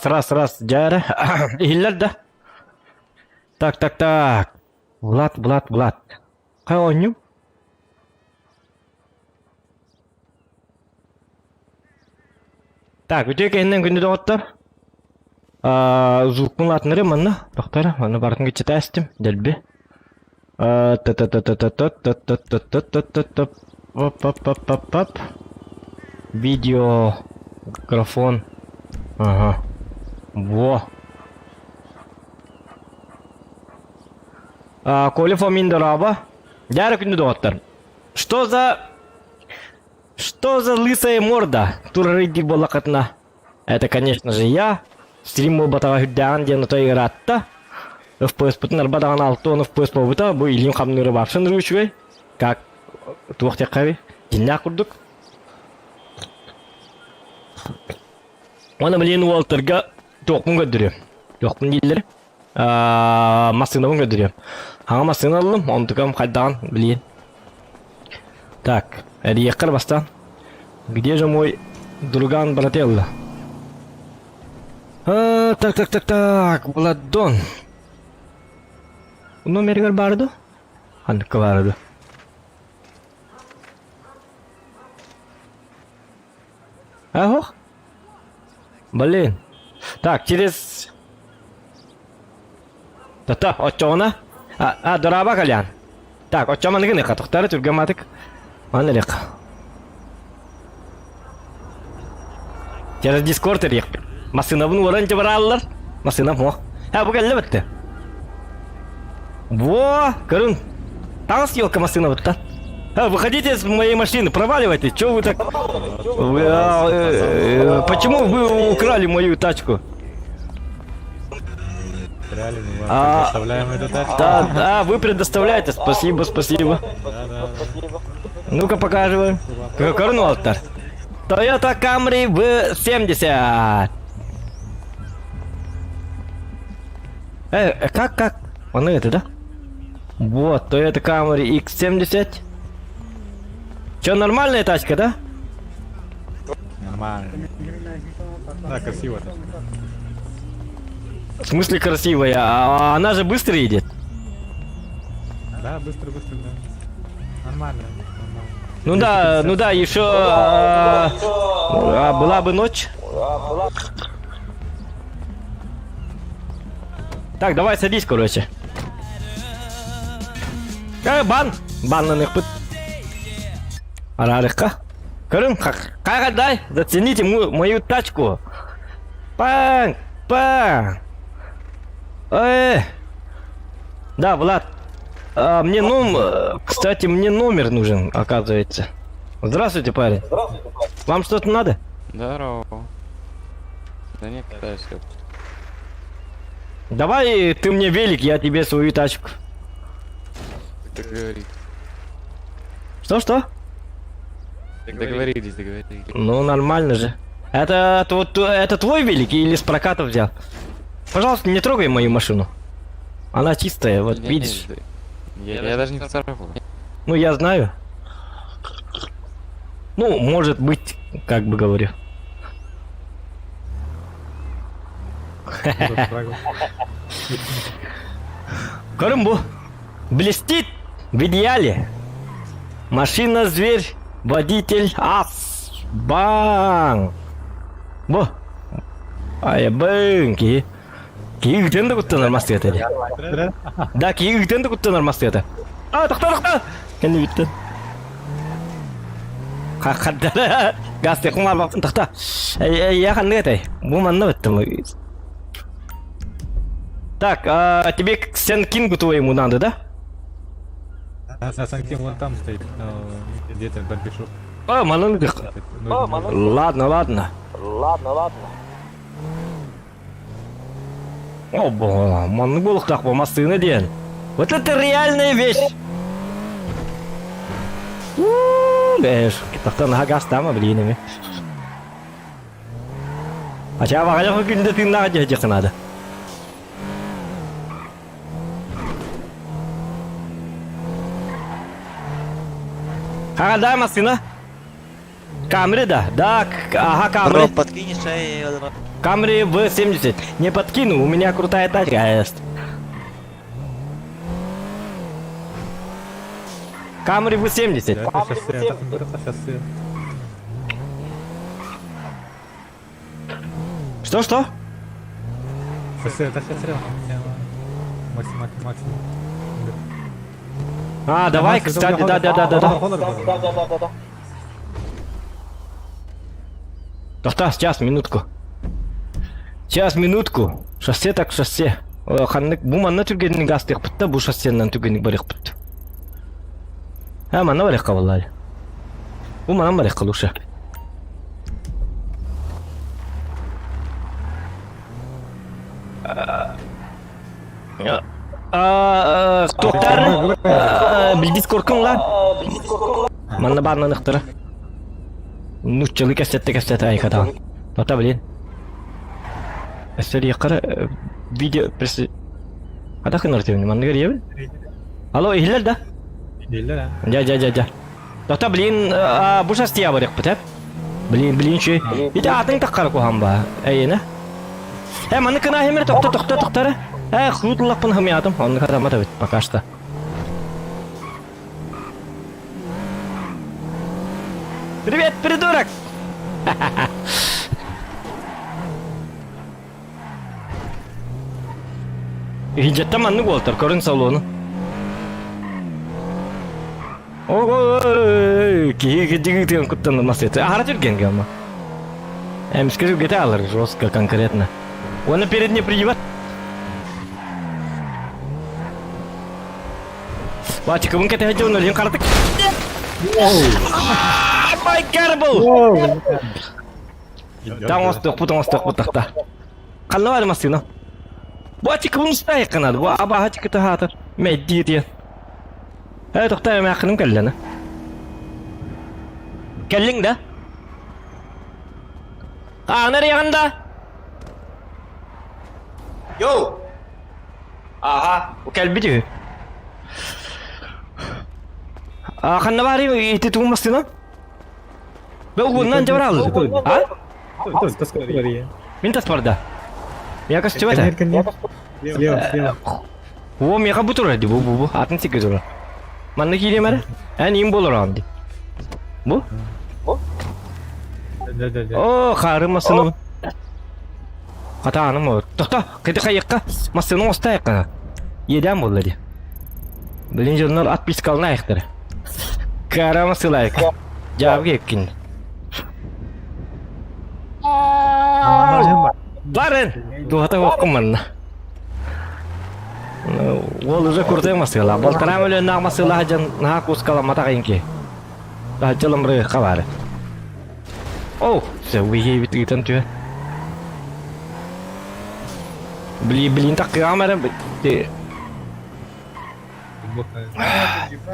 Раз. Жары. Ихиллер да. Так. Влад. Кай ойню? Так, үтек эннен күнді доғыттар. Звукпун латыныры манна. Доқтар, маны бартын кетчет әстім. Дәлбі. Оп. Видео. Микрофон. Ага. Во. Коли Фоминдораба. Дяры күнді доғыттар. Что за лысая морда? Туррыди болакатна. Это, конечно же, я. Стриму батага хүддян ден ұта игратта. FPS бұтынар бадаған 6 тонн FPS болбыта. Бұл илим қамныры бапшын рүшугай. Как туақтек қави. Динна құрдық. Оны білен уолтырға тоқпын көдірем. Тоқпын дейлері. Масынабын көдірем. Аңа масын алылым. Ондықам қайдаған білен. Так, это ехал бастан. Где же мой друган брателла? Так, Владон. Номер барды? Андыка барды. Ох. Блин. Так, через... Та, очона. Дораба калян. Так, очома нигне катықтары түргематик. Анелек. Через Discord ерек. Масынабын оранчы баралылар. Масынаб о. Бұл кәлі бітті. Во, көрін. Таңыз елка масынабытта. Выходите из моей машины, проваливайте. Чё вы так... Почему вы украли мою тачку? Предоставляем эту тачку. Да, вы предоставляете. Спасибо. Да. Ну-ка показываем. Корну алтарь. Toyota Camry V70. Как? Он это, да? Вот, Toyota Camry X70. Чё, нормальная тачка, да? Нормально. Да, красиво. В смысле красивая? А она же быстро едет. Да, быстро, да. Нормально. Ну да, еще была бы ночь. Так, давай садись, короче. Бан на них пыт. Арарыка. Көрім, қағадай, зацените мою тачку. Пан. Да, Влад. Кстати, мне номер нужен, оказывается. Здравствуйте, парень. Вам что-то надо? Здорово. Да не катаюсь. Давай ты мне велик, я тебе свою тачку. Договорились. Что? Договорились. Ну, нормально же. Это твой велик или с проката взял? Пожалуйста, не трогай мою машину. Она чистая, вот видишь. Я даже не поцарапал. Ну, я знаю. Ну, может быть, как бы говорю. Корымбу. Блестит в идеале. Машина-зверь, водитель ас. Бang. Бо. Бэнки. Киги гүтенді күттен армасты еді. Да, киги гүтенді күттен армасты еді. Тоқта! Кәнді күттен. Қаддары. Газ текім арбақтын, тоқта. Я қанды етай. Бұл манна бітті. Так, тебе сен күту ему надо, да? Санкин вон там стоит. Где-то подпишу. Манын күк. Ладно. Оба, манны болық так болмастығыны дейін. Вот это реальная вещь. Бэш, тақтан газ тама білейін еме. Ача бағалығы күнді тыңнаға жеке қынады. Қағалдай масына? Камри, да. Да, ага, Камри. Ром, подкинешь, эй, Камри В70. Не подкину, у меня крутая тачка есть. Камри В70. Это шоссе, это шоссе. Что? Шоссе, это шоссе. Максимум. А, давай, кстати, да. Тоқта, сейчас, минутку. Шоссе так шоссе. Ханнык, бу манна түргенник астык бутта, бу шоссеннан түргенник барык бут. Манна барык кабаллар. Бу манан барык кылуша. Тоқтар, билдис коркун ла. Манна барна нықтыра. Нуччылы кәссетті айқатан. Тоқта білен. Әсері еққара видео пресс... Ада қынар тевіне, манны көрі ебін? Алло, ихлер да? Değiller ha. Ja. Тоқта білен, бұл шастия бар еқпі тәп? Білен шөй. Ете атын таққары қоған ба, әйені? Манны кына хемер тоқтары. Худылақпын хымиятым, оны қатамата бет, пока что. Привет, придурок! Хиджетта манны голтар, көрін салоны. Ой, киге күттен масеті. Ағара жүргенге ама. Әміскер жүргеті алыр, жестко, конкретно. Оны передне приебат. Бачка, вон кете хаджу, нолин қаратык. Май карбл! Там остық, бұтақта. Қална бар масына? Бачка, вон ұстай қанады, бұл аба хачка тахатыр. Мәддейт ен. Тоқта, әмі ақыным кәллені. Кәллің да? Анар яғында? Йоу! Аха, кәлбі де. Қанна бары еті туғымастына? Бәу бұннан жабыр алды. Мен тас барда. Яқас чөбәті? Слева. О, меға бұтыр әді бұл. Атын секіз ұра. Манны кейдем әрі? Ән ем болыр анды. Бұл? О, қары масыны. Қата аным ол. Тоқта, қайды қайыққа масыны оста яққана. Еден болды де. Білін жылынар ат пискалына аяқтары. Қара масылайық. Жабы кеккен. Барын! Дуғата оққым манна. Ол уже күртең масыла. Балтарам өлі нақ масыла жан нақ ұскаламата қайынке. Жылым ры қабары. Оу, сөйге бітігітін түйе. Білін таққыға мәрі бітті.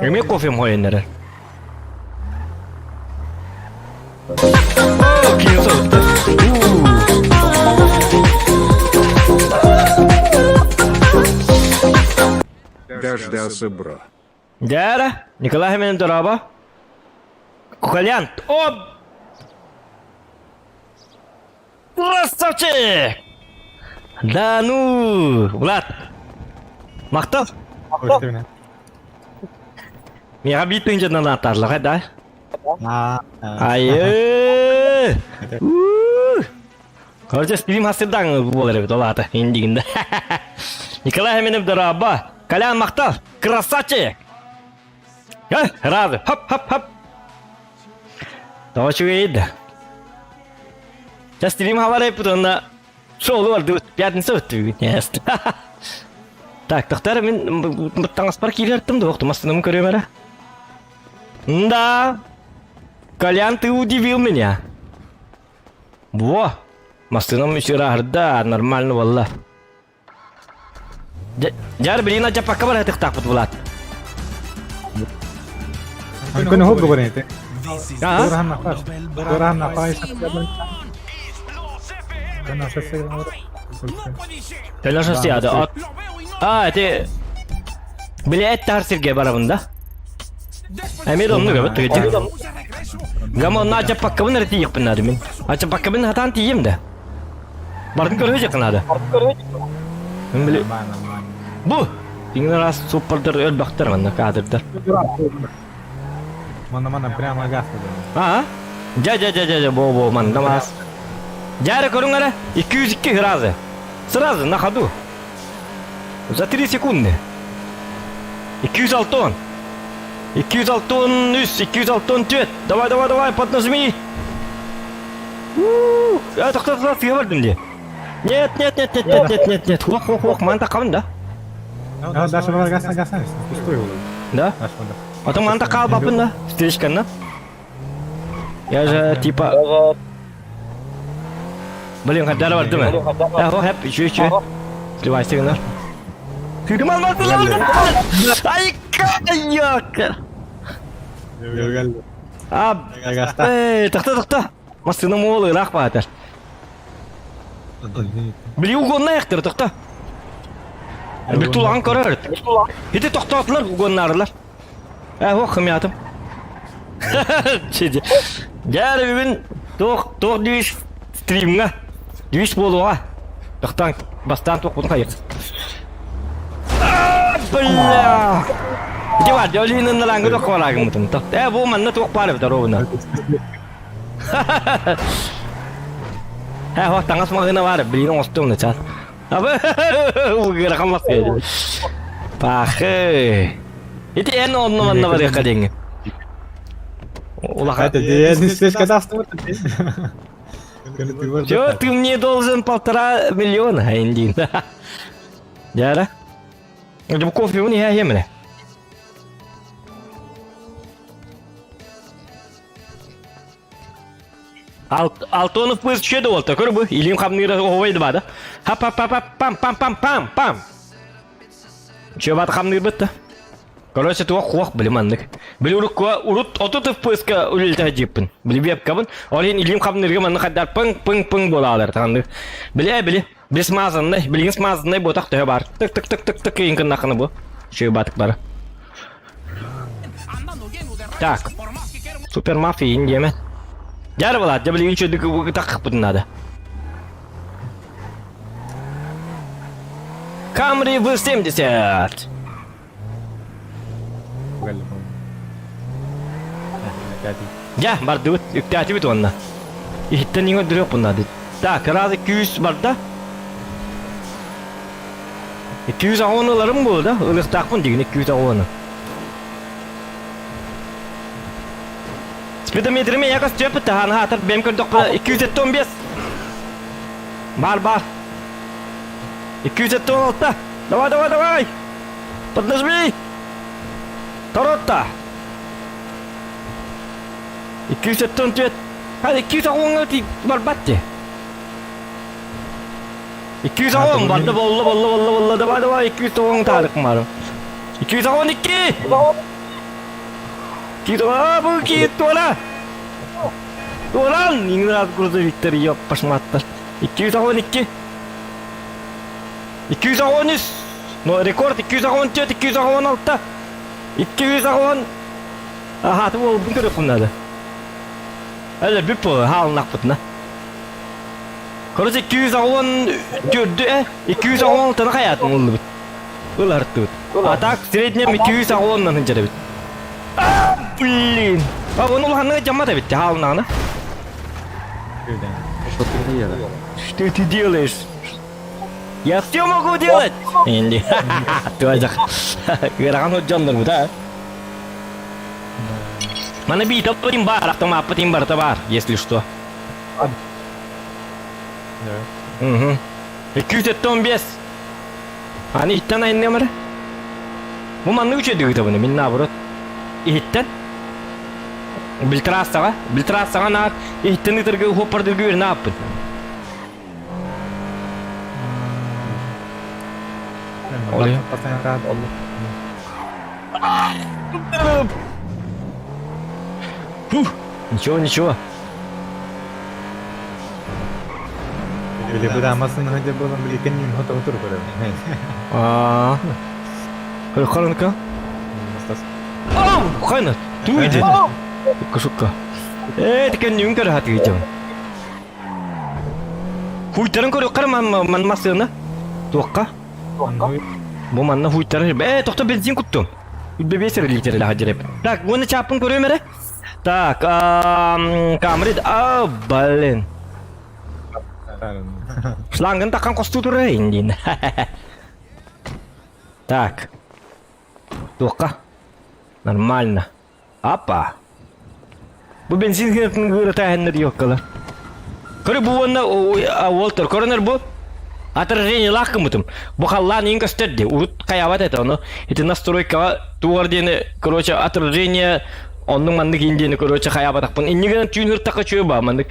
Еме кофем қойынлары. Кейін соқты. Дождался, бро. Дяра, Николай Хеменен Дораба. Кукалян. Оп! Красавчик! Да ну, Влад. Мақтал? Меға биттің жадынан аттарлығы, да? Айы! Короче, стрим хасырдан болар бит олаты, ендігінде. Николай Хеменен Дораба. Колян мақтал, красавчик! Разы, хоп! Того чего еді. Сейчас стрим хаварай путанна шоулы барды, пятница өтті бүгін. Так, тоқтары мен таңаспар кейлі арттым да, оқтымастынымын көрем әрі. Да, Колян, ты удивил меня. Во, мастыным үшірі арда, нормально валла. Жар білін ажа паққа бар әтік тақпыт Влад. Анкөне хоп говорит. Ага. Дорахан нақай сақлабын. Кана шоссе. Тәлі шоссе ады. Әте... Біле әтті ар сірге барабында. Әмеді онны көбіт түгетті. Gama onu acaba pakkabın nerede yapın min. Acaba pakkabın hatan diyeyim de. Bardın görüyor adı. Ben bile Aman aman. bu. Tinggal ras superdir ölbaktir mana kadirdir. Mana prямо газ dedi. Ha? Ja bo manda mas. Jare көрүң ара 202 сразу. Сразу на ходу. За 3 секунды. 206 тонн. 206 тонн üst, 206 тонн төт. Давай, поднажми. Так, я вардым де. Нет. Хух, манда қалын да. Ya Dash var gazsan. Пустой olur. Да? Dash var. Потом манда қалып апын да. Встречка, да? Я же типа... Блин, хотя var değil mi? O hep içiyor. Sливай сигнал. Sürüm almasın lan! Ay yok! Geldi. Ab, Gazda. Тахта. Масына молы рах батыр. Били угонна яқтыр тахта. Bir tulağın karar et. Hidi toxtatlar ugonlarlar. O ximyatım. Çedi. Gel bugün toq düş streamga. Düş boluğa. Toxtan bastan toq bunu hayır. Billa. Где var? Jolinin langı toq var agım mutun. Bu manna toq parı da rovna. O tangas magına var. Bilin ostum da çat. Apa? Ugira kamas ya. Pakai. Itu en on var ya kadang. Ulah Это я не слышь, когда встал. Чё, ты мне должен 1,5 миллиона, Индин. Яра? Это кофе у них я Алтонов пусть что довол, такой бы, или им хамнира овойд бада. Пам. Чё бат хамнир бытта? Короче, туа хуах били маннык. Били урут отутып пыска улилта жиппин. Били вебкабын. Олин илим хамнирге манны хаддар пың болалар таңды. Били. Били смазанный, билин смазанный ботак төһө бар. Тык кейинкин нахыны бу. Чё батык бара. Так. Супер мафия индеме. Gel Vlad, ya bilin çödük takıp bunun adı. Camry V70. Ya, bardı yükselti bit onunla. İhitten yine duruyor bunun adı. Tak, razı 200 barda. 200 ağonlarım bu da. Ilık takpın digin 200 ağonu. Speedometrime yakas cepet tahan hatar bem kerdok 215. Бар. 216. Давай. Поднажми. Торотта. 214. Hadi 210 barbatte. 210 barda bolla давай 210 tarık marım. 212. Bu gitu lah. Ulan İngiliz kurdu Victory yok başmattır. 212. 213. No rekord 214, 216. 210. Aha bu bunları bunları. Öyle bir po hal nakputna. Korece 214, 216 tane hayatım oldu. Ular tut. Atak среднем 210'dan hıncara bit. Блин. Он улаханга жамата бит хаалнана. Что ты делаешь? Я все могу делать. Инди. Ты ажак. Гераган ходжандар бу да. Мана бит аппатим бар, автомаппатим бар табар, если что. Угу. 215. Ани иттен айнне мара? Бу манны үчөдүгү табыны, мен наоборот. Иттен? Билтрассаға нар, иттен итыргы хоппарды гүйер не аппын? Olha. Ничего. Или бы дамасын хотя было бы икеннин хото отур көрөм. Қарынка? Қайна, ту иди. Шукка. Tekan nyung kar hati gitu. Huitaran kau dokter man masih na? Tuakka? Bu mana huitaran? Tokta benzin kutum. Udah biasa liter lah aja rep. Tak, gua nak capung kau mere? Tak, kamerit balen. Slangen tak kan kostu tuh ini. Так. Тука. Нормально. Apa? Bu benzin gura tahan dari okala. Kore bu wana Walter Corner bu. Отражение лаком этом. Бухалла не инкастедди. Урут каяват это, но это настройка туардене, короче, отражение онның мандык индене, короче, каяват акпын. Иннеген тюнер така чөба мандык.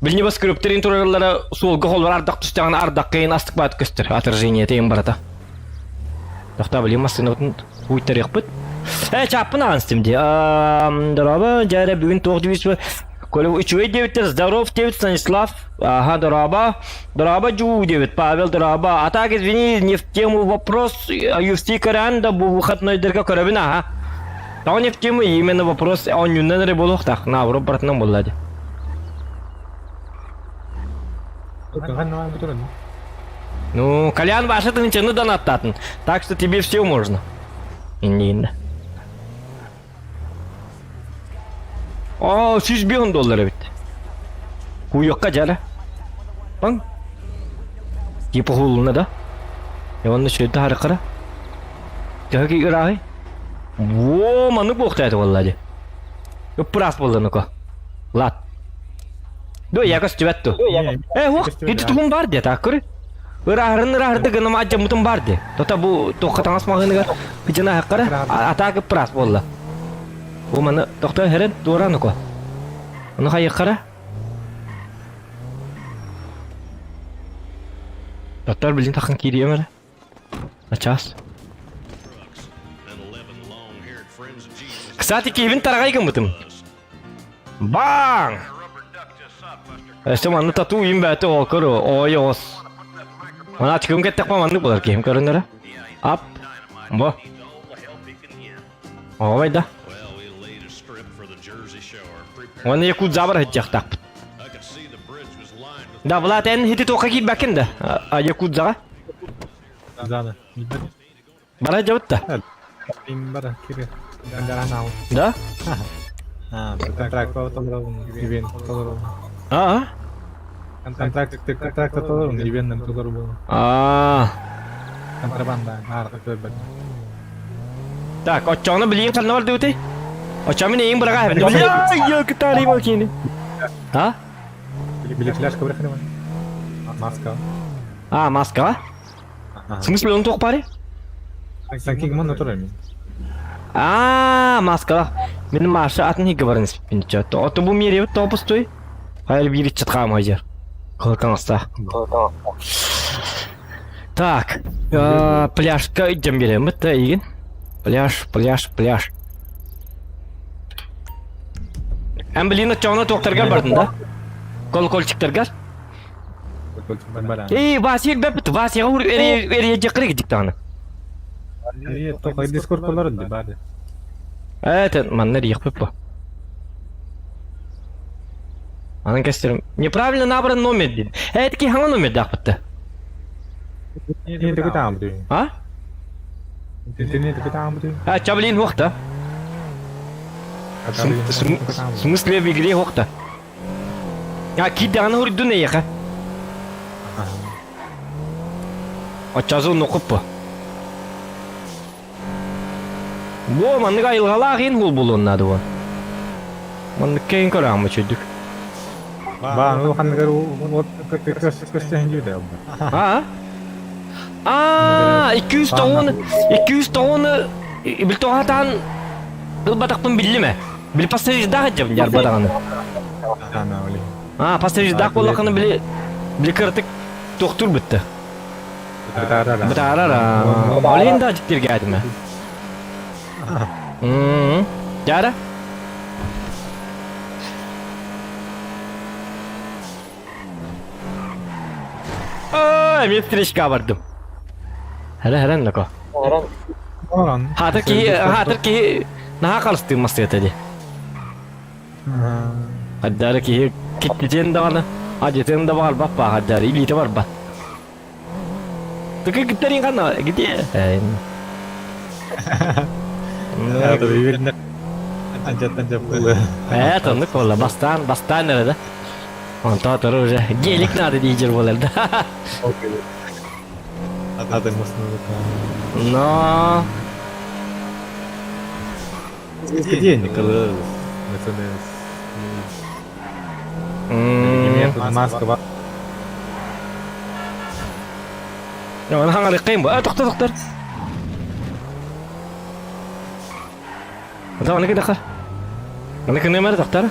Билне бас криптерин туралара солга холвар ардак түстәгән ардак кайын астык бат көстер. Отражение тем барата. Тахта билем масын хуйтар якпыт. Чапын аңстымди. Дораба жара бүгүн 900 Коля учуй девять, здоров девять, Станислав. Ага, дораба Джу девять, Павел дораба. А так, извини, не в тему вопрос. UFC Коранда был выходной дырка Коробина, ага. Да он не в тему, именно вопрос. Он не на рыболов, так, на, в робортном булладе. Ну, Колян, ваша ты ничего донататн. Так что тебе все можно. Не. $100 бит. Куйокка жара. Бан. Типа хулна да. Яванны шөйді харықыра. Тәгі ирағай. Во, маны боқтайды валлади. Өппірас болды нұқа. Лат. До, яқас түбәтті. Оқ, еті тұғын бар де, так көрі. Ырағырын гынама аджамытын бар де. Тота бұл тоққа таңас мағынығар. Күжіна хаққара. Атағы өппірас болды. Bu mana doktor heren duran ko. Onu hayıkara. Doktor bilin takın kiriye mere. Aças. Kısati ki evin taragay gımıtım. Bang! İşte manı tatu imbete okuru. Oyos. Mana çıkım kettek ma manı bular ki hem karınlara. Up. Bu. Ovayda. Оны якут забар хэтчахтак. Да, Влад, эн хити тоқа ки бакенда. Якут зага. Зада. Бара жабытта. Бара кире. Гандаранау. Да? Контракт толорун, ивент толорун. Контракт толорун, ивент толорун. Контрабанда, наркотик бек. Так, очоны билин қална бар деуте? Очамын ең бұрага хәбін. Йо, кітарай бол кейні. Билет фляжка бұрақыны ма? Маска. Маска? Смысл оны тоқ бари? Санкинг мұнда тұр әмін. Маска. Менің маршы атын хеге барын спинді чатты. Оты бұл мере өт топы стой. Хайр бір чатқам айжар. Қылқан аста. Так. Пляжка үдден берем бұтта еген. Пляж. Амбелина чоңна тоқтарға бардың да? Кол-колчиктарға? Васиек бәпіт, Васиға ұр әрие жақыры кедіктіғаны. Тоқай дискорд қолары де бады. Маннар еқ бәп ба. Анын кәстерім. Неправильно набран номер дейді. Ки хаңа номер дақ бітті? Интернет күті аңбы дейін. Интернет күті аңбы дейін. Чаблин хоқта. В смысле в игре хоқта? Киданы хұрды не еқа? Очазу нұқып ба? Во, маңнық айылғала ағын ғыл бұл оннады ба? Маңнық кейін көрі аңбы чөйдік. Баң, ол қандығар көстен жүйді әлбі. 200 тоғыны біл тоғатан бұл батақпын білі ме? Біл пассажирдақ әджабын жар батағаны. Пассажирдақ болақыны білі кіртік тоқтыр бітті. Бітарара. Олы енді ажиттерге әді ме? Жара? Мен стречка бардым. Әрі нұқа. Хатыр ки наға қалыстың мастығы тәді. Haddari ki kitleten de bana. Aceten de var bak bak haddari. İlite var bak. Tıkı gitlerin kanna gidiyor. Ya da birbirine anca pula. Tanıdık valla. Bastan nerede? Onta terus gelik nade diyecek bolardı. Ada masnu. No. Где Николас? Мерседес. Нет, маска var. Ya ben hangi kıyım bu? Doktor. Tamam ne kadar? Ne kadar numara doktor?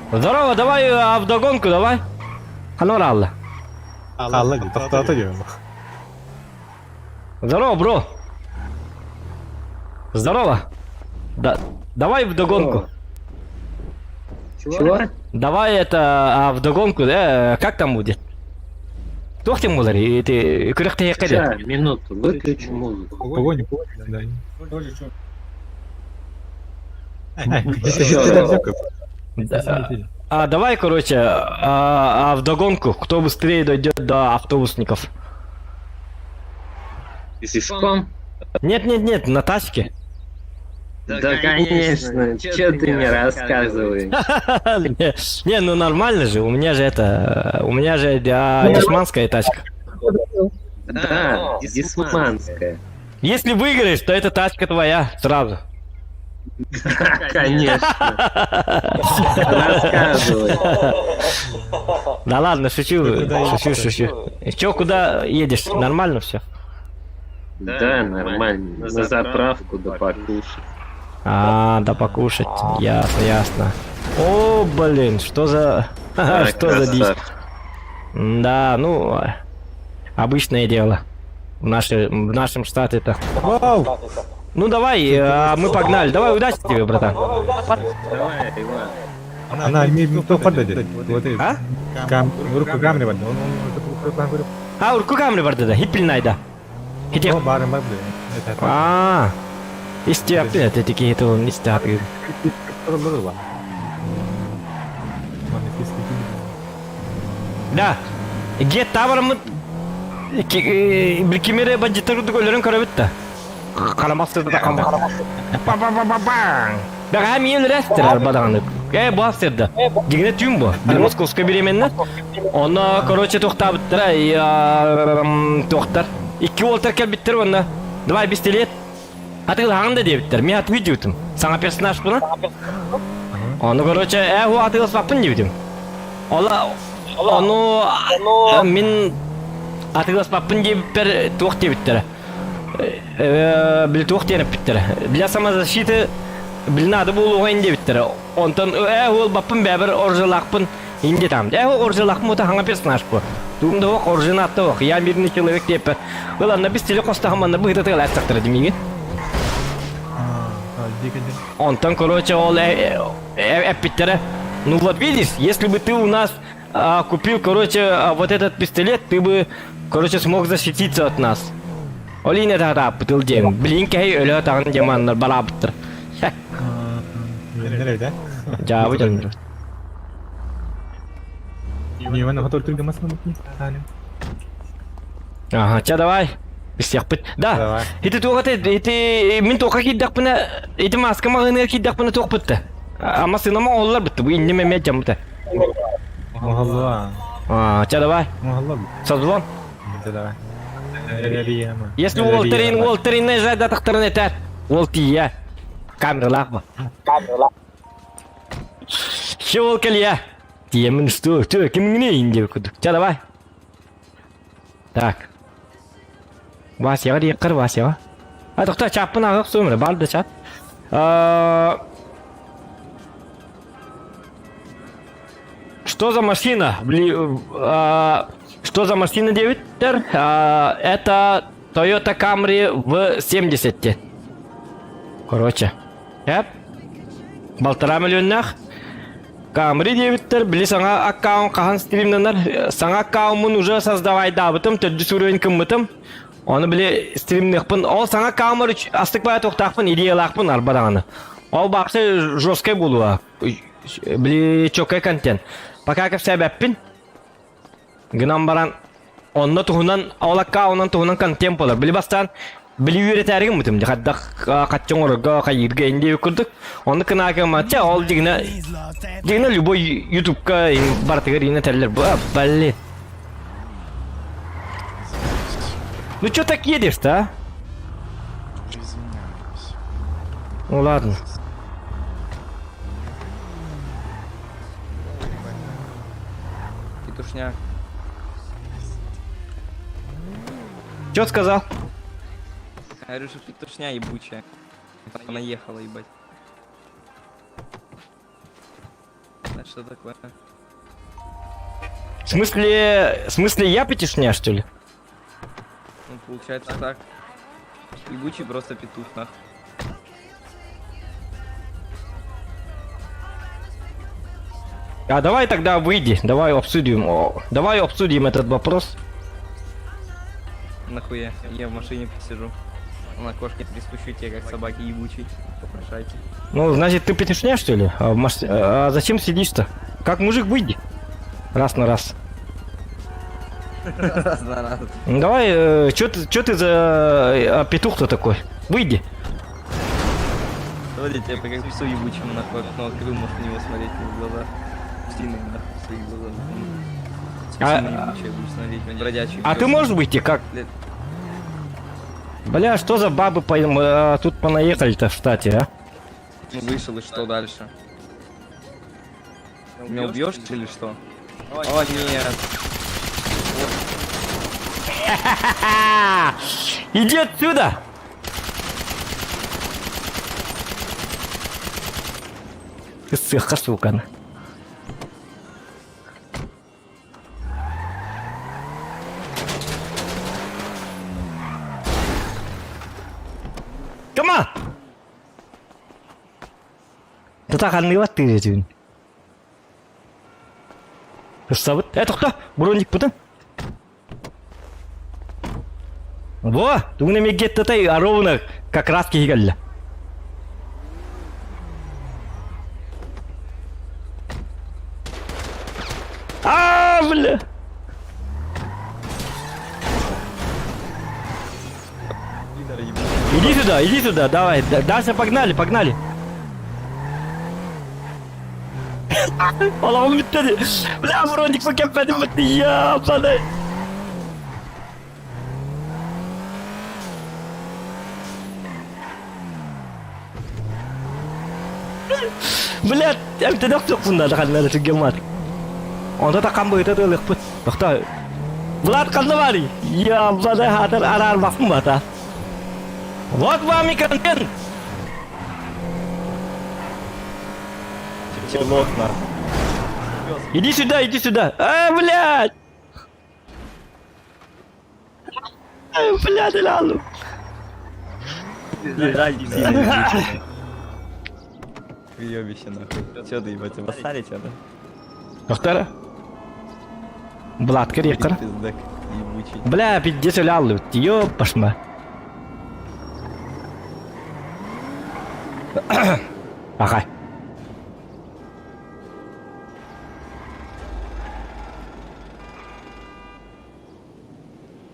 Здорово, давай вдогонку, давай. Ханора Алла. Allah gibi tahta diyor. Здорово, бро. Здорово. Давай вдогонку. Чего? Давай это вдогонку, да? Как там будет? Тохтем мулари, ты күрәхтә якыды. Ща, минуту, выключу музыку. Погони, да. Давай, короче, вдогонку, кто быстрее дойдет до автобусников. Пешком? Нет, на тачке. Да, конечно. Че ты мне рассказываешь? Не, ну нормально же, у меня же дешманская тачка. Да, дисманская. Если выиграешь, то эта тачка твоя сразу. Конечно. Рассказывай. Да ладно, шучу. Чё, куда едешь? Нормально все? Да, нормально. На заправку да покушать. Да покушать. Ясно. О, блин, что за... Что за дичь? Да, ну... Обычное дело. В нашем штате это. Вау! Ну давай, мы погнали. Давай, удачи тебе, братан. Давай, Иван. Она не то подойдет. Вот и. А? В руку камеры вот. Он Урку камры барды да, хиппилнайда. Хитек. О, барым бар. Истяпты, это такие, это он истяпты. Да. Ге таварымы... Bir kimere budget'ı gollerin karabıttı. Kalamastı da kaldı. Bak hem yıl restler badanlık. Bu haftada. Digine tüm bu. Bir Moskovska biremenler. Ona короче toxta bittira. Toxtar. 2 voltar kel bittir onda. Давай пистолет. Атыл хаңда деп биттер. Мен атып видеотым. Саңа персонаж буна. Оны короче, ху атыл сапын дебитим. Оны мен атылас папын деп бер тоқ деп биттер. Бил тоқ деп биттер. Для самозащиты бил надо болуға инде биттер. Онтан ол бапын бәбір оржылақпын инде там. Оржылақпын ота хаңа персонаж бу. Тугында оқ оржинатты оқ. Я мирный человек деп. Бұл анда біз теле қостағыманда бұл хитатығыл әстақтыры демейген. Онтан, короче, ол биттер. Ну вот видишь, если бы ты у нас купил, короче, вот этот пистолет, ты бы, короче, смог защититься от нас. Олине тогда бутыл дем. Блин, кей ölü тағын деманнар бара біттір. Nerede? Жабы жан. Не, вон готов только масло bakayım. Ага, ча давай. Бістек бит. Да. Давай. Хиті тоғаты, мен тоқа киддақ бұна, хиті маска мағыныр киддақ бұна тоқ бітті. Ама сынама олар бітті, бұл инне мәмет жам бітті. Махалла. Ча давай. Махалла. Созвон. Давай. Если Уолтерин наезжает до тахтарны етер. Уолтия. Камера лақпа. Ще Уолкел я. Тиемін что, кіміңіне инде күдік. Ча давай. Так. Васяға дейік қыр, Васяға. Тоқта чаппын ағық сөмірі, барды чап. Что за машина? Что за машина, девиттер? Это Toyota Camry в 70. Короче. 1,5 миллионнах. Камри дебиттер, били саңа аккаунт кахан стримнанар, саңа аккаунтмун уже создавай дабытым, төрдүс уровень кыммытым. Оны били стримныкпын, ол саңа аккаунтмар астык бая токтакпын, идеялакпын арбадаганы. Ол баксы жесткой болуа, били чокай контент. Пока как себеппин, гынан баран, онна тухунан, ол аккаунтан тухунан контент болар. Били бастан, били үйретәргім мүтім, қаддақ қатчың орыға қайырға инде өкірдік. Оны кынағы матча, ол дегіне любой ютубка бартығыр ені тәлілер. Блин. Ну чё так едешь-то, а? Ну ладно. Петушняк. Чё сказал? Я говорю, что петушня ебучая. Она ехала, ебать. А что такое? В смысле я пятишня, что ли? Ну, получается так. Ебучий просто петух, нахуй. А давай тогда выйди, давай обсудим. Давай обсудим этот вопрос. Нахуя? Я в машине посижу. На кошке приспущу тебе, как собаки ебучий. Попрошайте. Ну, значит, ты пятишня, что ли? А зачем сидишь-то? Как мужик, выйди. Раз на раз. Раз на раз. Ну, давай, чё ты за петух-то такой? Выйди. Смотрите, я как псу ебучему нахуй окно открыл, может на него смотреть в глаза. Псиный нахуй в свои глаза. Ебучая будешь смотреть, он бродячий. А ты можешь выйти как? Бля, что за бабы тут понаехали-то в штате, а? Ну вышел и что дальше? Меня убьешь или что? О нет! Иди отсюда! Сыха, сука. Come on! Да так анлыватты этим. Что? Это кто? Броник путан? Во! Тугне мегетта тай ровно как раз кигалла. Бля! Иди сюда, давай, дальше погнали. Allah'ım bitti. Bля, броник покепеdim bitti ya, bana. Бля, انت دكتور كنا دخلنا في الجمال. انت تقام بيته لقبت. بختار. Влад Казнавари. Я бля, хатер арар махмата. Вот вам и контент. Чернок на. Иди сюда. Блядь. Блядь, лалу. Въебище нахуй. Чё ты ебать, обоссали чё-то? Бختара. Влад, корректор. Пиздак ебучий. Бля, пиздец, лалу. Ёпашма. Ага.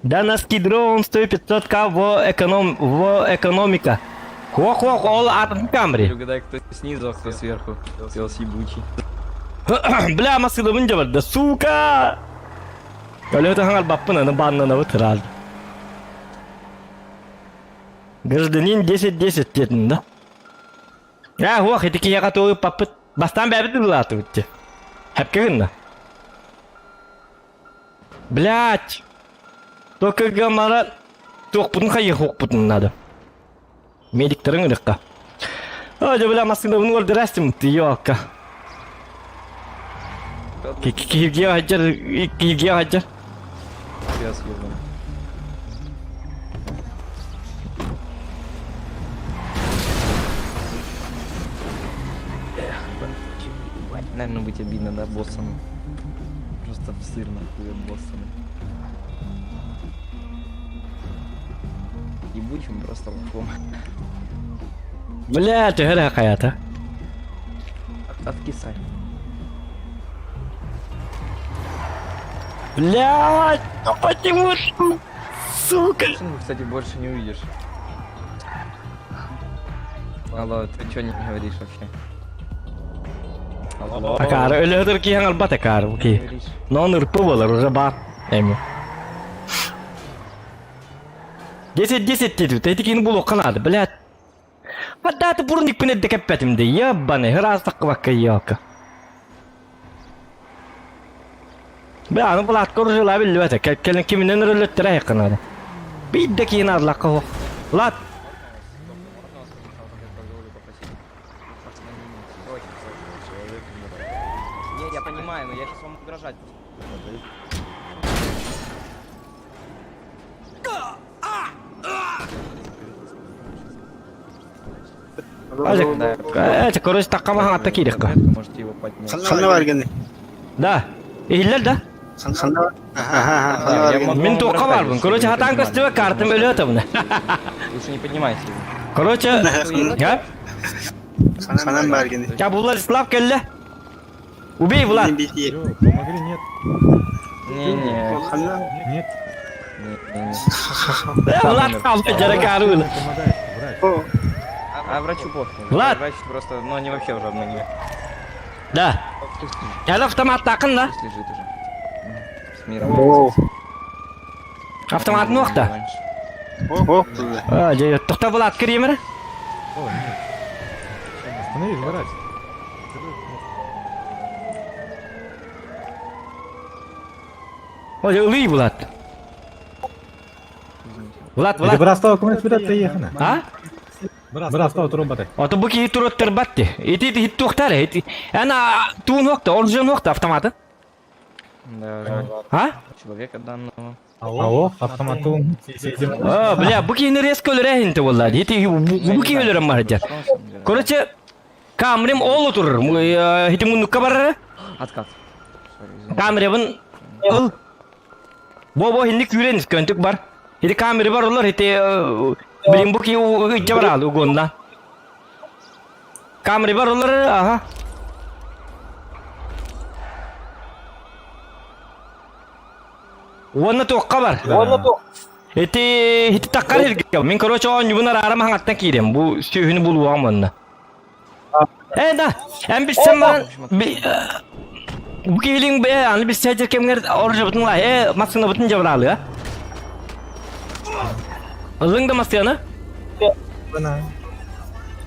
Данаский дрон стоит 500к в экономика. Хох, ол атом камри. Угадай, кто снизу, а кто сверху. Пёс ебучий. Бля, масыла мынжа бар да, сука! Өлөтө хаңал баппын, баннана вытырал. Гражданин 10-10 дедin да? Хуах, эти кияга тоғы паппыт. Бастан бәбіді бұлаты өтті. Хэпкегін да? Блядь! Только гамара тоқ бұтын қайық оқ бұтын надо. Медиктерің ұрыққа. Оже, бля, масында бұны орды рәстім үтті, йоққа. Киевге хаджар. Пёс ебаный. Наверное, быть обидно, да, боссом. Просто в сыр нахуй боссом. Ебучим просто лохом. Бля, ты гора какая-то. Откисай. Блядь, ну почему ж, сука? Машину, кстати, больше не увидишь. Алло, ты чё не говоришь вообще? Алло. Акар, ölüdür ki hangi albat akar bu Не ki. говоришь. Non ırpı olur, уже бар. Эми. 10 dedi, tetikini bul okanады, блядь. Hatta ты бурник пинет декапетимде, ебаный, раз так вакайока. Бля, ну блядь, коржила билбете, келин киминен ölüttüre yakınады. Биддeki yine adlaka o. Lat. Нет, я понимаю, но я сейчас вам угрожать. Hadi, короче, такама хаңатта кирекка. Можете его поднять. Ханна барганы. Да. Ihiller da. Ханна. Ага. Мен тоққа барбын. Короче, хатан көстіме картым өлөтімді. Лучше не поднимайте его. Короче, ya, Ханна барганы. ya bunlar İslam kelle. Убей, Влад. Всё, помогли, нет. Не-не. Ханна. Нет, Не-не. Влад kaldı gerek arılı. помогает, врач. О, А врачу похуй. Влад! Врач просто, ну они вообще уже обнаглели. Da. Gel avtomat takın da. Пусть лежит уже. С миром. о, Avtomat nokta. о. Hadi, toxta Влад kireyim mi? О, нет. Остановись, врач. Hadi ılıy Влад. Влад, Это Влад. брастава кумет бират ехана. Ha? Брастава турбата. Ото bu ki turut terbatti. Iti hit toxtare. Iti. Ana tu nokta, orijinal nokta avtomatı. Да, Ha? человека данного. Ало, автоматом. Aa, bля, bu ki ne risk ölür ehinte vallahi. Iti bu ki ölürüm mahajjar. Что он с ним делает? Короче, камрем ол oturur. Hiti munukka barır. Откат. Sorry, извините. Kamerabın ıl. Bo hindik yürenis köntük var. Hiti kamera var olur hiti bilim bu ki ıcca var alı ugondan. Kamera var olur aha. Onu toqqa var. Hiti takkar hirgel. Min korоче on yubunar arama hangattan kirem. Bu sühünü buluğam onunla. Da. Hem biz sen bana bu killing be anlı biz seçer kemger orja butun la masına butun jabaralı ya. Alın da masyana.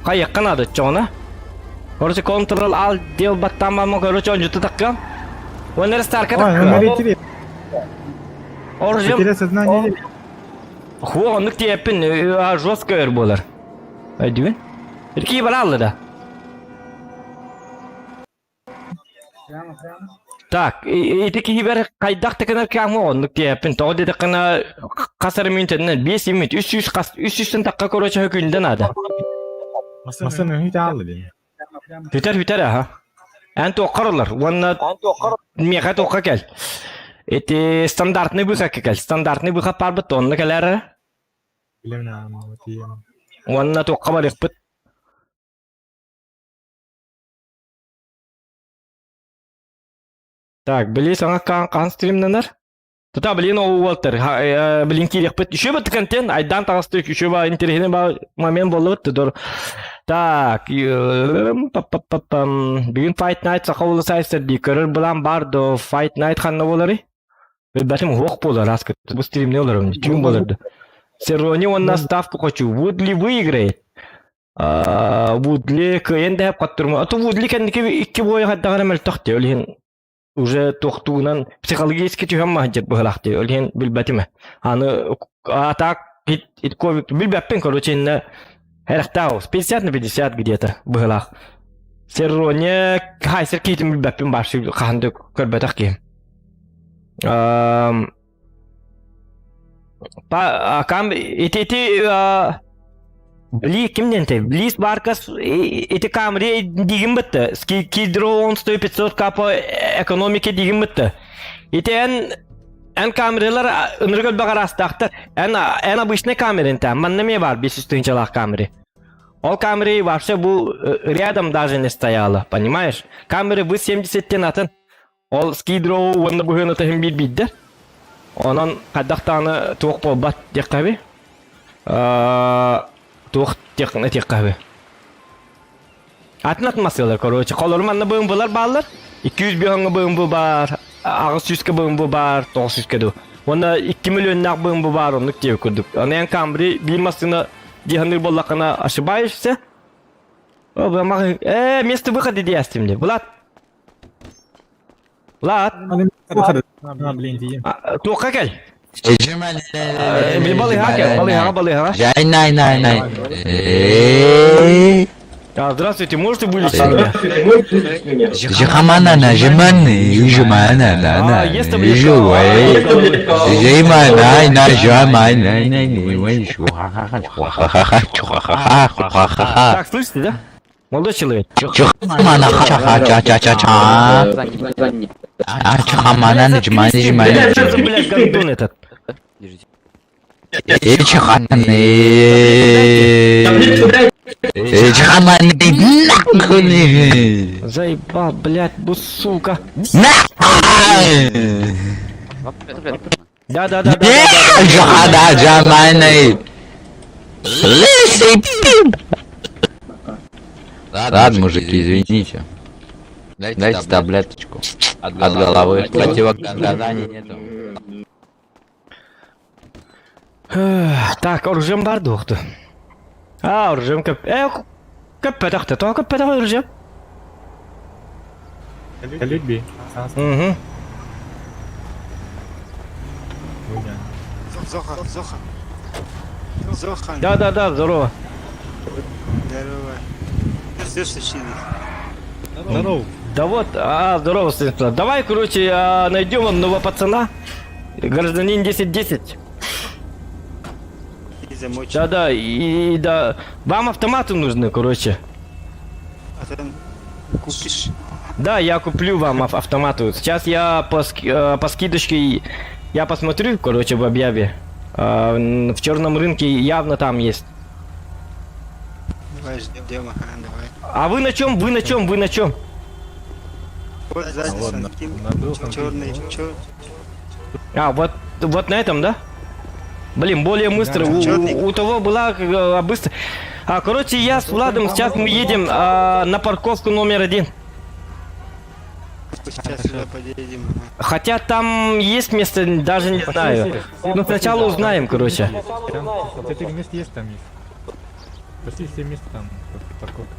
Kayak kanadı çoğuna. Korоче kontrol al dev battan mı korоче on jutu takkam. Onları starka Ой, он takkam. говорит, Orjam потерять сознание. Ху онлuk tiyepin жестко ör bolar. Aydiwen. İki baralı da. Так, итики хибер кайдак текенер кямо онлuk tiyepin. Тоғды текена қасар минутынан 5 минут 300 такка короче hökünden ada. Масаны hiç aldı. Hüter aha. Anto qarlar. Wanna meqa toqqa kel. Eti standartni buqa kel. Standartni buqa par betonla keler. Bilemem ama diyeyim. Wanna toqqa balik bit. Так, били саңа кан стримнанар. Тута блин о Уолтер. Блин кирек бит. Еще бит контент. Айдан тагысты еще ба интересный ба момент болот дор. Так, бүгін Fight Night сақаулы сайыстарды көрір бұлан барды Fight Night қанна болары? Бәтім оқ болар, асқы. Бұл стрим не олар, тюн боларды. Серрони онна ставку хочу. Вудли выиграет. Вудли күйен дәп қаттырма. Аты Вудли кәндікі 2 бойы қаддағар әмәл тоқты. Өлген уже тоқтуынан психологически түйен мағаджет бұғылақты. Өлген білбәтіме. Аны атақ білбәппен көроченне Эрхтаус, 50 на 50 где-то было. Серроне хайсер китим баппин башы қанды көрбетақ кем. Кам ити Ли кимденте? Лис баркас эти камеры дигин битті. Кидро 500 капо экономика дигин битті. Эти en камералар ыныргөл багар астактар. En обычный камеринте. Маннаме бар 500 тысячалах камеры. Ол камеры вообще бу рядом даже не стояла, понимаешь? Камеры вы 70-тен атын. Ол скидро онда бугына тахим билбиддер. Онан каддактаны тук болбат деккаби. Тук текне теккаби. Атнатмасылар, короче. Колорманна быгын булар баллар. 200 быгынга быгын бу бар. Агыс 100 быгын бу бар, 900 ду. Онда 2 миллионнак быгын бу бар, онук деп көрдүк. Анан камери билмасына диханыр боллакана ошибаешься. Место выхода диастим де. Влад. Влад. Блин, дiyeyim. Тука кел. Ejemel. Балыга кел, балыга. Жай, най. Здравствуйте, можете вылечить меня? Жихамана, жеман, жемана, Есть живой. Жемана, жеман, Так, слышите, да? Молодой человек. Чухамана, ча-ча-ча-ча. Чухамана, жеман. Что за, блядь, гондон этот? Заебал, блядь, сука. Да. Ладно, мужики, извините. Дайте таблеточку от головы. Противоказаний нету. Так, оружием бар доқты. Оружием көп. Көп пәтақты, то көп пәтақты оружием. Калюби. Зоха. Да, здорово. Здорово. Следующий. Здорово. Да вот, здорово, Станислав. Давай, короче, найдем одного пацана. Гражданин 10-10. Замочек. Да, и да. Вам автоматы нужны, короче. А ты купишь? Да, я куплю вам автоматы. Сейчас я по скидочке я посмотрю, короче, в объяве. В черном рынке явно там есть. Давай ждем, давай. А вы на чем? Вы на чем? Вот сзади ладно. Санкин. Набил Черный. Вот на этом, да? Блин, более быстро. У того была быстро. Короче, я с Владом сейчас мы едем на парковку номер 1. Сейчас сюда подъедем. Хотя там есть место, даже не знаю. Но сначала узнаем, короче. 4 места есть там есть. Почти все места там. Парковка.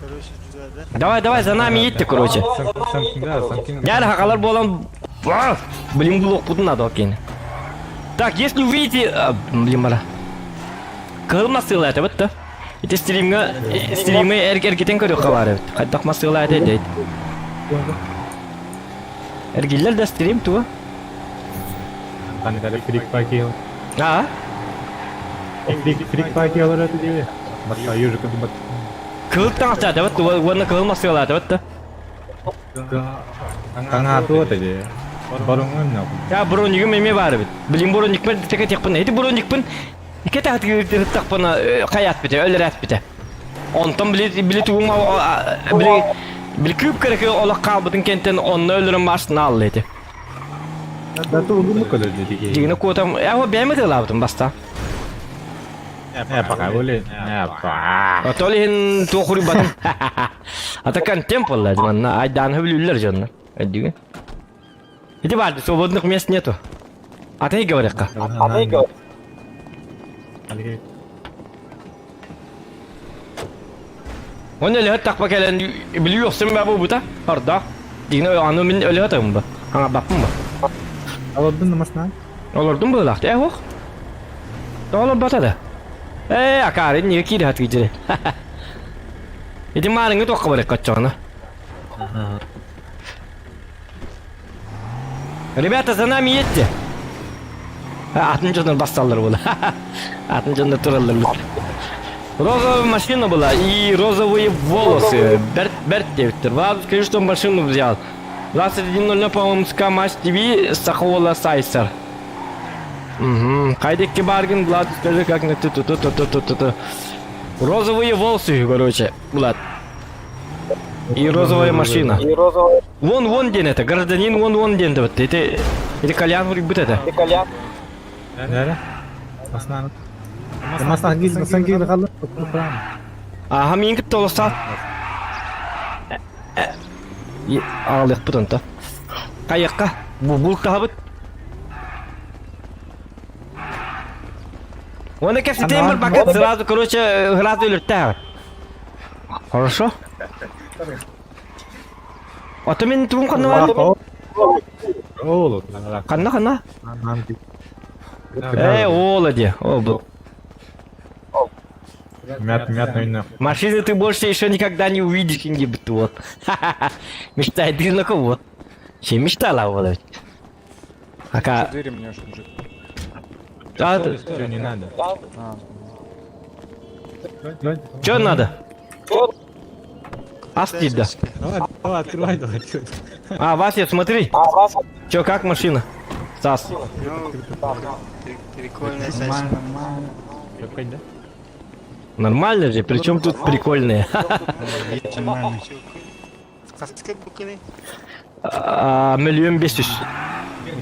Короче, туда, да? Давай, за нами едьте, короче. Санкин. Я хакалар болам. Блин, блок тут надо, окей. Так, если увидите... Блин, мара. Кылмасыл это, вот-то. Это стримы эргетен көрі қалары. Қайдақ масыл это дейді. Эргелер да стрим, туа. Hani tadi free party. Free party alır это değil. Başka yürü kadın bak. Кылтан ачады, вот, оны кылмасыл это, вот-то. Tengah tu tadi. Barungan ya. Я бронигім еме бары бит. Блин, бронигпен тeke текпін. Эти бронигпен... Ике тақпына қаят біте, өлір әт біте. Онтан білі туғыма... Білі күп керек олақ қалбытын кенттен онны өлірін барсына алды еті. Da tu gumuk kalau jadi. Дегені көтім... О, бәймі де лабытын баста. Apa boleh? Apa? Отолиhin тоқыры батым. Атакан темп олады, манна. Айдан хүбілілер жонна. Әдігі. Иди барды, свободных мест нету. Атай говорят-ка. Он өлі тақпа кәлін білі өқсім бә бұл бұта? Арда. Дегені аны мен өлі атағым ба? Аңа бақпым ба? Alırdın namazına. Olurdun bu laқты, оқ? Олар батады. Акары, неге кейді хат кейдері? Иди марыңы тоққа барек қатчағына. Ребята, за нами едьте. Атын жондар басталдар бұл. Атын жондар туралдар бұл. Розовая машина была и розовые волосы. Берт Девитер. Влад, скажи, что он машину взял. 21.00, по-моему, с КамАЗ ТВ Сахола Сайсер. Угу. Хайдекки Баргин, Влад, скажи, как на ту. Розовые волосы, короче, Влад. И розовая машина. Вон день это, гражданин, вон день. Вот это кальян, будет это. Да. Маснаны. Маснаны гизм сангир халла. Ага, минг толстат. Алых путанта. Каяка, бубул табыт. Он как сетембр пакет сразу, короче, градус летает. Хорошо? А то мен тум канна. Оолу. Канна. Намти. Олади. О, был. Мят наверное. Машины ты больше еще никогда не увидишь где-нибудь вот. Мечтает ты на кого? Че мечтала вот? Ака. Да, Всё не надо. что надо? Астид, да. Давай, открывай, давай. А, Вася, смотри. Че, как машина? Стас. Ну, прикольная сосиска. Какой, да? Нормально же, причем тут прикольные. Сосиска букины. 1,500,000.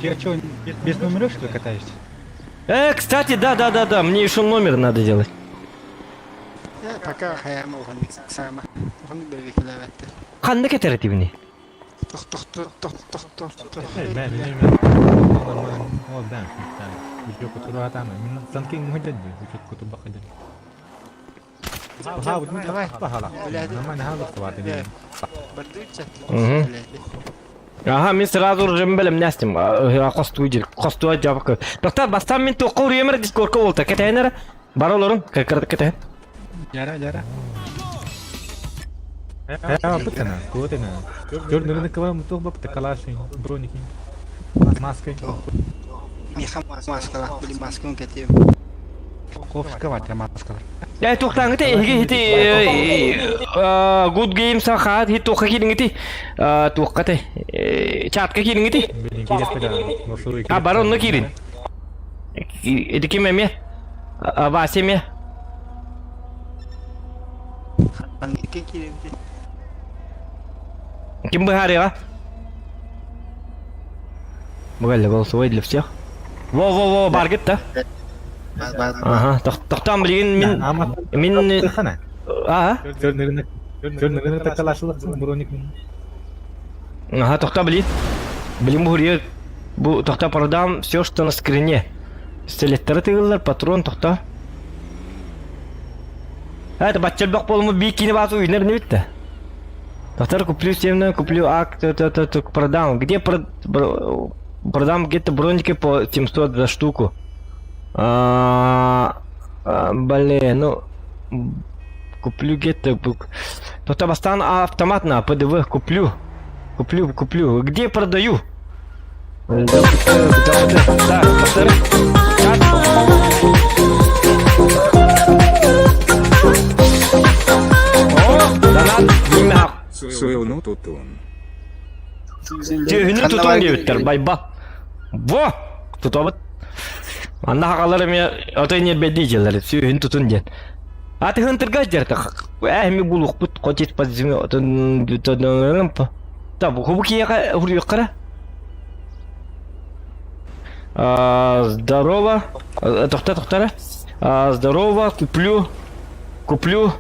Я что, без номеров что ли катаешься? Кстати, да, мне еще номер надо делать. Я пока хаям оған сама. Оған берге келәвәтті. Қанды кетеретивни? Тоқ. Ben. O ben. Video kutu atama. Min sanki muhaddad video kutu bakada. Hawd min Давай. pahala. Nama ne hawd qawatini. Бардуча. Мгм. Ага, мен сразу уже білім нәстім. Қосту ежел. Қосту жабық. Доктор, бастан мен тоққы үйемір дискорқа болты. Кетайынары? Бар оларым? Кетайын. Jara. Бутана, кутана. Görünürünü kıvam tuh bap tekalashin, broniki. Маской. Миха маскала. Били маскун кетем. Ковска ватя маска. Тоқтаңы те, good game сақат, тоққа келіңі те. Тоққа те. Чатқа келіңі те. Bilinki gespeda. Бар онны келін. Еді кеме ме? Васе ме? Кен келемде. Кем бахари, а? Бұғайлы голосовой для всех. Во, бар кет, да? Ага, тоқтан білген мен... Хана. Ага. Görünürünü tekalashin, broniki. Ага, тоқта білген. Білген бұғырия. Бұл тоқта продам все, что на скрине. Пистолеттері тығылар, патрон тоқта. Это баччал бақ болымы бейкені басу үйінер не бітті? Доктор, куплю семна, куплю акт, продам. Где продам где-то броники по 700 за штуку. Блин, ну... Куплю где-то... Доктор, бастан автомат на ПДВ куплю. Куплю. Где продаю? Да, доктор. Суэлну тутун. Түйіні тұтын деуіттер, байба. Во! Тұтабыт. Анда хақалары мен отой не бәді желері, түйіні тұтын ден. Аты хынтырға жерді. Әхімі бұл ұқпыт, қотет пазизімі отын... Табы, құбы кейеға ұр қара? Здорово. Тоқтара. Здорово, куплю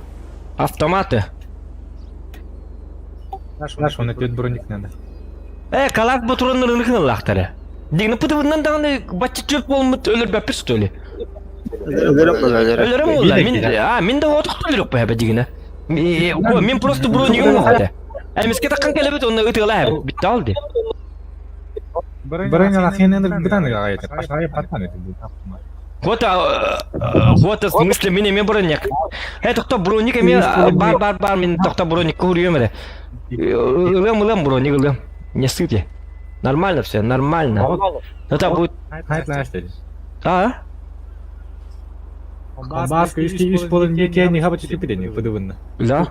автоматы. Наш он идет броник надо. Калак батуранның лақтары. Дегені пұтыбынан дағаны бачы чөп болмыт өлір бәпір стөлі. Өлірім олда. Мен де отықты өлірік бәй дегені. Мен просто бронигім оғады. Әлмеске таққан кәлебет оны өтіғілі әбі. Бітті алды. Броня лахинен бітаны ғайты. Қашағай паттан еді. Вот, в смысле, мен броник. Тоқта броник, бар, мен тоқта броник көріем әрі. Лым, броник, лым. Не ссыте. Нормально все, нормально. Это будет... Хайт лаштель. Баска үш болын екен не хабачы тепеден подывынна. Да?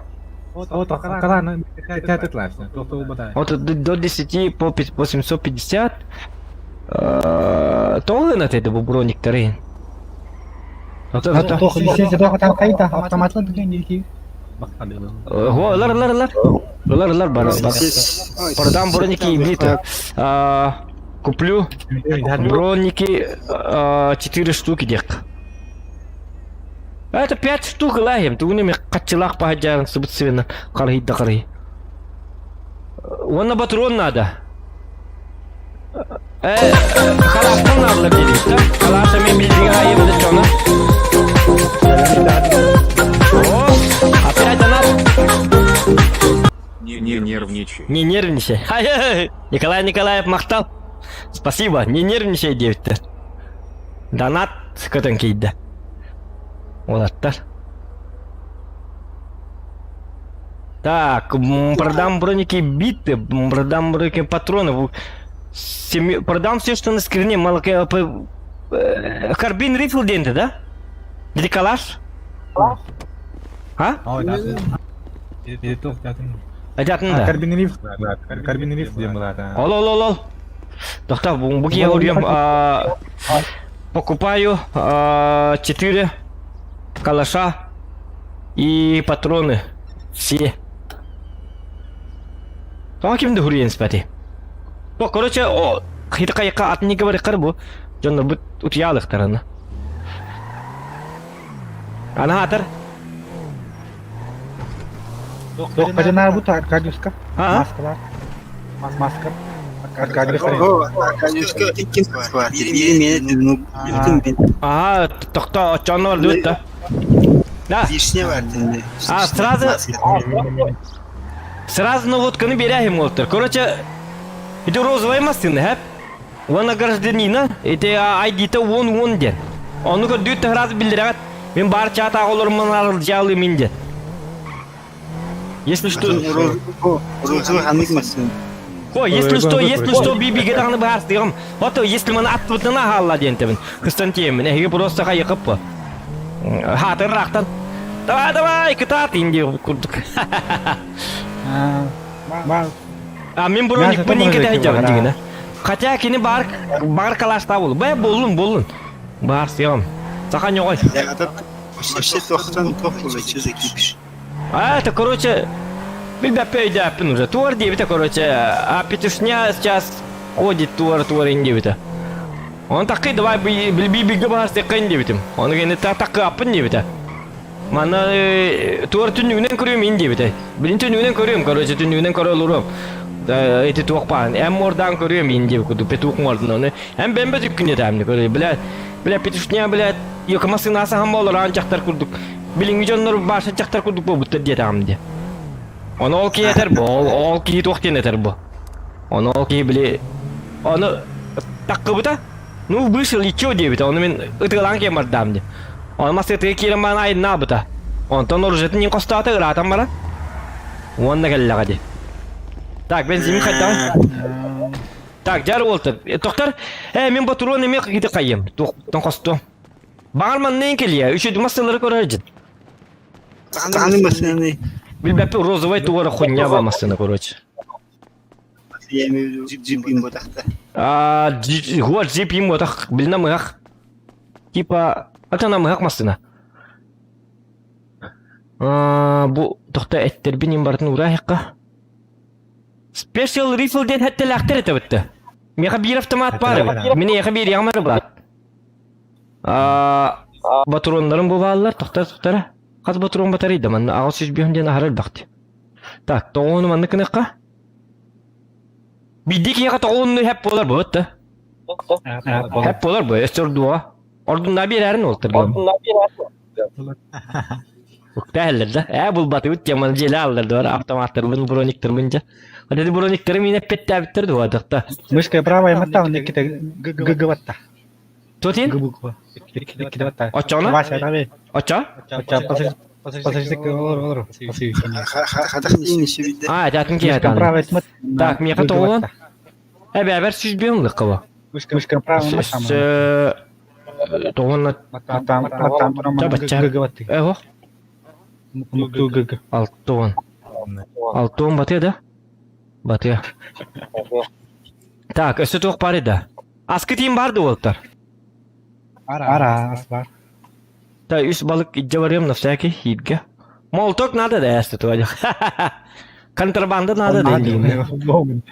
Вот когда какая-то тлашна. Только убатай. Вот до 10 по 850. Толы на это броник тарин. Тоқ десеті доғытан қайта автоматлы дүкендеки. Лар, бар. Продам броники биты. Куплю броники 4 штуки дек. Это 5 штук лаем. Ты уними качелах пахаджаран субцвена кархи дакархи. Вон патрон надо. Халастан надо делить, да? Халастами бельдига ем зачем, О, опять донат. Не нервничай. Не нервничай. Николай Николаев мақтал. Спасибо, не нервничай, девять-то. Донат көтен кейді. Олаттар. Так, продам броники биты, продам броники патроны. Продам все, что на скрине. Карбин рифл деньги, да? Или калаш? А? Ой, да. Это тятын. Айтатын да. Карбин риф дем была. Ол. Доктор, буги я говорим, покупаю 4 калаша и патроны. Все. Там кем-то гуриен спати. Ну, короче, хита кайка от не говори карбу. Джон будет утьялых тарана. Она атар. Тоқ қажанар бұта аркадиуска. А? Маскалар. Маскар. Аркадиуска. Аркадиуска иккен бар. Ага, тоқта очанор дует да. Да. Вишня бар. Сразу наводканы берем олтер. Короче, это розовая машина, хэп? Вона гражданина, это ID-то вон ден. Он ка дует раз билдерат. Мен бар чата олорман алжалы минде. Если что... Розовый ханник машина. Если что, биби геданы бар стырым. Вот если man атвытына халла дентевин. Кыстантемен, я просто хайықып па. Хатын рақтан. Давай, кытат инде курдук. Мен броник панинке да хайжабын дегені. Хотя кені бар калашта бол. Бай болын. Бар стырым. Сахан жоғай. Вообще тоқтан болды, че закипиш. Это, короче, бельдапен уже. Туар девита, короче, а петушня сейчас ходит туар индевита. Он такой, давай биби габарс такой индевитим. Он говорит, так апен девита. Мана туар тюнюнен көрем индевита. Блин тюнюнен көрем, короче, тюнюнен көрелуром. Эти туақпан. Мордан көрем индев, куду петук мордан. Бембе тюккіне тамны, короче, бля петушня, бля, yok masınası ham olur ancaklar kurduk. Bilingi jonlar başacaklar kurduk bu bitti diye tamamdı. Onu ol ki yeter bu. Ol ki toqten yeter bu. Onu ol ki bile onu takkı bu da. Nu bu şıl içiyor diye bita. Onu men ıtılan ki mardamdı. Onu masete kirim bana ayın na bita. Ondan orujetin kostatı ratam bana. Onu gelle hadi. Так, бензин қайдан? Так, жар oldu. Тоқтар, мен батурон еме қиды қайым. Тоқтан қосты. Bağırman neyin keliye? Üçü masaları koruyacak. Tanrı masını. Bilbep rozovay tuvara xunya bağmasını koruyacak. Yemi cipim bu taxta. Huwa cipim bu tax. Bilna mıhaq. Tipa atana mıhaq masına. Bu toxta ettir benim barın uğrayıqqa. Special rifle den hatta laqtar etabıttı. Meqa bir avtomat var. Mene yaqa bir yağmar var. Батронларым буваллар, тоқтар. Қаз батрон батарейді, мен ағыз сүзбеуінден ағарар бақты. Так, тоғыны манны кінеққа? Бидді кеға тоғыны әп болар бұл, өтті? Әп болар бұл, өстір дуа. Ордында бір әрін олтырғым. Ұқта әлірді. Бұл баты өтте, мен желі алырды бар, автоматтарбын, брониктарбынша. Өтеді брониктарым ені петті әбіттерді ғой, дықта. Мышкой правая мата, он некіті ггватта. Тотин? Очона? Оча? Пассажирский olur. Хадахтин еще видно. Жатын ке жатын. Так, меқа тоғылын? Бәбір сүзбеуін лыққы бұл. Мышкой правая мата. Тоғынна эго алтуон батыя да? Батыя. Так, өсі тоқ бар еді. Аскы тиім барды олттар. Ара, бар. Та үс балық иджа барым на всякий хитге. Молоток надо да ясты туадя. Контрабанда надо да дейін.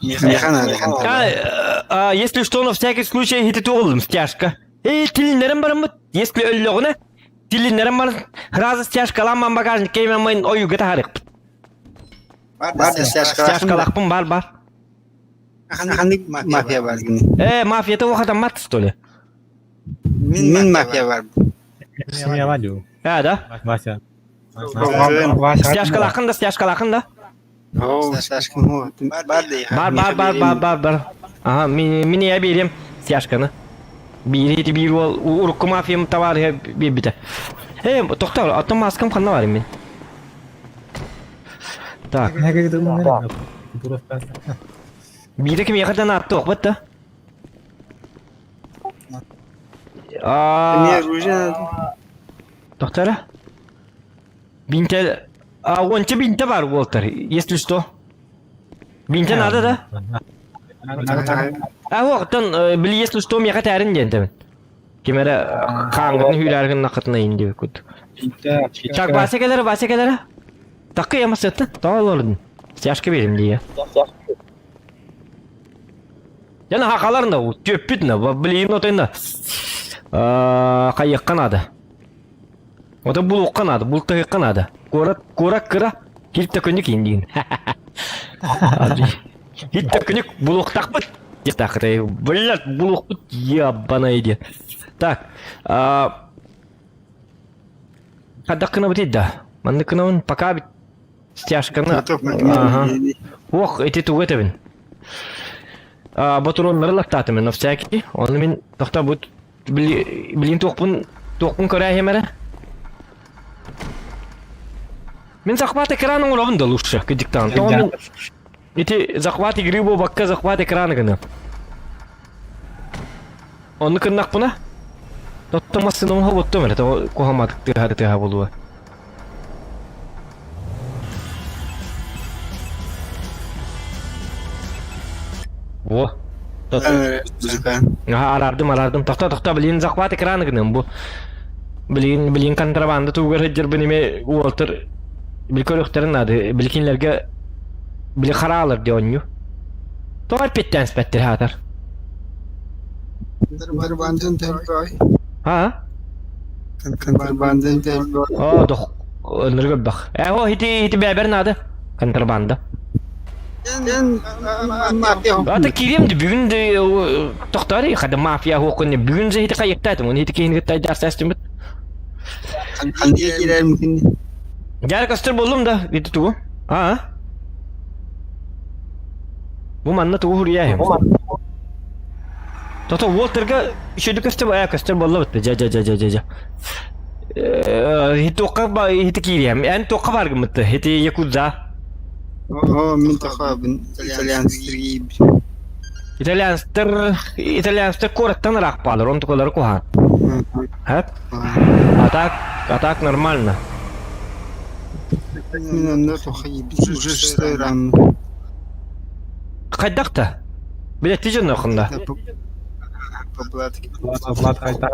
Если что, на всякий случай хиты туғылым стяжка. Тилинерім барым бұд? Если өлліғыны? Тилинерім барым? Разы стяжкаламан багажник кеймен майын ойуға тағарық бұд. Стяжкалақпын бар. Қандық мафия бар гіне. Мафията оқадан матты столе. Мен мафия бар. Семья Вадю. Да? Вася. Стяжкалақын да? О, стяжкын бар dey. Бар. Ага, мен я берем стяжканы. Бейреті бейір ол ұрыққы мафиям товары бейбіті. Тоқтар, аттан маскам қанна барым мен. Так. Бейді кім еқырдан атты оқпыт да? Не, ружен. Тоқтары? Бинтел... Онча бинте бар, Уолтер, если что. Бинте надо да? Оқтан, білі, если что, меға тәрін дентімін. Кемері қаңғырын хүйләргін нақытына енді көт. Чак, басы келері. Тақы емас өтті, тағал олыдың. Стяжка берім дейі. Яна хақаларында, төппітіні, білейін отайында. Қайыққан ады. Ота бұл оққан ады, бұл тағыққан ады. Қора кыра, хилтті күнік ендейін. Хилтті күнік бұл оқтақ бұд. Тақтақытай, блядь, бұл оқ бұд, ебана еді. Так, қадаққына бұд еді. Мандыққына ұн, пока бит стяжканы. Оқ, эти туғетовін. Батыр он нырлақтатымен, но всякий. Оны мен тоқта бұд, білейін тоқпын көрі әйемәрі. Мен захват экрана уровень да лучше, к диктанту. Эти захват игры бакка захват экрана гына. Он кыннак буна? Тотто массының хавотто мен, это кохамат тыга болуа. Во. Арардым. Тоқта білейін захват экрана гына бу. Білейін контрабанда туғыр хеджер бінеме Уолтер. Білкөріқтерін ады, білкенлерге білі қара алыр де оню. Тоғар петтен спәттір хатар. Контрабандын тәлбай. Контрабандын тәлбай. Доқ, өнір көббақ. О, хити бәберін ады, контрабанда. Аты керемді, бүгін де тоқтары, қады мафия хоқынне, бүгін же хити қайықтайтым, оны хити кейінгі тайдар сәстім біт. Қандия керер мүмкін. Gel kastır buldum da gitti tuğu. Bu manna tuğu huriyayım. Toto Walter'ga şöyle kastır buldum bitti. Ja. Hiti oqa hiti kiriyam. Yani toqa var gımıttı. Hiti Yakuza. Min toqa bin İtalyanstır korattan rak bağlar. Onu toqaları kohan. Hep. Atak normalna. Мен онда тоқай уже штырам. Қайдақта? Білетті жын оқында? Влад қайта.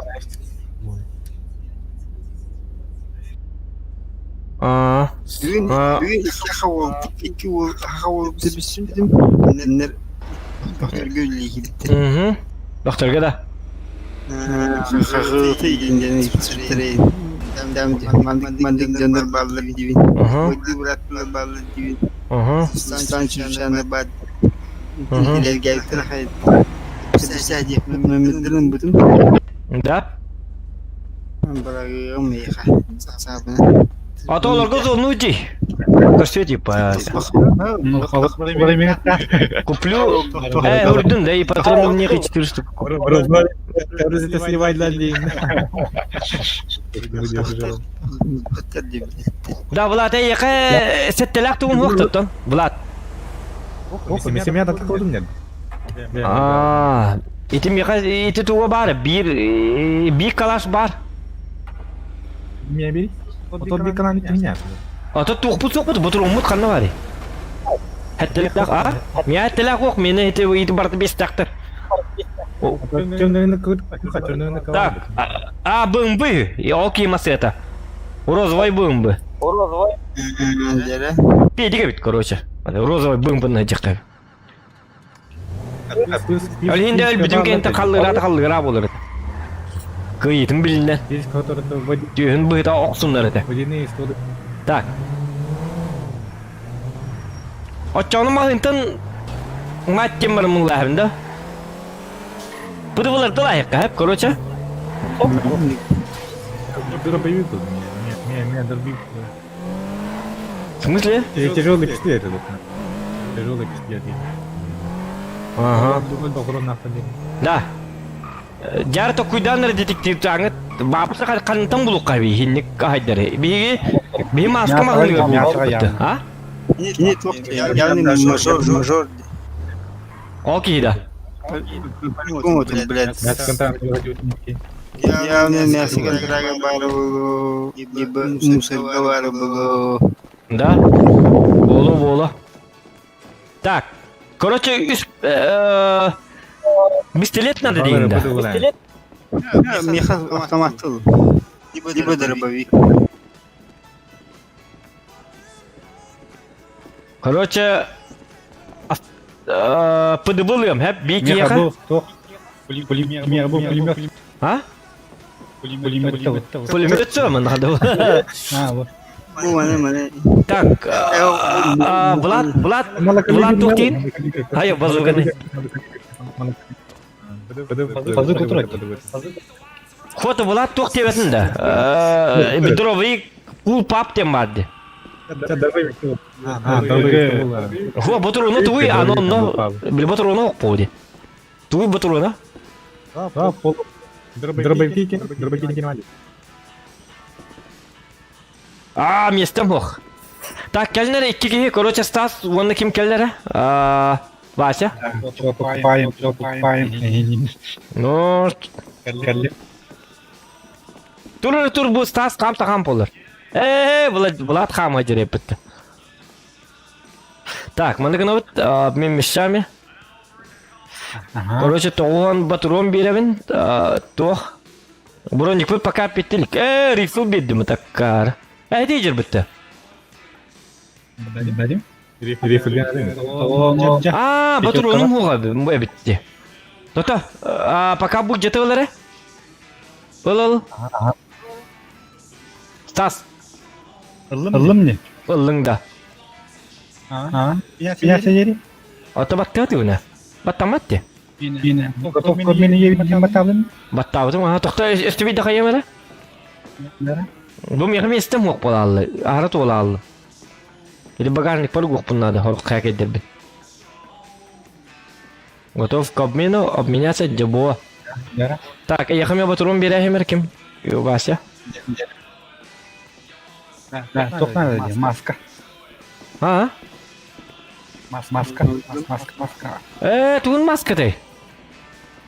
Бүгін екі қауыл бізбісімдім. Нәнер доқтырға өлі келіпті. Доқтырға да? Қағылты егенден епсіртірейін. Мандик жандар баллар дивин. Ойды братlar баллар дивин. Стан чүшаны бад. Илер гәлтер хайд. Сәдиq мәмәддерін бүтін. Да? Барағығым ейқа. Сақсабына. Ата оларға зону үдей. Көрсе типа. Куплю. Үрдін да, и патроны мне 4 штук. Это сливать для денег. Да, Влад, яқа сәттелақ туын Влад. Семья так ходим нет. ити туğa бар. Bir kalaş бар. Меня бери. Вот тот канал меня. Ата туğput soqput bu turumut qanna var. Hatta а? Мен тилақ оқ мені ити барды 5 тақтыр. Темный на Так, БМВ, окей, массета. Розовый БМВ. Дере. Педига бит, короче. Розовый БМВ на жакка. Ал енді әл бүтін кенті қаллыра болыр. Күйетін білінді. Здесь который-то Түйін бұйта оқсынлар еді. водяные стоды. Так. Отчауны мағынтын маттен бір мұңлағында. Бұды бұларды лайыққа, әп, короче. Дробовик тут. Меня дробовик. В смысле? Тяжелый пистолет этот. Тяжелый пистолет. Ага. Охрана находит. Да. Жарты куйданыр детектив таңы бапысы қанытын бұлық қаби, хинник қайдары. Бейі маска мағын көрмей. А? Нет, явный мажор. Окей, да. По-любому тут, блядь. Я Явный мясо контрага бару, ибо мусор бару было. Да. Болу. Так. Короче, пистолет надо дейінді. Меха автомат был. Ибо дробовик. Короче, подыбылыyorum hep bir iki yaka. Пулемет. А? Пулемет. Пулемет söyleme надо. Вот. Bu mana. Так, Влад Тухтин. Hayır, базуганы. Фото Влад Тухтин өтінде. Бедровик кул паптен барды. Хо, батуруны туй, анонно. Бил батуруны оқ болды. Туй батуруны. Дробовики не надо. Местем оқ. Так, келдері 2 кеге, короче, Стас, оны кем келдері? Вася? Покупаем. Ну, тур бұл Стас қам болыр. Влад қам ажыреп бітті. Так, мұндығын өт, мен мешами. Короче, тоғын батурон беремін, тоқ. Бұрын екпіл пока петтілік. Рифл бедді мұ таккар. Әйді жыр бітті. Дадим? Батуроным оға бітті. Тота, пока бұқ жеті олары? Ол. Стас. Ылым не? Ылыңда. Я сидери. Ата баттады өне? Баттаматты? Готов мені ебін батавлын? Баттабытым, тоқта өстібейді қайым әлі? Бұл меғім естім оқ бола алды, ағырат ола алды. Или багажник полу оқ бұннады, орық қаяк еддербін. Готов к обмену, обменяться джабуа. Так, яқым я батурон берәхем әркім? Вася? Тоқ надо, маска. А? Маска. Туғын маска дей.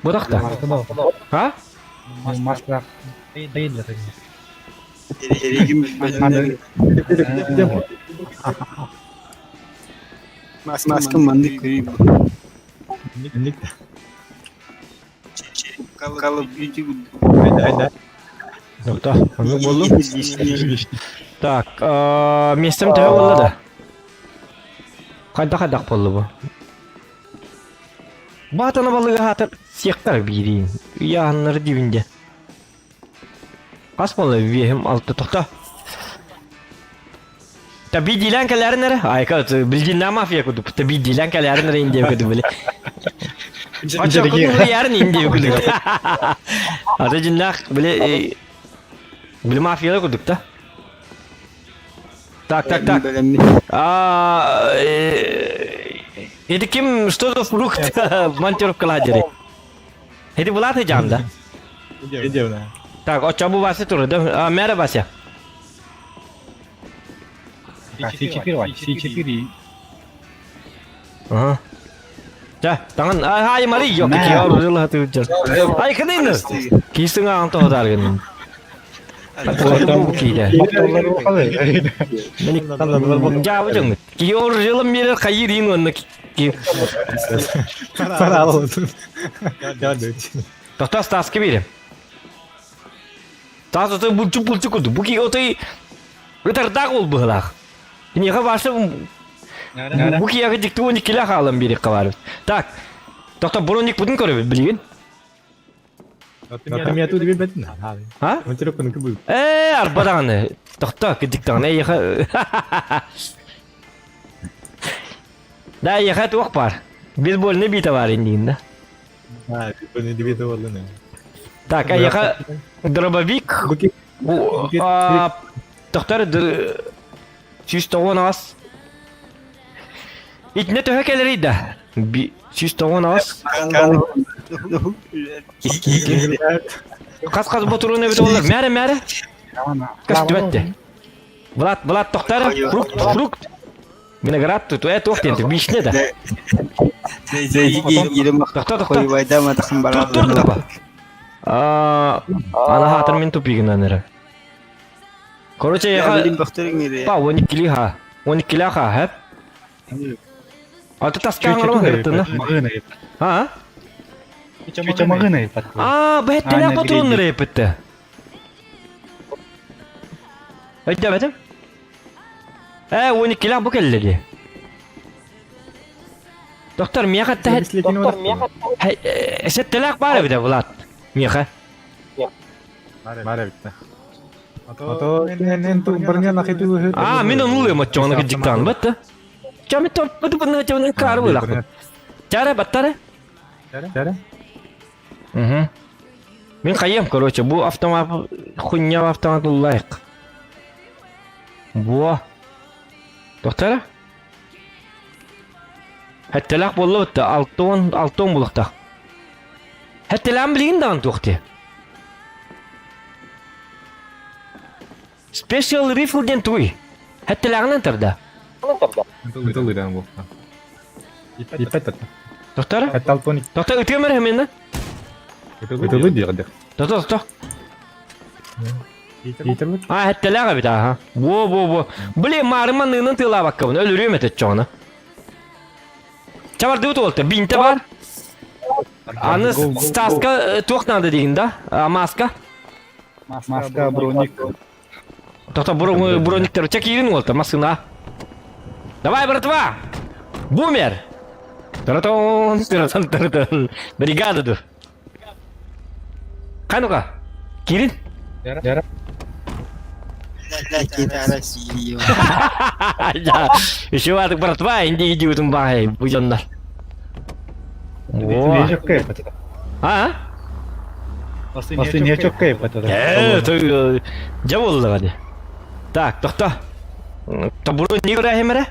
Бұдақта. А? Маска. Маска манды крип. Call of Duty. Тоқта, оны болу. Так, местім тәу олады. Қайдақ болу бұл. Батаны балыға қатыр сектар бейдейін. Яғынлары дивінде. Қас болы вейім алты тоқта. Таби дейлән кәләрін әрі? Айқа, білдейін мафия күді. Таби дейлән кәләрін әрі индеу күді білі. Ача күдің әрін индеу күді. Аты жиннақ білі мафиялы күдік та. Так. Это кем что-то фрукт монтировкалар жери. Это Влад хеджам да? Так, очабу Вася туры да? Мэра Вася. C4. Ага. Да, tangan ay mari yok ki ya rılı hatı ucar. Ay kadın. Kisin ağın tohdargın. Bu kide. Beni jawab jeng. Ki or rılı bir kayirin onu ki. Para alalım. Gel. Tohtar stas kibir. Tas itu bulcuk kudu. Bu ki otoy retardak ol bıhlak. Ini ka başta bu ki ya dik tu ni kila halam bir kavar. Tak. Tohtar bronik pudin kore bilin. Kami itu di bed nah. Ha? Mencuri pun kebu. Arbadan. Tohtar kedik tan ya. Da ya hat wakpar. Billboard ne bita var indinde. Ha, pun di bed oldu ne. Так, а я дробовик. Buki. Тоқтар чисто у нас. Ит не то келер иде. Чисто у нас. Кас ботуруна бит олар. Мәре. Кас дүбәтте. Влад тоқтар. Фрукт. Виноград тут это охтен вишне да. Тоқтар. Тур да ба. Ana hatır min tupigin anera. Короче, я па 12 ha. 12 ha hep. Altı tas kangaroo hertına. Ha? Cuca magana ya. Behet ne patron repette. Öyle betim. 12 bu kelleri. Doktor miyakat da. Settelak var bir de Vlad. Miyakat. Mare bitti. Atau nentu umurnya nak itu. Min onu macam nak jiktan betul. Kami tu betul macam nak kar bolak. Cara betul. Cara? Min kayam короче bu avtomat хуйня avtomat layık. Bu. Doktor? Hatta lak bollu bitti altın bulukta. Hatta lan bilin dan doktor. Special rifle den tuy. Hatta lan terda. Itu udah bu. Ipet. Doktor? Hatta altın. Doktor ötüyor hemen. Itu lu dia ada. Doktor. Itu lu. Hatta lan bir daha. Bu. Bile marmanının tıla bakalım. Ölürüyor mu tetçonu? Çavar diyor oldu. Binte var. Anı Staska tuhnadı deyinde. Maska. Maska броник. Doktor брониктер чек yerin oldu maskına. Давай, братва. Бумер. Таратон. Бригада dur. Kanka. Kirin. Jarak. Ya, еще вот братва, инди иди там бахай, буяндар. Не чокай, пацан. После не чокай, пацан. Ты жаболды гади. Так, тохта. Табуру не көрә хемере?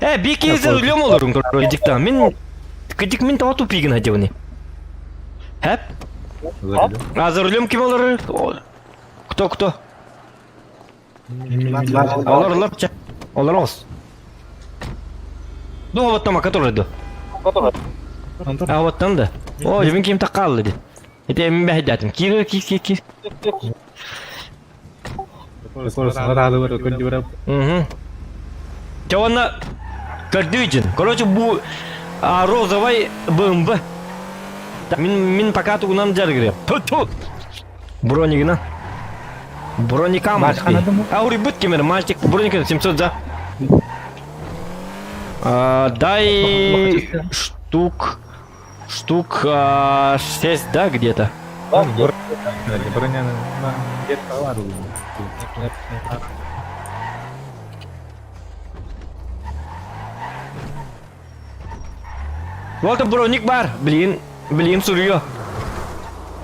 Bir kez ölüm olurum korojikta. Min tatу pigin hacı Hep? Hazır ölüm kim olur? Кто? Олар олс. Ну вот там, который да. Вот там да. О, я кем-то қалды. Это я мбәһдәтим. Кир. Чаванна кардюджин. Короче, bu розовый БМВ. Min пока тугунан жаргырып. Ту. Бронигина. Броникам. Урибут кемер, мальчик, броника 700 за. Дай штук 6, да, где-то? Броня где-то ладу. Вот броник бар, блин, сұрıyor.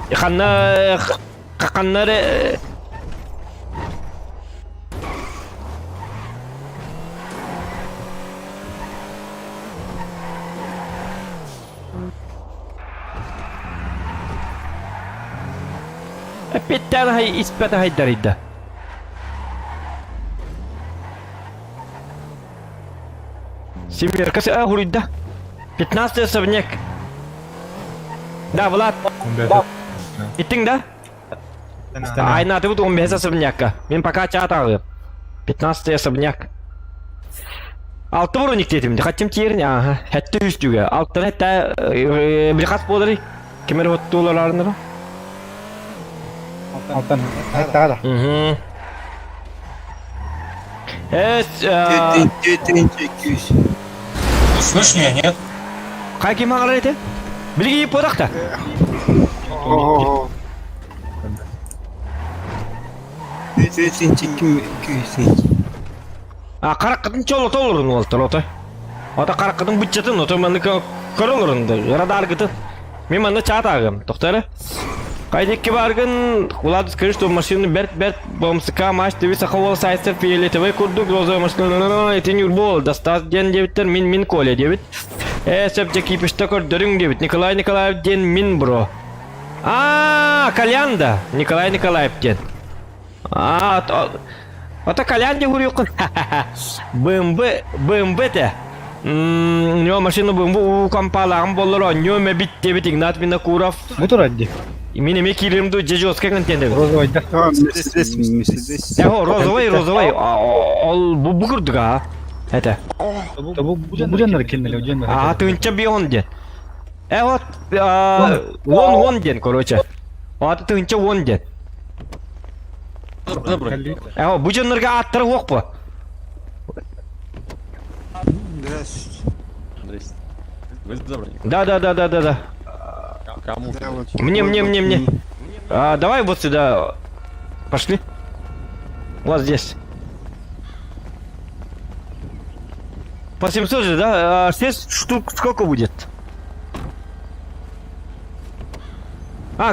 Қақаннары... Петтен хай, испеті хайдар еді. Семеркасы ағыр еді. 15 особняк. Да, Влад, 15. иттің да? Айна, ты вот 15 особнякка. Мен пока чат алып. 15 особняк. Алты бұрын ектетімді, қаттым терін, аға, әтті үстіге. Алттан әтті бір қас болдыры. Кемер өтті оларарыныр? Алтан. Тағы да. Чекись. Слышь меня, нет? Қай кем ағар еті? Білге еп бодақ та? Ого. Sen çekim köysen. Қарақ қытын чолы толырын олтыр оты. Ота қарақ қытын бұтчатын, оты мәнді көріңірінді, радар қытын. Мен мәнді чат ағым, тоқтары. Қайдекке барғын, Влад скажи, что машины берт бомсыка маш тв саховал сайстер фиолетовый курдук розовый машина это не урбол достас ден дебиттер мин коля дебит сөп кипиште көрдөрүң дебит Николай Николаев ден мин бро Калянда Николай Николаев ден ата Калянде хурюкун БМВ те у него машина БМВ у компалагын боллоро нөме бит дебит Игнат Винокуров Мотор отди. Мен эме килимду жежоска контендер. Розовый да. Mercedes. Розовый. Ол бу курдук а. Это. Bu canları kendine o canları. Тынча бион ден. Вот вон ден, короче. Вот тынча вон ден. Бу жандарга аттары окпу. Да. Мне. Давай вот сюда. Пошли. Вот здесь. По 700 же, да? 6 штук сколько будет?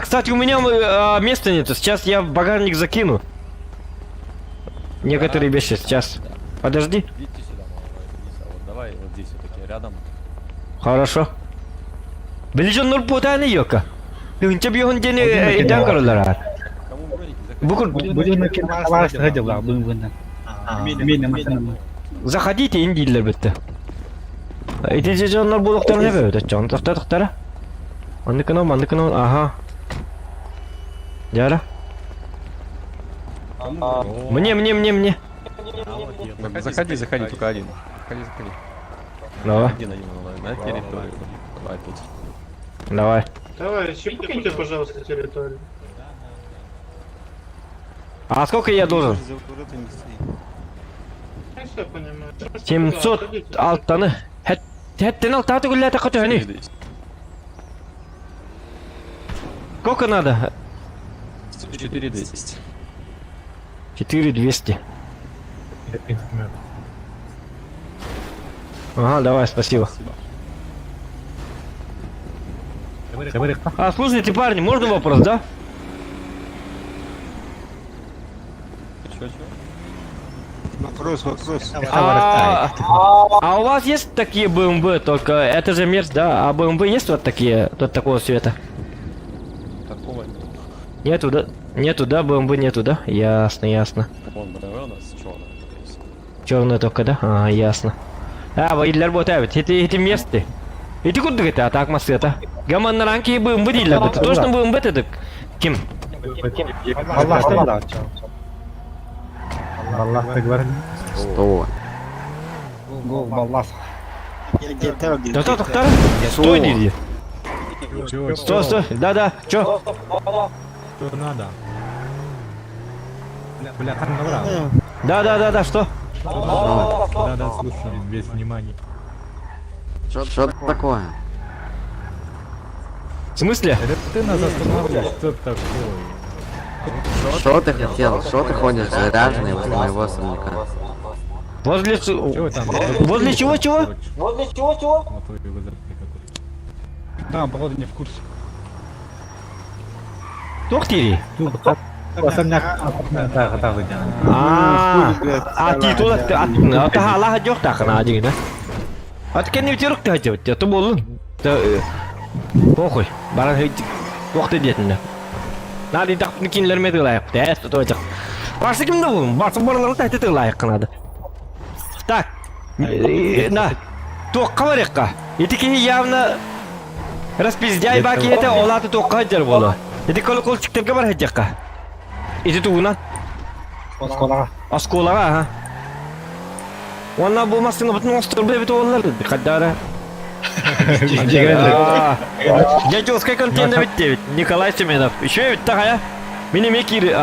Кстати, у меня места нет. Сейчас я в багажник закину. Некоторые вещи сейчас. Подожди. Идите сюда, давай вот здесь вот такие рядом. Хорошо. Билежон нур потаны йока. Тынча бион ден идан каралар. Кому броники? Букур Bu canları kendine alarak hadi la bundan. Benim masanım. заходите индилер битти. Эти жандар болуктан не бөт, жан токтора. Андыкына, ага. Яра. Мне. Заходи, только один. Заходи. Давай. Один на территорию. Давай тут. Давай. Товарищи, покиньте, пожалуйста, территорию. А сколько я должен? Я все понимаю. 700 алтаны. Хэттен алтаты гулята катыны. Сколько надо? 4200. 4200. Ага, давай, спасибо. Слушайте, парни, можно вопрос, да? Чё? Вопрос. А у вас есть такие БМВ, только это же мерз, да? А БМВ есть вот такие, вот такого цвета? Такого Нету, да? Нету, да? БМВ нету, да? Ясно. вон БМВ у нас черный. Черный только, да? Ясно. Водилер ботают, эти места. Эти куда это, так масса-то? Гаман на ранке БМВ дилер, это точно БМВ это Ким? Allah Akbar. Что? Allah. Да, доктор? Стой, иди. Стой. Да, чё? Что надо? Бля, там набрал. Да, что? Да, слушай, без внимания. Что такое? В смысле? Это ты нас останавливаешь, что такое? Что ты хотел? Что ты ходишь заряженный возле моего особняка? Возле Чего там? Возле чего? Мотор его запли какой-то. Да, походу не в курсе. Тохтири. Особняк. Так, Ти туда ты хала жоқ тахна один, да? Кен не терк тахтет, ты бол. Похуй. Бара вакыт детинде. Надо так кинлер медлай. Тест точно. Басы кимде бул? Басы борларын тахты лайык кынады. Так. На. тоққа бар еққа. Еті кейі явно распиздяй баки еті олаты тоққа хаджар болу. Еті колокольчиктерге бар хаджаққа. Еті туғынан. Осколаға, ха. Онна болмастың бұтын остыр бәбет олар. Қаддары. Дядьовская контента бит. Николай Семенов. Еще ведь такая. Минимекири.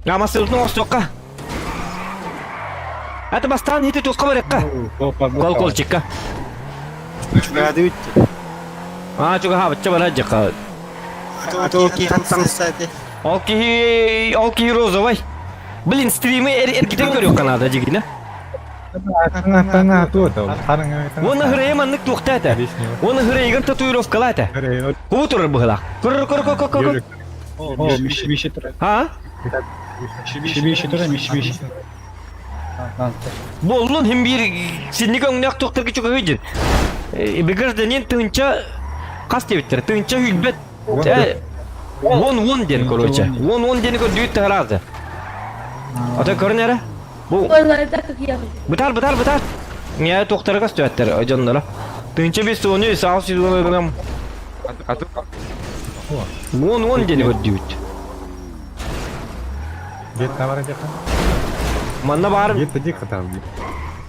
Амасылтың остырқа. Это бастан еті тоққа бар еққа. Колокольчикка. Чугады өтті. Чуга хабытча бар хаджаққа. Атоки хаттан сәті. Олки розовый. Блин, стримы эргитен көрөк канада жигине. Таңа туыта, қарың Оны хырайы маннык туқтайды. Оны хырайыгын татуировкалайды. Кубу тұрыр бұғыла. Күр. О, миши тұра. А? Миши тұра, миши. Болын хем бір сеннеге оңнақ тоқтырғы чуға өйден. Бігірденен тыңча қас дебеттер. Тыңча хүлбет. Вон ден, короче. Вон ден көрдүйт тағыразы. Ата көрін әрі? Бұтар. Не тоқтарға стөттер, жанлары. Тыңча бес оны сау сезоны ғынам. Вон ден көрдүйт. Гетті бара жаққан? Манна барым. Гетті дек қатар.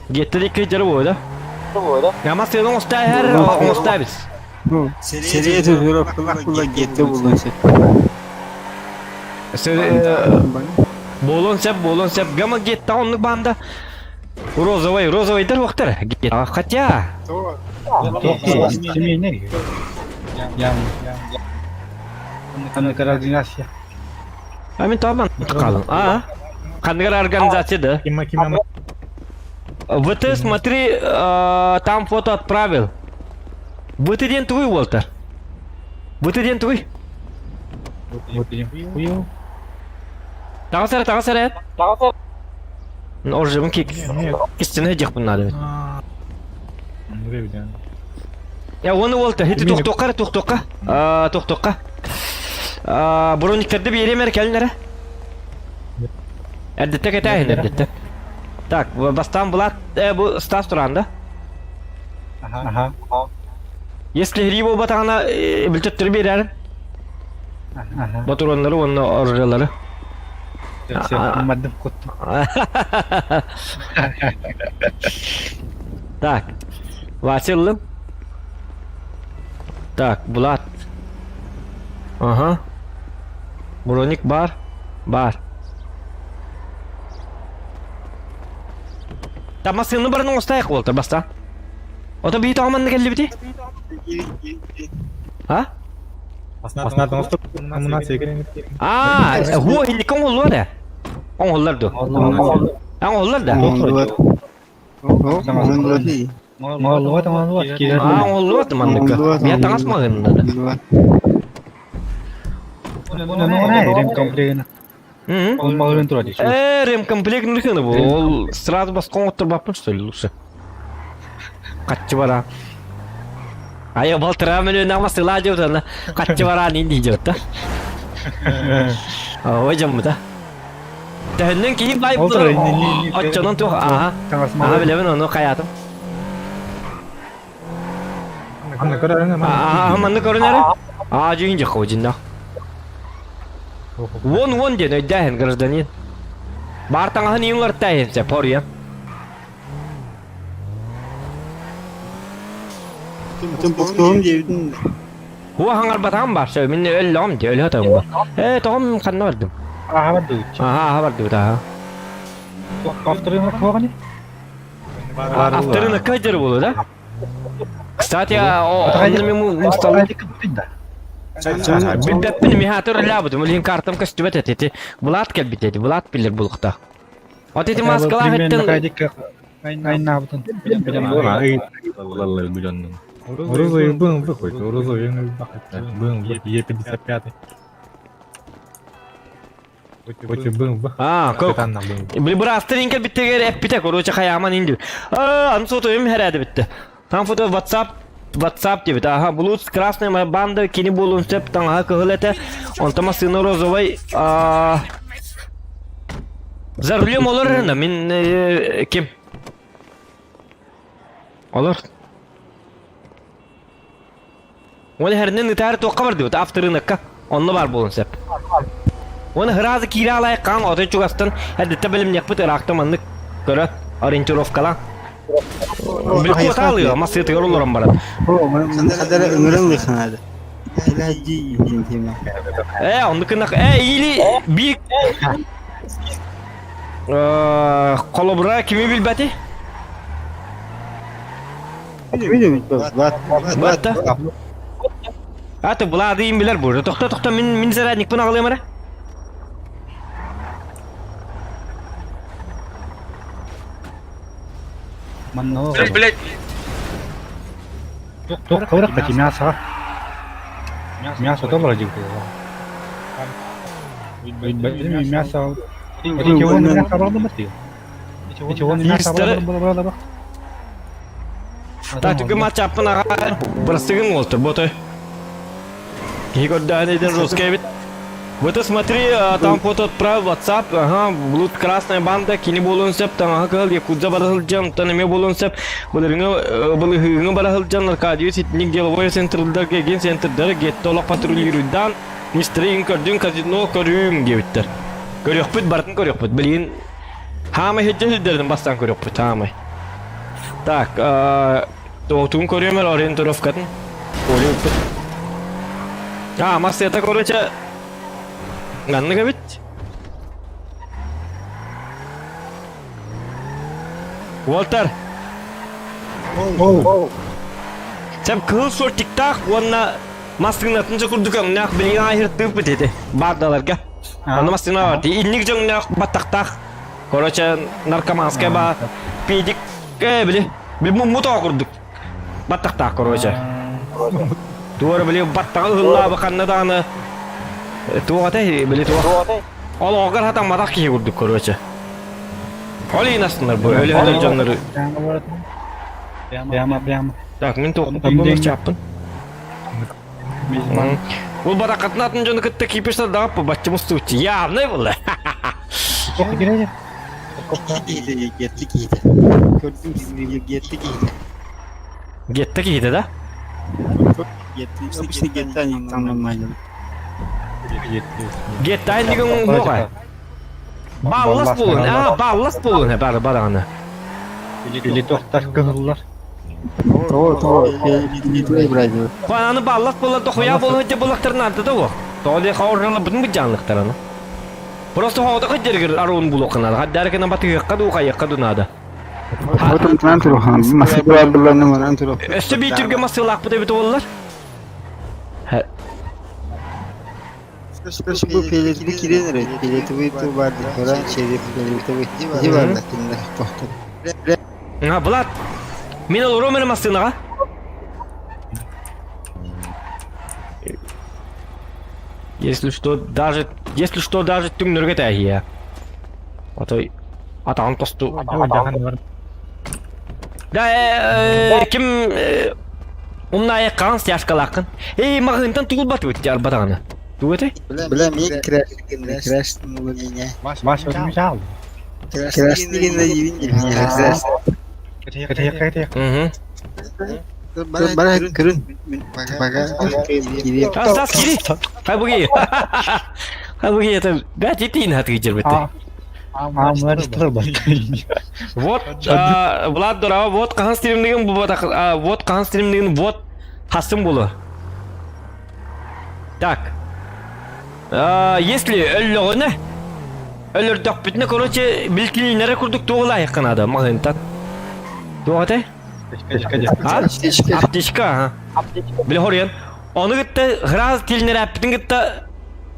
Гетті дек көйтері бойда. Ама сенің остай әр, остай біз. Серия татуировкалар бұла кетті болынсы. Болон сәп. Гама кетті онлық банда. Розовайдар уақтар. Хотя. Семейный. Координация. Амин табан қалың. Қандығар организация да. Кима. Вот смотри, там фото отправил. Вот иден твой, Уолтер. Вот иден твой. Тағасар. Оржымын кестені жекпін надо. Я оны Уолтер, хеті тоқтоққа. Брониктерді беремер кәлінері. Әрдетті кәтәйін әрдетті. Так, бастан бұлат, бұл стас тұранда. Ага. Если грибо батана білтеттір берәрін. Батуронлары, оны оржалары. Мадым құтты. Так, Василым. Так, Булат. Ага. Броник бар. Тамма сыны барының остайық болтыр баста. Ота бейт ағыманны кәлі біте? А? Аснатын остып, амына секірен. Хуа хиліккен олуа да? Оңғылар ду. Оңғылар да? Оңғылар. Оңғылар да манныкі. Бия таңас мағынында да. Ремкомплект нұрхыны бұл. Ол сразу басқан оттыр бапын, что ли, лучше? Қатчы бара. Айо балтыра мен өне амасыла деп отыр. Қатчы бара нейді деп отыр. Ой жамы да. Тәхіннен кейін бай бұл. Отчонын туқ. Аха, білемін оны қаятым. Манны көрін әрі? Жүйін жаққа өжінді. Вон ден өйдәйін гражданин. Бартаңағын ең ұрттайын сәп, пория. Тым бұқтуым деудің. Хуа хаңар батағым бар, сөй, мен өлі оғым де, өлі атағым бар. Тоғым қанна бардым. Аха, барды бұта. Авторына көйдері болу, да? Кстати, оны мен мұсталы. Бәппін мехатыр лабыдым, өлген картам көстібет әтеті. Бұлат кәлбет әді, бұлат білер бұлықта. От еті маскалақ әттің. Розовый был выходит, розовый был Е55. Хоть был выходит. Блин, брастырын кәлбеттегер әппіте, короче, қаяман енді. Аны сотойым әрәді бітті. Там фото WhatsApp деп, аха, Bluetooth красная моя банда, кені болуын сөп, таңға кығыл әті. Онтама сыны розовый. За рулем олар рына, мен кем? Olur. Onu herinden ıtarı toqqa var diyor. After'ınakka. Onunla var bolun sep. Onu hırazı kira alayık kan. Oda çugastan. Hadi de bilim yakpıt Irak'ta manlık. Göre. Orientirofkalan. Bilip kota alıyor. Ama sıyıtı yorulurun barat. من هذا أمرنا لخنا هذا لا جي ينتهي Onu kınak. İyili. Bir. Kolobra kimi bilbeti? Bilmiyorum bak Batta. Hatta bula diyeyim bilir burada. Tokta min zaradnik bunu ağlayayım ara. Блять, Тук коврак таки мясо. Мясо добро дик. Мясо. Эти чего не мясо было мати? Чего не мясо было было? Так, только матч аппын аға бірістігін олты, боты. Егорда неден русский вид. Вот смотри, там фото отправил в WhatsApp, ага, блуд красная банда, кини болун сеп, там ага кал, якудза барахылджам, таныме болун сеп, былыгыңы барахылджам, Аркадию ситник деловой центрда кеген центрда гетто олақ патрулируйдан, мистерин көрдүн казино көрүм гебиттер. Көрөкпүт, бартын көрөкпүт, билин. Хамы хеджа хилдерден бастан көрөкпүт, хамы. Так, тоғытуын көрөмер ориентировкатын. Көрөкпүт. Мас это, короче, Ганныга бит. Уолтер. Сәп кыл сор тиктак, онна мастың атынча курдукам, нақ білген айырттып бітеді. Бардаларға. Онна мастыңа бар. Илник жоң нақ баттақтақ. Короче, наркоманская ба, педик, білі. Білі мұта курдук. Баттақтақ, короче. Туары білі баттағы ғылла бақанна дағаны. Туғатай, білі туға. Ол оғар хатан мадақ кей көрдік, короче. Олей настындар бұл, өлі өдір жанлары. Прямо. Так, мен тоқын болық чаппын. Бұл бадақатын атын жоны күтті кейпешті дағып бұл бачы мұсты өтті. Явный бұл. Сколько генерит? Getli giydi. Gördüğün gibi getli giydi. Getті кейді да? Getli işte getli tanımlaydı. Getті айын деген мұға. Баллас болын, баллас болын барағаны. Или тоқтар кығылар. То, getli бұрайды. Қуананы баллас болын, тоқуя болын өте болықтарын арды да ол. Тоғыдай қауырғаны бұдың бұд жанлықтараны. Просто хода қыдергер аруын бұл оқынады. Қаддарыкына батығыққа дуқайыққа дұнады. Вот он тынан тұрған, масылар бұларны манан тұрып. Өсті бейтірге масылақ бұда біті олар? Скажи, bu pelletli kirenir. Pelletli bu vardı. Koran şerif pelletli bu vardı. Бұлат, мен ол ромені масылыға? Если что, даже түңнірге тәхия. Атай, атағын тосту. Да, кім умна аяққан стяжкалақын. Мағынтан тұғыл бат өтті арбатағаны. Тұғы өте? Білем, мен краштың ұлы мене. Маш өзімі жал. Краштың дегенде евін келмей. Бара кірін. Бага. Стас, кири! Хай бұғы. Хай бұғы, это бәт етейін хатығы жербетті. Вот, Влад Дорава, вот қаған стримдеген вот қаған стримдеген вот хастым болу. Так. Если өлліғыны, өлірдік бітіні, короче, білкілінері күрдік тоғыла айыққан ады, мағынтан. Тоғытай? Аптечка, Білі хориян. Оны гітті ғыраз тілінер әппітін гітті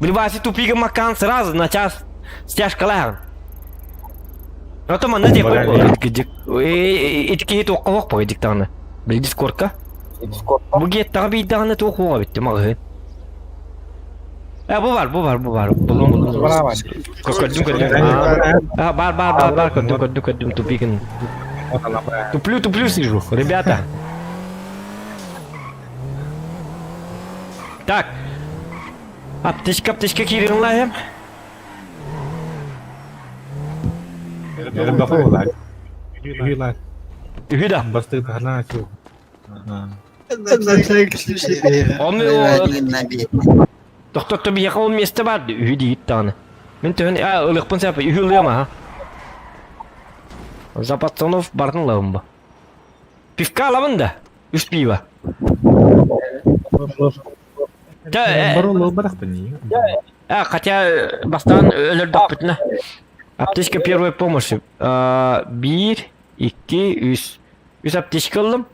білбаси тупигі макан сразу на час стяжкалағын. Это мана деп гидик. Итки хит оққа оқпа гидик тағаны. Біл дискордқа. Бұл геттағы бейдағаны тоқуға бітті мағын. Бұл бар. Көрдім тупигін. Туплю сижу, ребята. Так. Аптечка кирин лаем. Ühüda. Bastı hala çok. Onu doktor tabi yakın olmayısta vardı. Ühüdi gitti anı. Ben tühün ılıkpın sebebi ühülüyor mu ha? Zapatsonov barın lağım bu. Pifka alamın da. 3 piva. Baru bırak beni. Хотя бастан өлөрдөк бүтүнө. Аптечка первой помощи. 1, 2, 3. 3 аптечка алдым.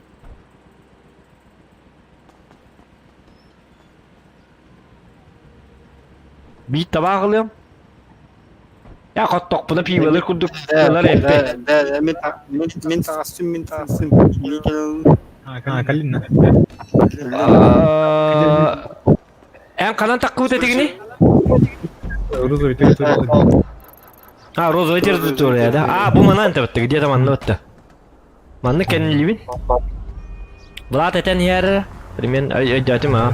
Bir tabak alıyorum. Ya kattок buna pivalar kurduk. Bunlar evde. من تقسم Kalina. En kalan takı ötedigini? Ruzo bitir. Ha, Rozo getirdi oraya da. Bu mana ente bitti. Dia manna bitti. Manna kendi libin. Bulat eten yer. Rimen ödettim ha.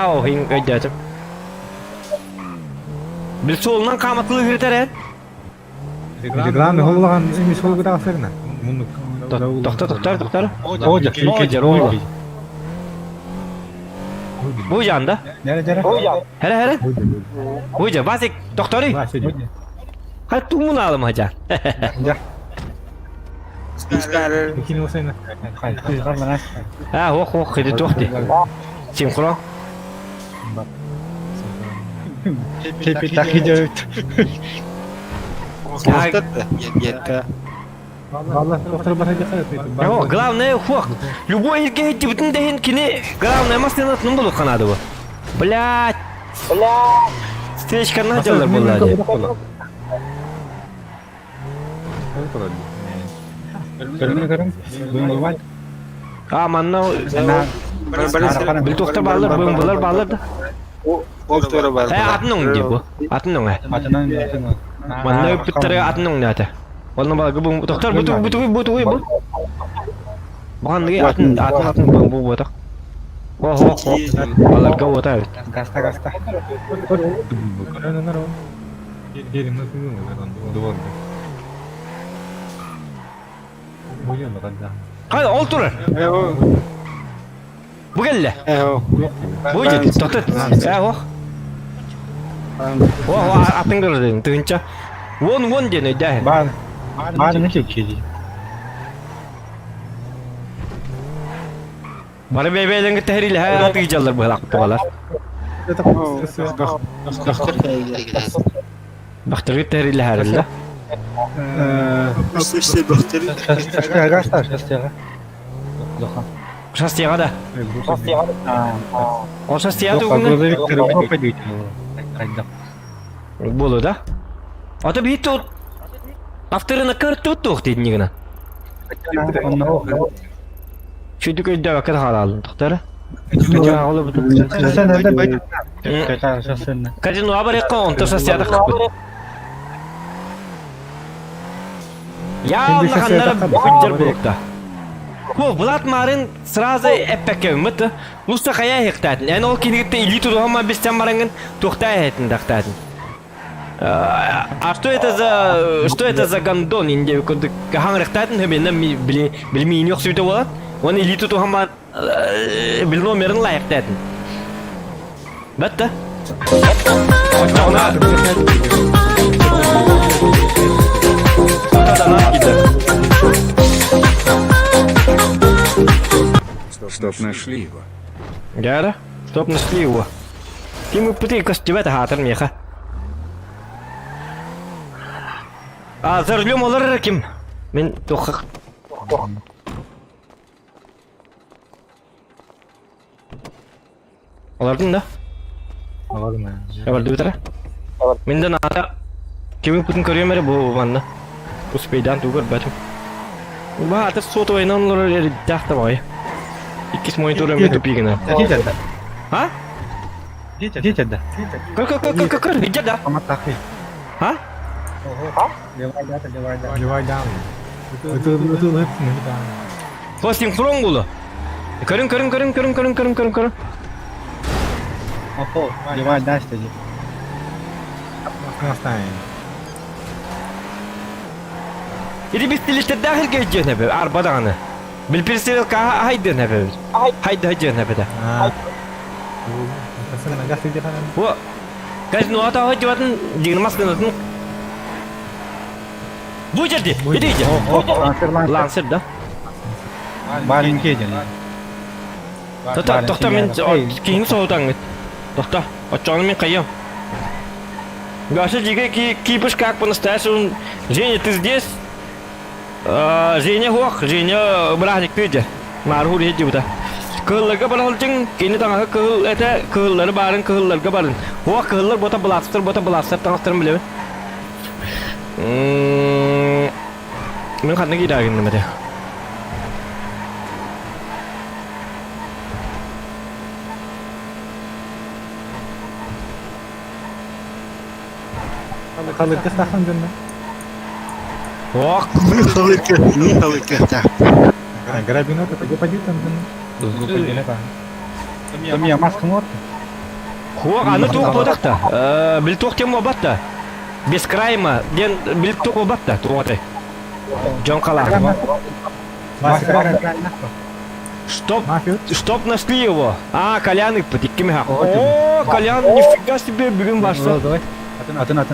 O hin ödettim. Bir solundan kamatlı girter. Reklam hollağın emis hol gıda asırına. Doktor. Hoca. Bu yanda. Nere? Hele. Hoca basik doktori. Hadi tumun alım hocam. İkini olsaydı. Hoş hadi tohti. Sinkron. Tepi takıcı. Vallahi doktor bakacak. Главное, фок. Любой гейт бүтін деген кіне. Главное, машинасының болу қанады бұл. Блядь. Встречка началар болады. Манна бір тоқта балыр, бұлар балыр да. Атын оң де бұл. Атын оң. Манна өпіттері атын оң да аты. Onu bak bu doktor bu. Bukan lagi bu botak. Wah. Balar kau botak. Gasta. Gelin nasıl duvar. Buyurun bakalım. Hadi otur. Bu gelle. Bu jadi doktor. Wah, apa yang terjadi? Terhinca. Won dia nih dah. Bari ne çekiyor? Bana bebeğden ki tehriyle hayatı geçerler bu halaktalar. Bakteri tehriyle herhalde. Şastiyaga da. O şastiyaga da bolu da. O da bir tut. After'ına kırtıp tuhtun yine. Şu dükü de vakit halalım doktor. Ya oğlum bu. Sen nerede bayıldın? Kaçın haber ekon şastiyaga da. Ya Allah kanlara bıcır bulukta. Bu Bulat Marın sırası epek evmeti. Lusta kaya hektatin. Yani o kilikte ili tutu ama biz sen marangın tuhtaya hetin daktatin. А что это за гондон инде кахан рехтатын хебенен билмейин yok сөйтіп болады. Оны или тұту хама біл номерін лайықтатын. Бәтті? Стоп, нашли его. Да, стоп, нашли его. Ты мы пыты костювета хатыр меха. За рулем олар ким? Мен тоқық. Олардың да? Олардың да. Оларды бітірі? Менден ата кемің пүтін көрем әрі бұл манна. Успейдан туғыр бәтім. Ба аты сот ойынан олар әрі дәқті бай. İkisi monitörüm bir tüpüğüne. Gecede. Ha? Gecede. Kır. Gecede. Ama takı. Ha? Divayda. Betul hepsini kita. Posting front bulu. Kırın. Apa? Divayda işte. Nastain. İdi biz dilişte dahil geleceğine be. Arba dağını. Bilpirsirka haydın hepimiz. Haydi hepede. Ah. Kasih naga sih jangan. Wo. Guys, nu ata hajı vatın girmez kınatın. Bu jadi. Jadi aja. Lancer da. Baling ke jadi. Tohta men kihin soğudan git. Tohta. Açanı men kayam. Гаша, дига кипиш как по-настоящему. Женя, ты здесь? Женя хуак, Женя братик ты же. Марху речи бута. Кылларга баралчың, кени таңа кыл эте кыллары барын, кылларга барын. Хуак кыллар бота бластер таңастырым билебин. Мен кандай кидагын немеде. Kalau ke tahan dulu. Хуак. Халыка, так. Грабину это gue pajutan dulu. Gue pajutan apa? Tapi ya mas kemot. Хуак, аны тук бодакта. Бил тук тем обатта. Без крайма, ден бил тук обатта, туоте. Джон Кала. Mas Стоп, нашли его. Колян их потекими ха. О, Колян, нифига себе, бегем башта. Атын.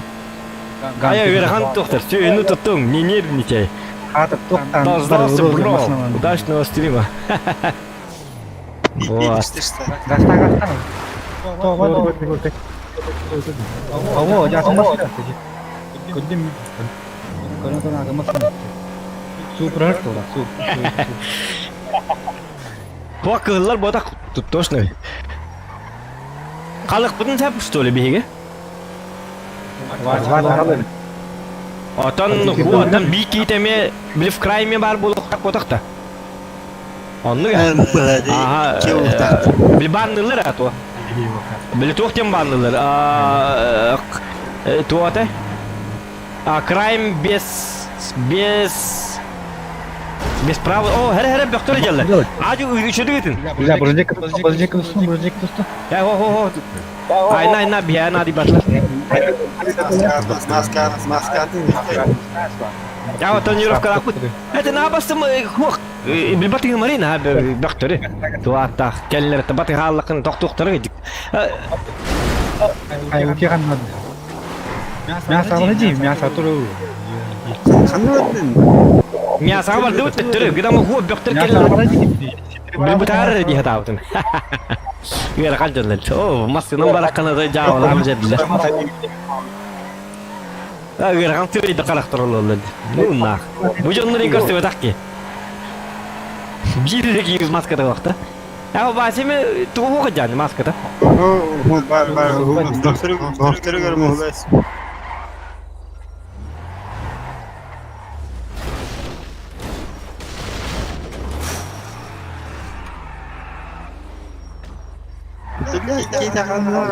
Я Верхан Тохтер, все, ну тутум, не нервничай. Дождался, бро. Удачного стрима. Вот. Покылар бодак тут точно. Калык бүтүн сап что ли беге? Атан бики теме билиф крайме бар болуп котакта. Онны. Бил баннылар ато. Бил токтем баннылар. Туате. Крайм без права. О, хере доктор geldi. Acı üçüdü gittin. Güzel project dostum. Ya ho. Ayna biar nadi batla. Маска. Ya тренировка ракут. Это на басым хох. Билбати марина доктор. Туата келлер табати халлакын доктор гидик. Ay ukiran nad. Мясо вроде, мясо туру. Мясо бар дут түрү. Гидам ху доктор келлер. Билбатар ди хатаутун. Гэр калжалла. О, масынын бараккана да жаабал амжадла. Гэр кантыры да карактырылды. Нуна. Бужоннун көрсөбө такки. Бирдеги юз маскада вакта. Я басиме тугу жан маскада. Доктор görmüyorlar.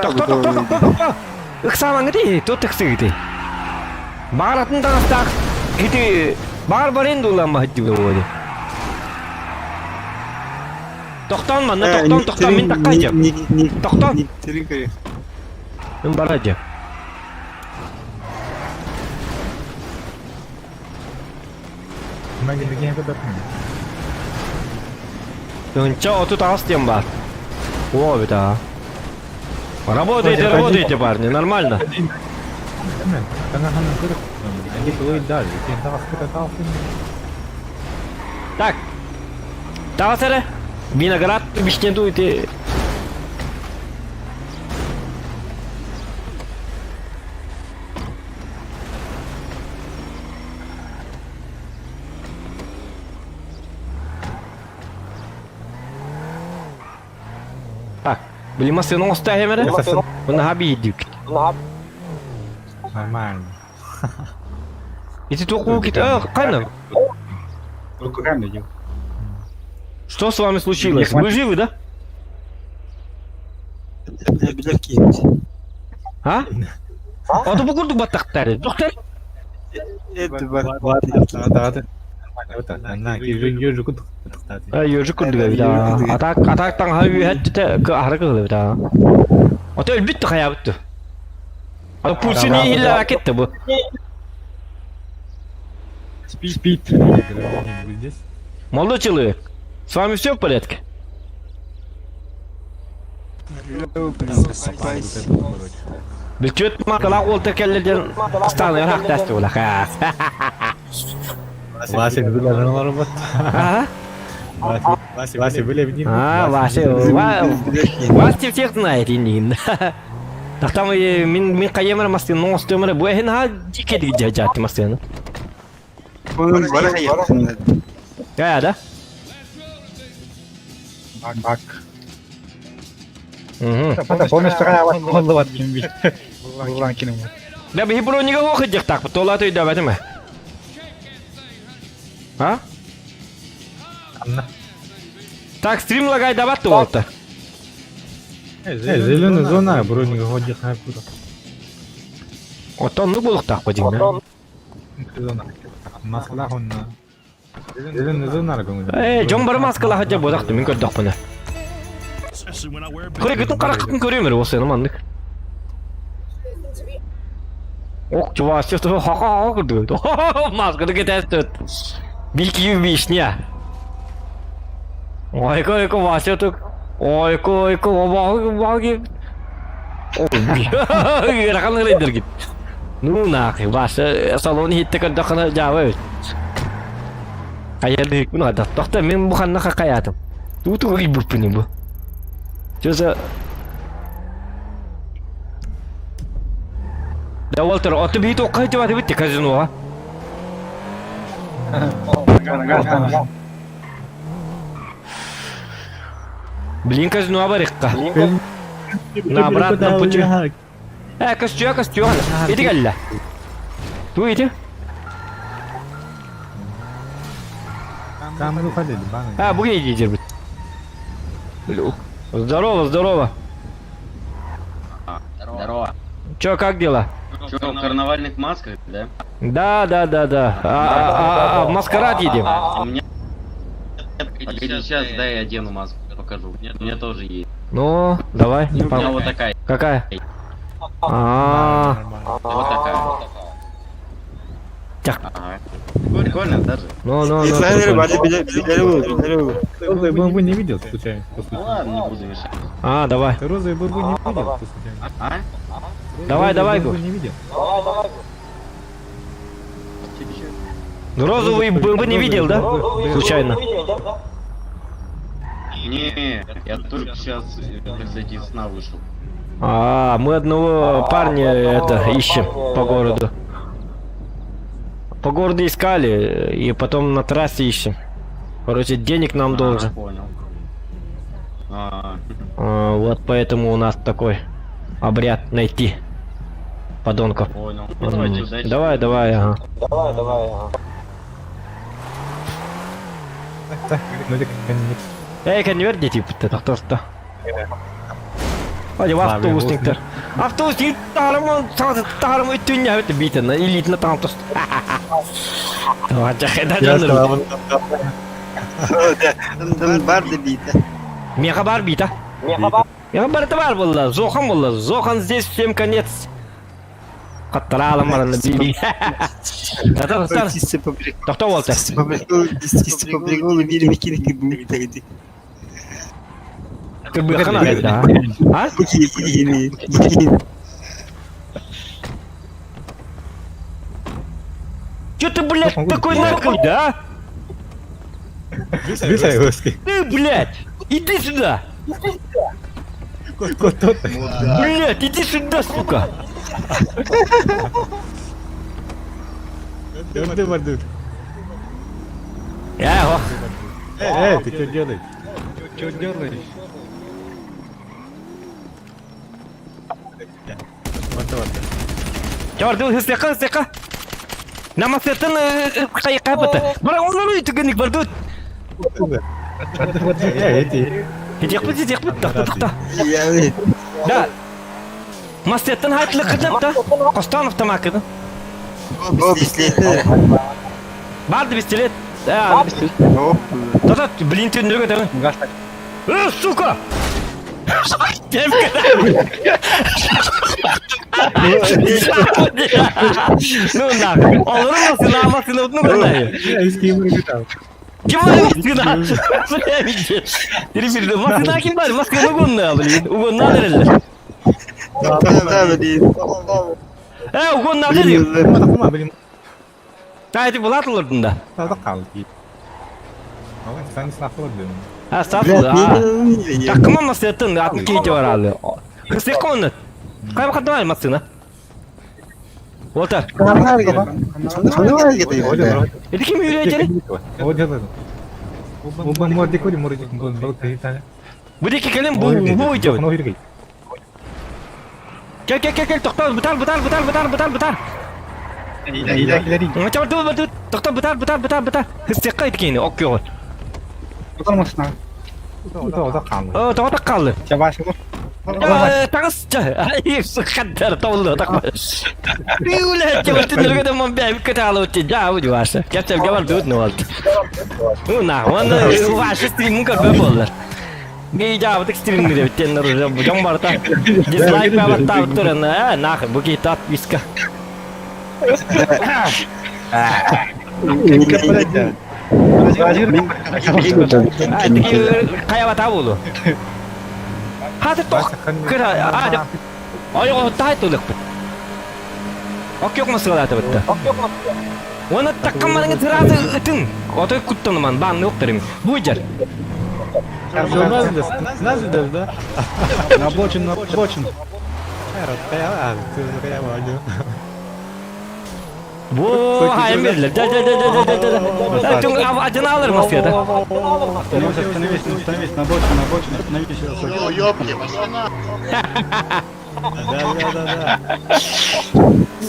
Токтор. Ыксаман гыти, тут ыксыгыти. Баратын тагыстак. Гыти бар барен дулам хатты болду. Токтон мен таккайжы. Токтон. Мен баражы. Makin begini aku datang. Чё, тут астем бар. О, это. Работайте, парни, нормально. Tengah-tengah kurang. Lagi keluar dah. Kita kita tahu. Так. Тавасаре. Виноград бишнедуйте. Так, били масыны оставим эре? Буны хабидик. Нормально. Эти току кит. Кайна. Что с вами случилось? Вы живы, да? А? Ото букурду баттактары. Доктор? Nah, kiri juga tuh. Ёжик курдуга бида. Атактан хавы хатта харакы кылды бида. Ото элбитти хаябыттı. Ато пульсини illa ракетти бу. Спит. Молодой человек, С вами все в порядке? Бельчет макала олта келледен станер хактасты ула ха. Вася биле жаналар бат. А? Вася биле бинин. Вася всех знает инин. Так там min каемер мастин ностомер буэн ха дикет гижат мастин. Onun bana yakın. Ya да? Бак. Мгм. Пата поместра вас молдават кимби. Булан кинем. Да би бронига оқыдық так тола той да бәтеме. А? Анна. Так стрим лагай да бат толта. Зеленая зона, броник ходит на куда. Отон ну болук так подиң. Зона. Маскала хонна. Зеленая зона рагон. Жон бар маскала хажа бодакты мен көрдүк буну. Көрөгөтүн каракытын көрөмөр осы мандык. Ок чува сесто ха көрдү. Масканы кетесет. Билки вишня. Ойко васетук. Ойко багы. Ой, раканы лейдер гит. Ну нахи, башы салон хитте көрдүкана жабы. Каярды күн ада. Токта мен бу ханна каятым. Туту гибүпүнү бу. Чөзө. Да Уолтер, оты бит окайты бат битти казиноға. Блин, казиноға барыққа. На обратном пути. Костю. Иди галля. Ту иди. Там выходили, баны. Буги иди дербит. Здорово. Здорово. Чё, как дела? Что, в карнавальных масках, да? Да. В маскарад едем. У меня... Сейчас, дай я одену маску, покажу. У меня тоже есть. Ну, давай. У меня вот такая. Какая? Вот такая. Так. Ага. Прикольно даже. Ну. Знаешь, бали биля. Розовый бомбу не видел случайно? Ну ладно, не буду мешать. Давай. Ты розовый бомбу не видел случайно? А? Давай, Бомбу Гу. не видел? Розовый бомбы не видел, да? Случайно. Не, я только сейчас, кстати, из сна вышел. Мы одного парня ищем по городу. По городу искали, и потом на трассе ищем. Короче, денег нам должен. Понял. Вот поэтому у нас такой обряд найти подонков. Понял. Давайте, удачи. Давай, ага. Ну, это конец. Конверт типа кто-то. Hadi avtobusnikler. Avtobusnik tarım ötünye ötü bitene ilitne tantos. Вача хеда жанр. Бар да бита. Меха бар бита. Меха бар это бар было. Зохан здесь всем конец. Каттарала марана били. Тохта Уолтер. Чисто по приколу били викинги бутайды. Ты бы хана да? А? Чё ты, блядь, такой наглый, да? Висайвовский. Ты, блядь, иди сюда. Блядь, иди сюда, сука. Дёрды бардут. Ты что делаешь? Что делаешь? Чорду, сека. Намастын кайка бата. Бара onu ütüгенник бардут. Идек бит, тахта. Да. Мастеттен хайтлы кыдып да. Костанов тамакыды. Барды бистелет. Да, бистелет. Да, блин, ты нёргө тагы. Сука! Ну нахуй. Olur musun? Namasını unutma ben. Я из Киева летал. Gimana maskına? Buraya bitti. Bir maskına kim var? Maskına ugunna bilin. Ugunna nerede? Да, блин. Ugunna nerede? Kuma takma benim. Haydi bulat olurdun da. Tadı kaldı. Ama sen sınavda dedim. Ha Блядь, sağ не ol. не- Takma masiyatın 62 var abi. Kısık konu. Kayma kadar var masına. Volta. Kanal hareket. Dedi kim yürüyecek? O diyorlar. Bu ben mor dekori mor dik bu balık değil tane. Bu deki kelim bu hocam. Onu yürü. Gel doktor betar. İleri. Macam tu doktor betar. Hıstaka etkini okuyor. O da kaldı. Tamam tak kaldı. Yavaş ol. Tangas. Ay sekadar tollu takma. Diulah coba tunjuk kita mau biar kita kalau jauh juga sih. Kita jawab dulu nol. Nah, mana wajib stream kan bebol. Gaya jawab tak stream ni deh. Channel jam berta. Dislike apa tahu tu nah begitu tak bisa. Kayak apa tahu lo? Hadi tok kira ada. Ayo tahu tu lek. Oke yok masalah ada betul. Ona takkan mana terasa itu. Oto kuttan man ban yok terim. Bujar. Nasıl da? На бочину. Kayak aja. Bu hayır verilir. Tüm acını alır masaya da. Становись, на бочину, остановитесь сейчас. Да.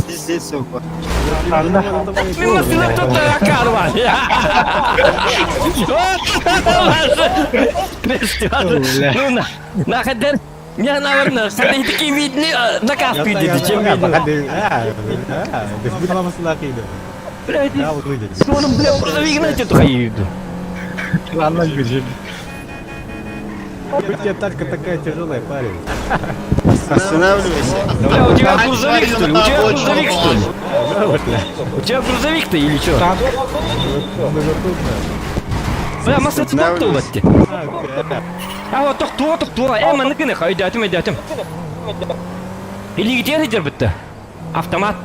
Здесь все. Bir masaya tuttu akar var. Nuna. Nak kadar. Ya nawarna. Sana itu kimit ni nak apa di cemil. Без лама слаки да. Блядь. Да, вот выйдет. Что он, блядь, грузовик на что-то ходит. Ладно, бежим. У тебя тачка такая тяжелая, парень. Останавливайся. Бля, у тебя грузовик что ли? У тебя грузовик-то или что? Бля, маса тоқту бәтте. Вот тоқту. Мана кіне айдатым. Или где жер бітті? Автомат.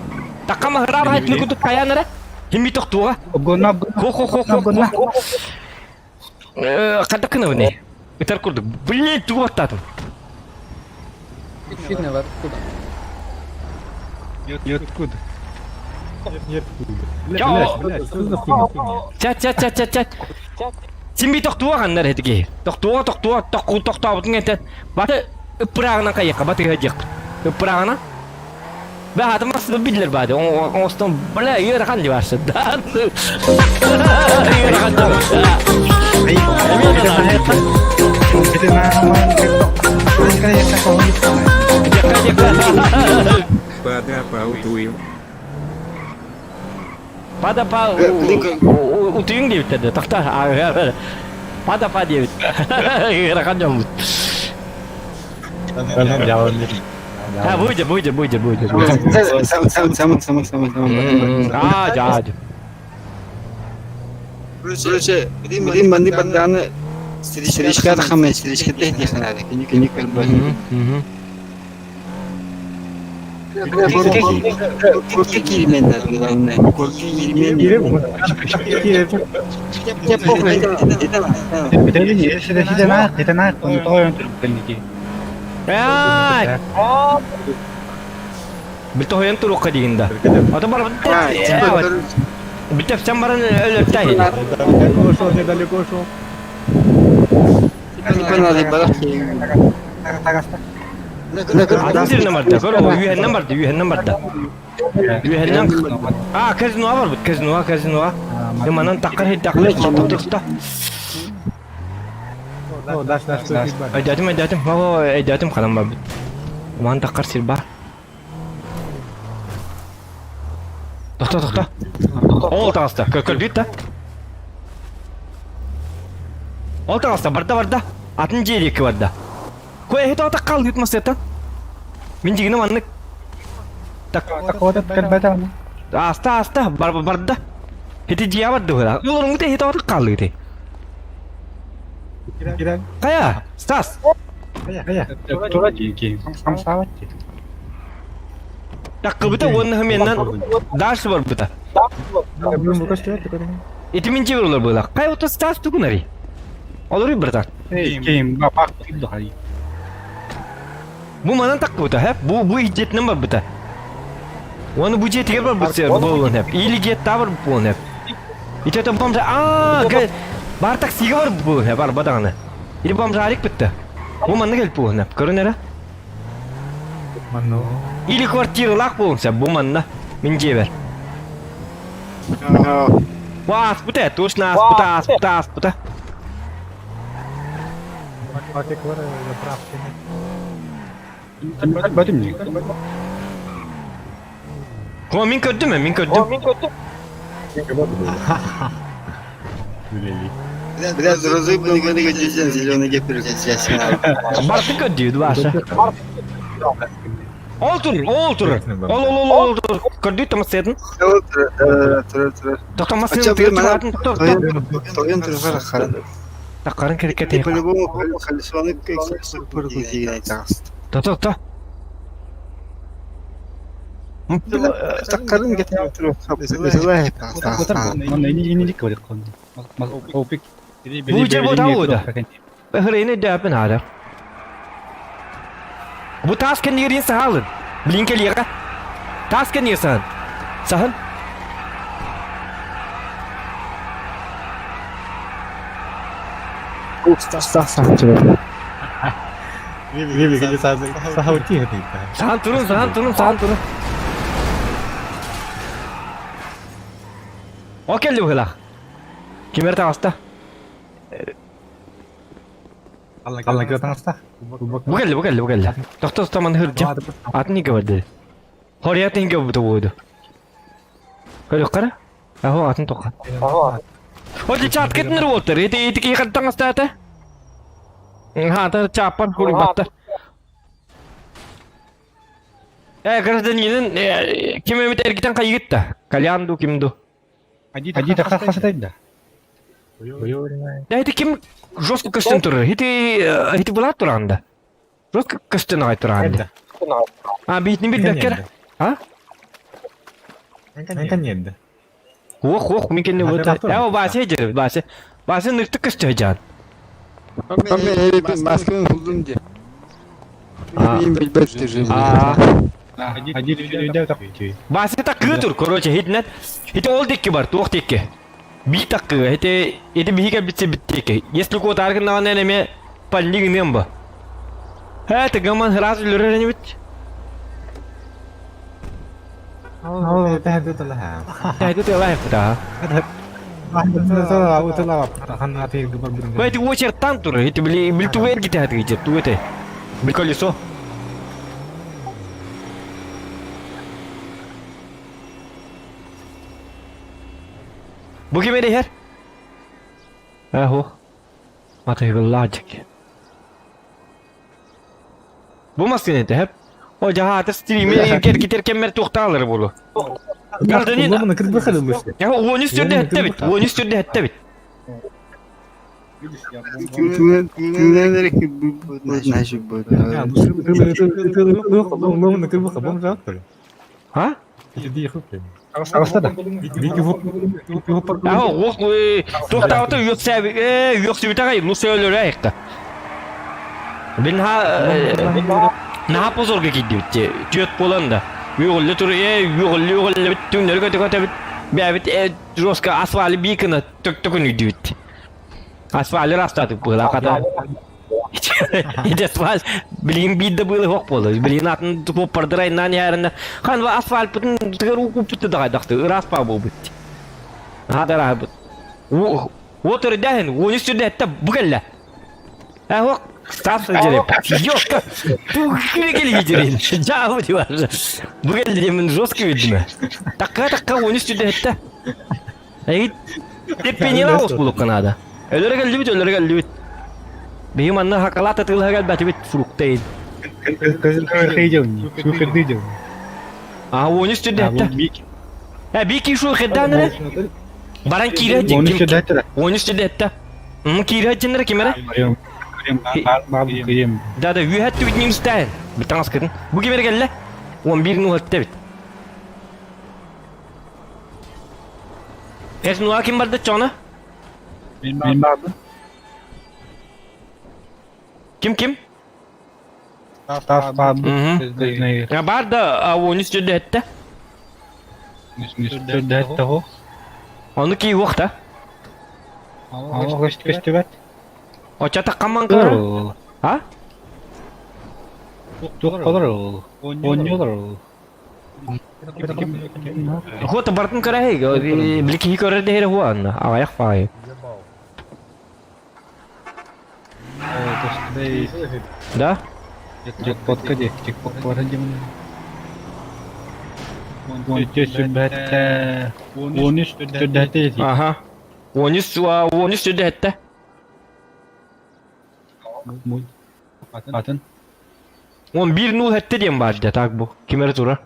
Таққама ғырар айтны күдік қаяныры? Химми тоқтуға? Хо. Қадда кіні өне? Бітер күрдік. Блин, туғы баттатым. Чат. Симби тоқтуға қандар едіге. Тоқтуға бұтын әйтен. Баты үппірағынан қайыққа, баты ғадиқ. Үппірағынан. Бә атым асыды білдер бады. Оңыстан бля, үйеріған де барсы. Үйеріған де барсы. Pada pautuil. Pada pa utuyun diye bitti. Takta. Pada pa diye bitti. Rakan jam. Jalan. Ha buydu. Aja. Короче, один банды подданы. Стричка тахаме, стричка техника надо. Кини карбон. Korku kelimeler bunlar. Korku kelimeler. Ya pokok Ya. Betul yang tu lokal diinda. Atau baru betul cambaran letak. Недалеко шел. надо балах. Adam sir number da. Kalau you number da. Kazino var bu. Kazino. Yamanın takır hidaklar tuttu. Даш, Edatim. Edatim kalam bab. Yaman takır sir bar. Toxta. Ol tağısta. Kökül büyüt da. Ol tağısta. Barda. Atın jeli var da. Kue itu otak kal gitu mas eta. Minjing na manik. Tak. Takut kan baca. Asta barda. Hiti jiya var dıhıra. Yolun mu de hiti orta kallı hiti. Kira Kaya, Stas. kaya. Tora ki sama ki. Takkı bıta onun hemenden ders var bıta. Belum buka sih tu kan. Iti minci verirler böyle. Kaya otu Stas tukun hari. Olur ya bertan. Game bapak itu hari. Bu manan takkı bıta hep. Bu icet number bıta. Onu bu jet var bıta bu olan hep. İyilik jet var bu olan hep. İti otu bom gel. Bartak siga var bu hep arabadağını. İti bom harik bıta. Bu manna gel bu olan hep. Karın nere? Mano. İli kuartir lak bu sen bu manna. Minci ver. Wah, bıta. Tus nas bıta. Pakai keluar berapa ini? Batum ni. Kuma min kördüm mü? Min kördüm. Biraz rozayıp bunu göre götüreceğiz. Zilonu getireceğiz. Bartık ödüyordu varsa. Oltur. Ol. Kördüğü tamam sedin. Tır. Tokamasını Açabilir mi? tıkatın. Toyun tırfara karan. Takarın kirketi. По-любому, колесо порукутигне таст. Ta. Takkarın getirip durup mesela hep Ini di kau kon. Mas opik. Bu ujar bu tahu dah. Hari ini dah apa nada. Bu tas kan diri sahalin. Belin ke lihat. Tas kan dia sahan. Ini kerja sahut dia tu. Sahan turun. Okey lu lah. Kimer ta hasta. Allah kita tengah sah. Bukan. Doktor taman hırca. Atni gördü. Horiyat inge bu tavuğdu. Kalau kara? Aho atın toka. Hadi çat ketner water. Iti ki kan tengah state. Ha ta capan kuri batta. Garadan yinin kime mit ergitan kayıt da. Kalyan du kim du. Haji dah kasih tadi dah. Ya iti kim жестко кастен туры. Ити булат туранда. Жестко кастен ай туранда. Бит не бит бекер. А? Kan yedi. Ох, микенне вот. Я басе жер, басе ныкты кастен жан. Ben herifin maskeni buldum diye. Benim bilbette жив. Haji dia tak cuy. Басе так кытур, короче, хитнет. Хит ол декке бар, туох декке. Би так, эти биһиге битте. Если кот аргын наган энеме паллиги немба. Это гаман раз лөрөрөне бит. Oh, teh tu telah. Ya itu telah ya. Telah akan hati gemar burung. Wah itu wajar tantur, itu beli tuwer gitu hati gitu, tuwer teh. Beli колесо. Bu kim her? Matayı lacak. Bu maskeni de hep. O jahat stream'i gider kemer tohtalar bulu. Gardanin. Bunu kırıp bakalım işte. Ya o ne sürdü hatta bit. Günlerleri ki bu nasıl bu? Bunu kırıp bakalım zaten. Ha? Jadi aku. Arasta da. Bilgi bu. Ya o tohtağı yok sevitagay, nu söylüyor ayakta. Ben ne pozorga gidiyor? Tüyet polanda. Yoğullu yoğullu bütünleri kötü bit. Bebet roska asfali bikina tök gidiyor. Asfali rastadı bu kadar. Hiç asfal bilin bidde böyle hok bolu. Bilin atın tupo pardıray nan yarında. Kan va asfal bütün tıkırı kuptu da daktı. Raspa bu bit. Hada rahat. O tür dahin. O ne sürdü hatta bu gella. Hok. Staf aja yok. Tuh geli giderin. Jauh di var. Bu geldi men жёсткий видно. Takka onu sürdü hatta. Ay tepeni laos bulu kanada. Ölüre geldi bit. Benim anna hakalat atıl gel bit fruktein. Hijau ni. Su hijau. Onu sürdü hatta. Ha bir ki şu xedan ne? Baran kira aja. 13 sudah itu dah. 13 sudah itu. Kira aja nara kamera. Babu kıyım. Da you had to witness stand. Bitang sekarang. Bu kamera gel. 11 nu hatta bit. Es nu akim barda çona. Benim babu. Kim? Taf babu. Ya barda 13 sudah hatta. Sudah itu ho. Onu ki vakta. Ama kaçtı bet. O çatak kaman kar. Ha? Çok kadar o. Oynuyorlar o. Ho ta bartın kara hai. Bilki hi kara de huwa anna. Ayak fai. Da? Jackpot ka dia. Jackpot war aja mana. 13 sudah itu. Aha. 13 sudah hatta. Atın. 11 nu hatta diyem barda tak bu. Kimere tura?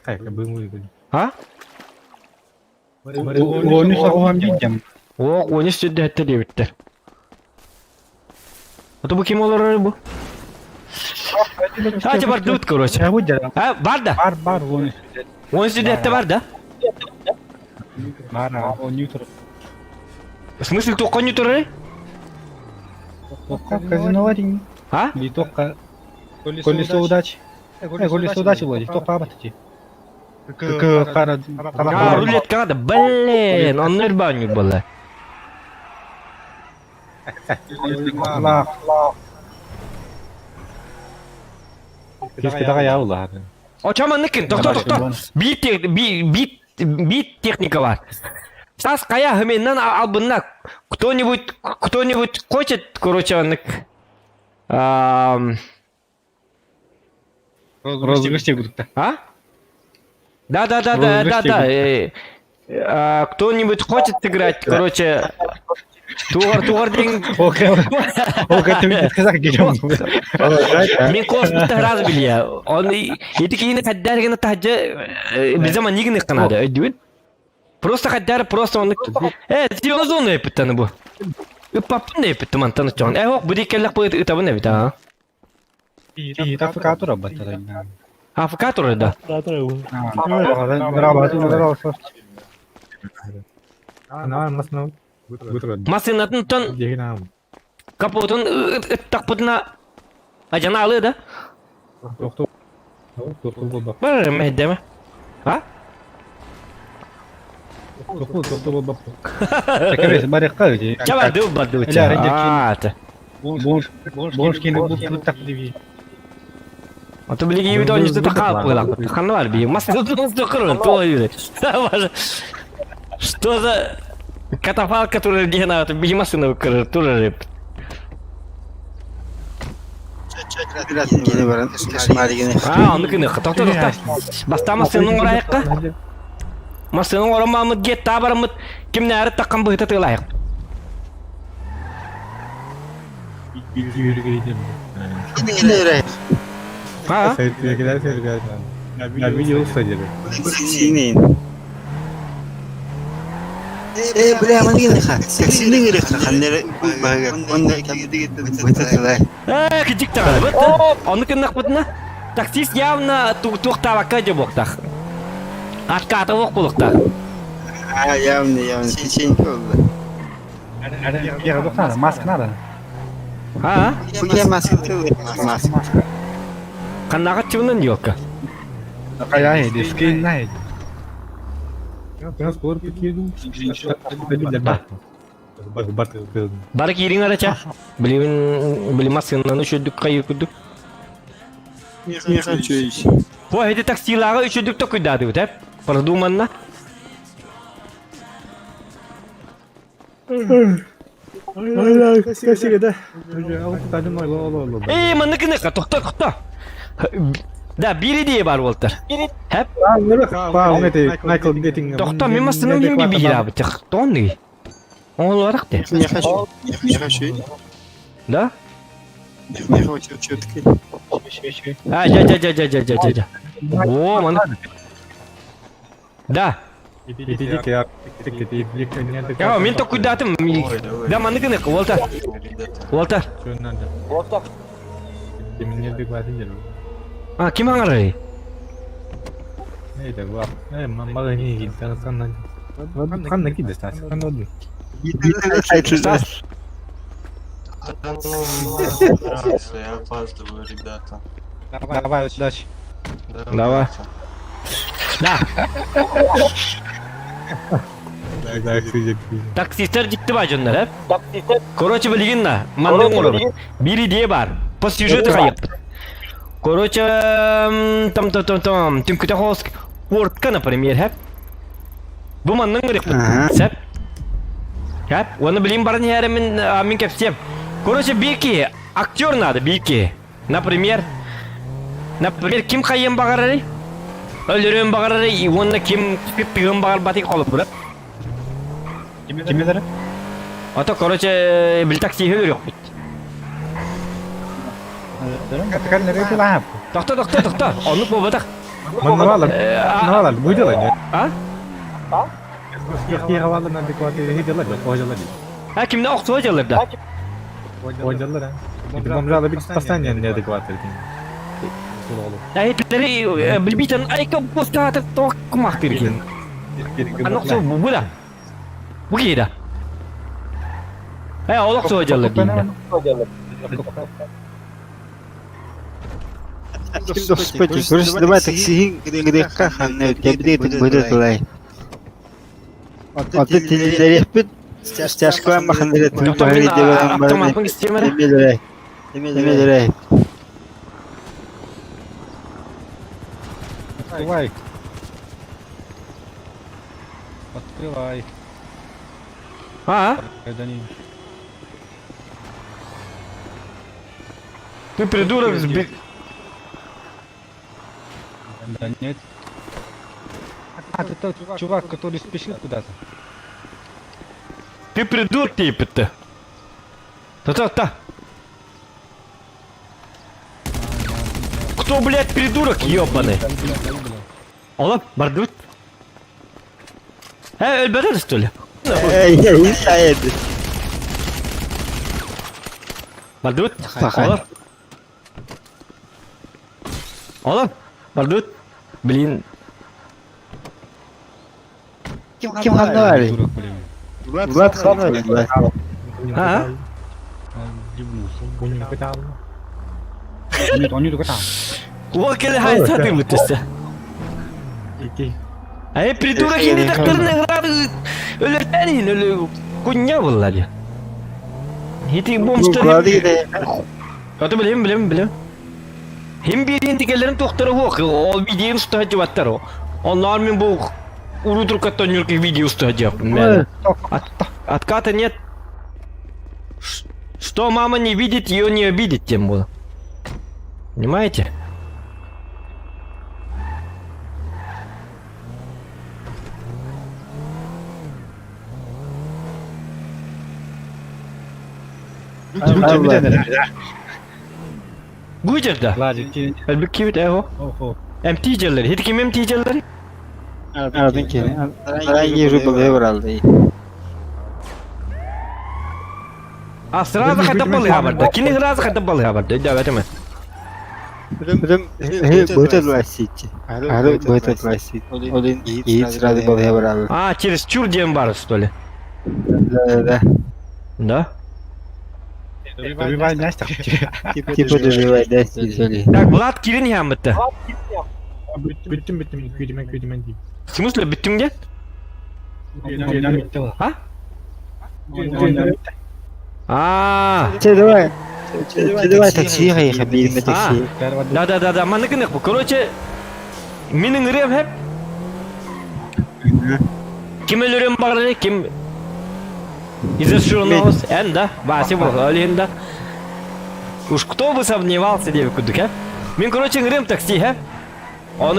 Kayak bưng người. Ha? 13 aku ambil jam. O 13 sudah hatta diye bitti. O bu kim olur bu? Ha bar dut koroç. Ya bu jarang. Ha barda. Bar 13. 13 sudah hatta barda. Mana? Oynuyor. В смысле только не туры? Тока казино варим. А? Не только колесо удачи. Колесо удачи вроде. Тока абатти. А, рулетка надо. Блин, он нырбанник был. Keşke daha yağlı abi. O çaman nekin? Doktor. Bir техника var. Сейчас кая хменнан албынна кто-нибудь хочет, короче, Розыгрыште будут. а? Да. Кто-нибудь хочет сыграть, короче, тугар день. Ока ты видишь, казак гелем. Мен космоста раз билия. Он эти кине каддаргана тахжа без zaman нигне канада, өйдүн. Просто каддар, просто он. Серьезно не питаны бу. Папын не питты мантаны чон. Ок, бу дикеллек бу ытабын не бит, а? И так катура батара. Афкатор да. Масынатын тон капотун тақпытына ажана алы да? Бар мәддеме? А? Чабар дыл баду ча. А то блиги видео не затахал было. Ханвар би. Масынатын токырын той. Что за катафалк, который где на это бегемасына тоже рэп. Gene varan. Esmali gene. А, он кыны. Токтор. Баста масының орайыққа. Масының орамамыт гет табарымыт. Кимне әрі таққан бұйта тылайық. Gene öyle. Ha? Ya video saja. Sinin. Bля, man gene ha. Sinin gene ha. Kanere baga. Onda gitti. Bıtıklar. Кичик тағады бұт. Оны кыннақ бұтына. Таксист явно туқтаваққа же боқтақ. Атқаты оқ бұлықтақ. Явно. Сеньки oldu. Ya baksana maske nada. Ha? Bugün maske maske. Қаннаға чымынан жоқ. Kayak ini skin naik. Biraz doğru pikirdim. Бары кирин арача. Білім масыннан үшөдік қайы күдік. Не хочу еще. По эти таксиларға үшөдік то күдады өтеп. Продуманна. Kasih kita. Aku tadi mau lo. Маны кынықа, тоқта. Да, бири дие бар болтыр. Хәп? Michael getting. Тоқта, мен масыннан мен бейбейір абы. Тоқта, он ларық де. Не хочу. Да? Не хочу четко. А, жа. О, маны. Да. Итик я. Итик не так. Я мен то куйдатым. Да, маны кene, Волтер. Волтер. Что надо? Мне адекватно делаю. А, ким аңарай? Это вот. Мама не видит, kan nakide стас. Kan oldu. Айтылдас. Я опаздываю, ребята. Давай, удачи. Давай. Да. Да, сидит. Taksistler ciddi bacınlar hep. Короче, bilgin na. Mandan olur. Bir idea var. По сюжету kayıp. Короче, там. Тем кто хоск. Портка, например, hep. Bu mandan gerek. Sep. Hep. Onu bileyim barın her min kapsiyem. Короче, bir aktör nadı bir. Например, kim kayın bağırır? Öldürün bağırır. Onda kim pipigin bağır batık kalıp bırak. Kimler? Ata короче, bir taksi hür yok. Kan nereye pulang? Doktor. Onu bu batak. Mana alam? Buydu lan ya. Ha? Ki havalı nanti kuatir hidalar yok, hocalar değil. Ha kimde oktu hocalar da? Hocalar ha. Itu komra lebih pasan yang dia kuatir. Ya hepleri bilbiten ay kapısta tok kumaktir ki. Anokso bu da. Bu ki da. Ha olokso hocalar değil. Господи, короче, давай такси греха ханне, тебе будет лай. А ты телерепит, стяжка махандрет, Doktor ben автоматın istemedi. Демедерей. Открывай. Открывай. Ha? Это не... Ты придурок сбег. Да нет. А, это тот чувак, который спешит куда-то. Ты придурок типа-то. Та. Кто, блядь, придурок ёбаный? Oğlum, bardut. He, ölmeden üstüyle. Эй, Саид. Bardut. Pahay. Oğlum, bardut. Bilin. Kim ханвали? Влад ханвали, Влад. Ha? Punya kita. O kere hay satı mutlusu. Iki. Hey, придурок, yine doktorun öyle senin öyle kunya vallahi. Hiti bomster. Vlad gide. Hadi bileyim. Hem bir intikelerin doktoru yok. O videonun ustahacı battar o. Onlar min bu урутрукаттан юрки видео ustahacı. Отката нет. Что мама не видит, ее не обидит тем было. Понимаете? Bu жерде. Әлбек кебет әго. Тижерлер. Хит кем тижерлер? Ардын кені. Ранgi рубл евро алды. А сразу хотя бы лабарда. Кини сразу хотя бы лабарда. Да, это мы. Будет властить. Будет властить. Один и сразу был евро алды. А, через чурдем бар, что ли? Да. Да? Добивай мяч так. Типа добивай, да, сидели. Так, Влад Кирин ямытты. Bitti. Küydümen değil. В смысле, биттің де? А? Давай такси, хабирме такси. Да. Маныкынық бұл. Короче, менің үрем хеп. Кім өлірем бағыры, кім... Изрешенный да? Баси был, да? Уж кто бы сомневался, девку, да? Мен, короче, үрем такси, хеп. Он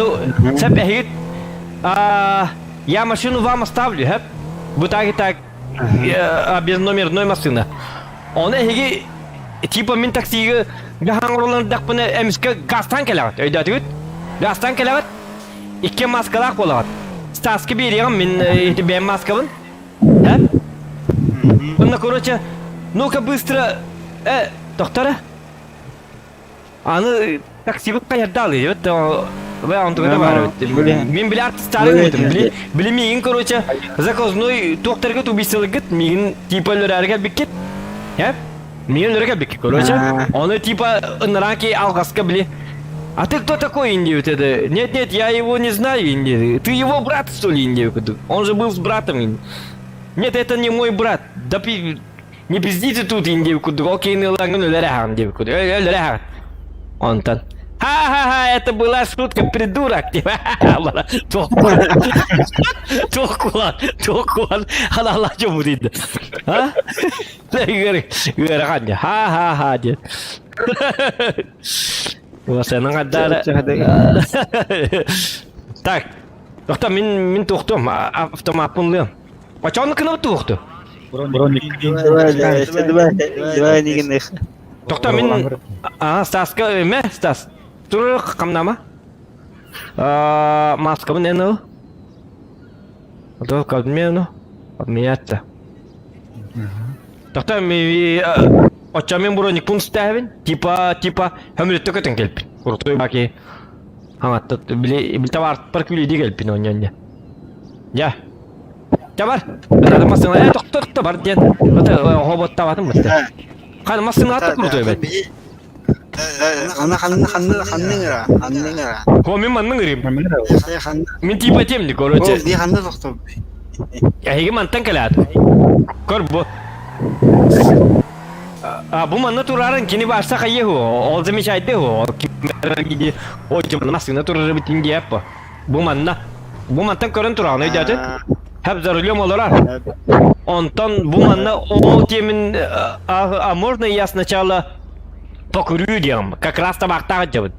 цеп эхит. Я машину вам оставлю, хеп. Вот так, без номерной машины. Он эхиги, типа, мен таксиге, гахаңғырлан дақпыны әміске гастан келеғат, өйді атығыт. Rastan kelavat. İki maskalak bolavat. Staski bereyim men ben maskabın. Ha? Bunda короче, ну-ка быстро, доктора. Аны такси біп қайырда алды, evet, ve антугада бар, evet. Мен біле артистарын өтім, біле мейін, короче, заказной докторға тубисылы гіт, мейін типа лөрәрге бікет, ja? Мейін лөрәрге бікет, короче, оны типа ынраки алғасқа біле. А ты кто такой, Инди, вот это? Нет, я его не знаю, Инди. Ты его брат, что ли, Инди? Он же был с братом, Инди. Нет, это не мой брат. Да не пиздите тут, Инди, окей, не лагну, леряхан, Инди, леряхан. Он там. Ха-ха-ха, это была шутка, придурок. Тохуан. Она что будет? А? Говори, ха-ха-ха, дед. Sen kadar. Так. Тоқта мен тоқтым. Автоматпын. Қашан кініп тоқты? Давай деген. Тоқта мен Стаска еме, Стас. Тұр қамнама? Маскамын не ну? Тоқ кәдімені? Обменятся. Тоқта мен Очамен броник пун ставен, типа, хамлет только ten kelpin. Крутой баки. Хамат, бил товар паркули ди kelpin оньонья. Я. Табар. Бада масына, тоқ бар ден. Бата хобот таватым бата. Қан масына аты крутой бет. Ханныңыра. Комен манның рим. Мен типа темди, короче. Ди ханны тоқтым. Яһиге мантан келат. Корбо. Bu manna turarın kini başsa kayı ho. Oldu mi şaydı ho. Kimler o cümle masına turarı bitince yapma. Bu mantan körün turan ne dedi? Hep zarılıyor olarak. Ondan bu manna o temin а можно я сначала покурю дем, как раз табакта жабыт.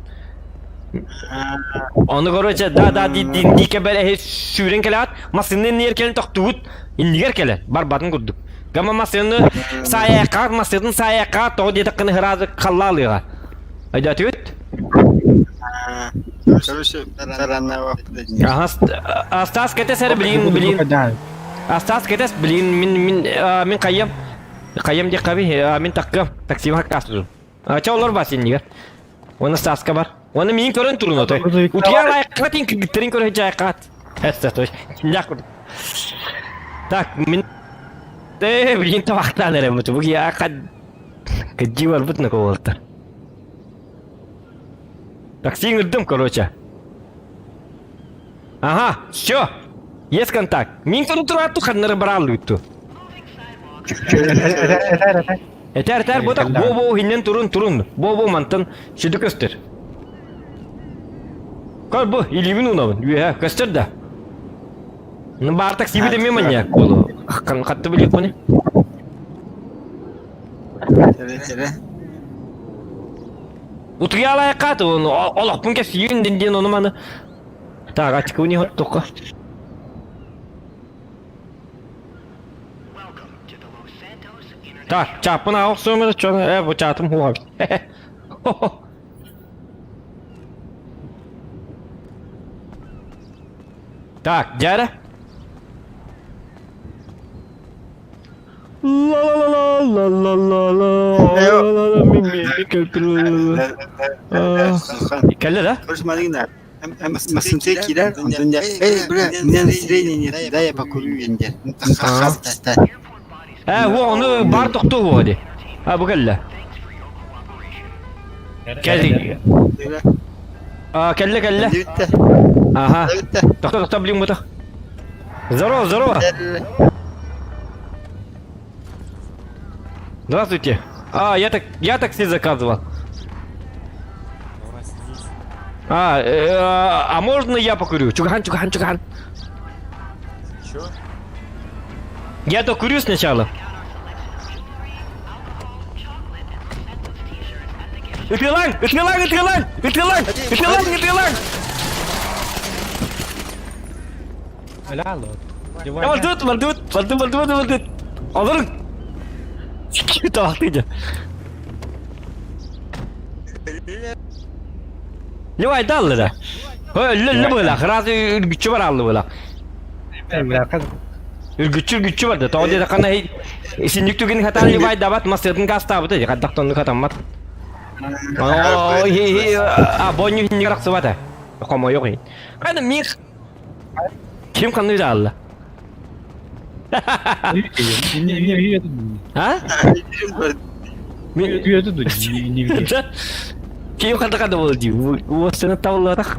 Onu короче да дике бер сүрен келат, масынын неркен токтут, индигер келет. Бар батын курдук. Гама масыны саяқат, масыдын саяқат, о деді қыны хыразы қаллалыға. Айда түйет? Короче, таранна вақыты. Стас кетес әрі білейін. Стас кетес білейін, мен қайым. Қайым дек қаби, мен таққым, таксима қасырым. Чаулар бас ендігер. Оны Стасқа бар. Оны менің көрін тұрын отой. Утия лайқат, инкігіттерін көрі жайқат. Әсті, той. Так, мен... Блин, тавақтан әрі мұты. Бұғы яқад... Кәджи бар бұтны көбілді. Таксиң үрдім, короче. Ага, все. Есть контакт. Мен көрі тұратту қаннары баралы үтті. Этер, бұтақ бо-бо хиннен тұрын. Бо-бо мантын шүді көстір. Көр бұ, илімін ұнавын. Көстір да. Бар такси бі деме маньяк болу. Қатты білек көне? Тере. Утығы алай қаты, олақпын кәс үйінден оны маны. Так, ачқа өне ғат тоққа. Так, чапын ауық сөмірі чоны, бұл чатым хуға бі. Так, жәрі? Келді да? Короче, Марина, масынты кидар, ондан да, бля, мен настроение нет, дай я покурю ендер. Оны бар тоқты хуға де. Бұл келді. Келді. Келді. Ага. Тоқта, білің бұтақ. Здорово. Здравствуйте. Я такси заказывал. А можно я покурю? Чугахан. Чё? Я докурю сначала. Итилан! Валдут. Алырың. Табақты Levay dallı da. Öyle böyle. Razı ürgüçü var aldı böyle. Ürgüçü var da. Tawde da kana isinlik tugin hatan levay dabat masjidin kasta bu da. Kadak tonu katamat. Oh, bonyu hinni rak sabata. Komo yok hin. Kana mik. Kim kanı da Allah. Ha? Kim kata boldi. Bu sana tavla tak.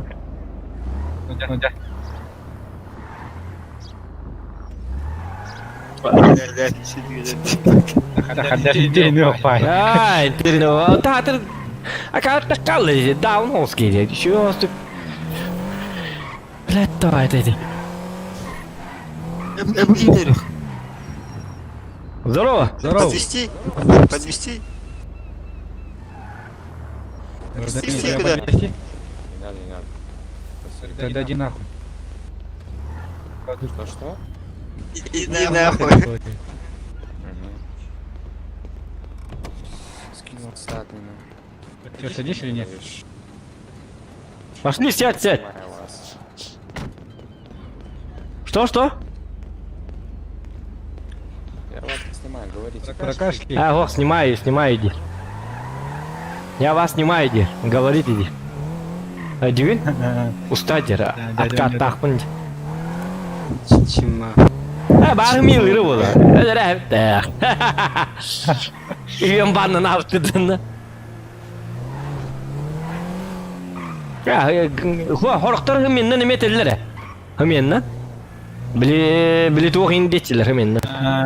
Ah, terino. Ter. Akal takal down house kiri. Şu hostu. Letto ay dedi. Здорово. Подвести? Подвести? Подвести куда? Тогда иди нахуй. Что? Иди нахуй. Скинул с админа. Что, садишь или нет? Пошли, сядь. Что? Я вас не снимаю, говорите. Прокашли. А, вот, снимай, иди. Я вас снимаю, иди. Говорит, иди. Дюин? Устадер. Откат тахпын. Чима. Бары милый было. Үйен баннан аптыдын. Хорықтар хүменнен еметелері. Хүменнен. Біле туғын детчілер хүменнен.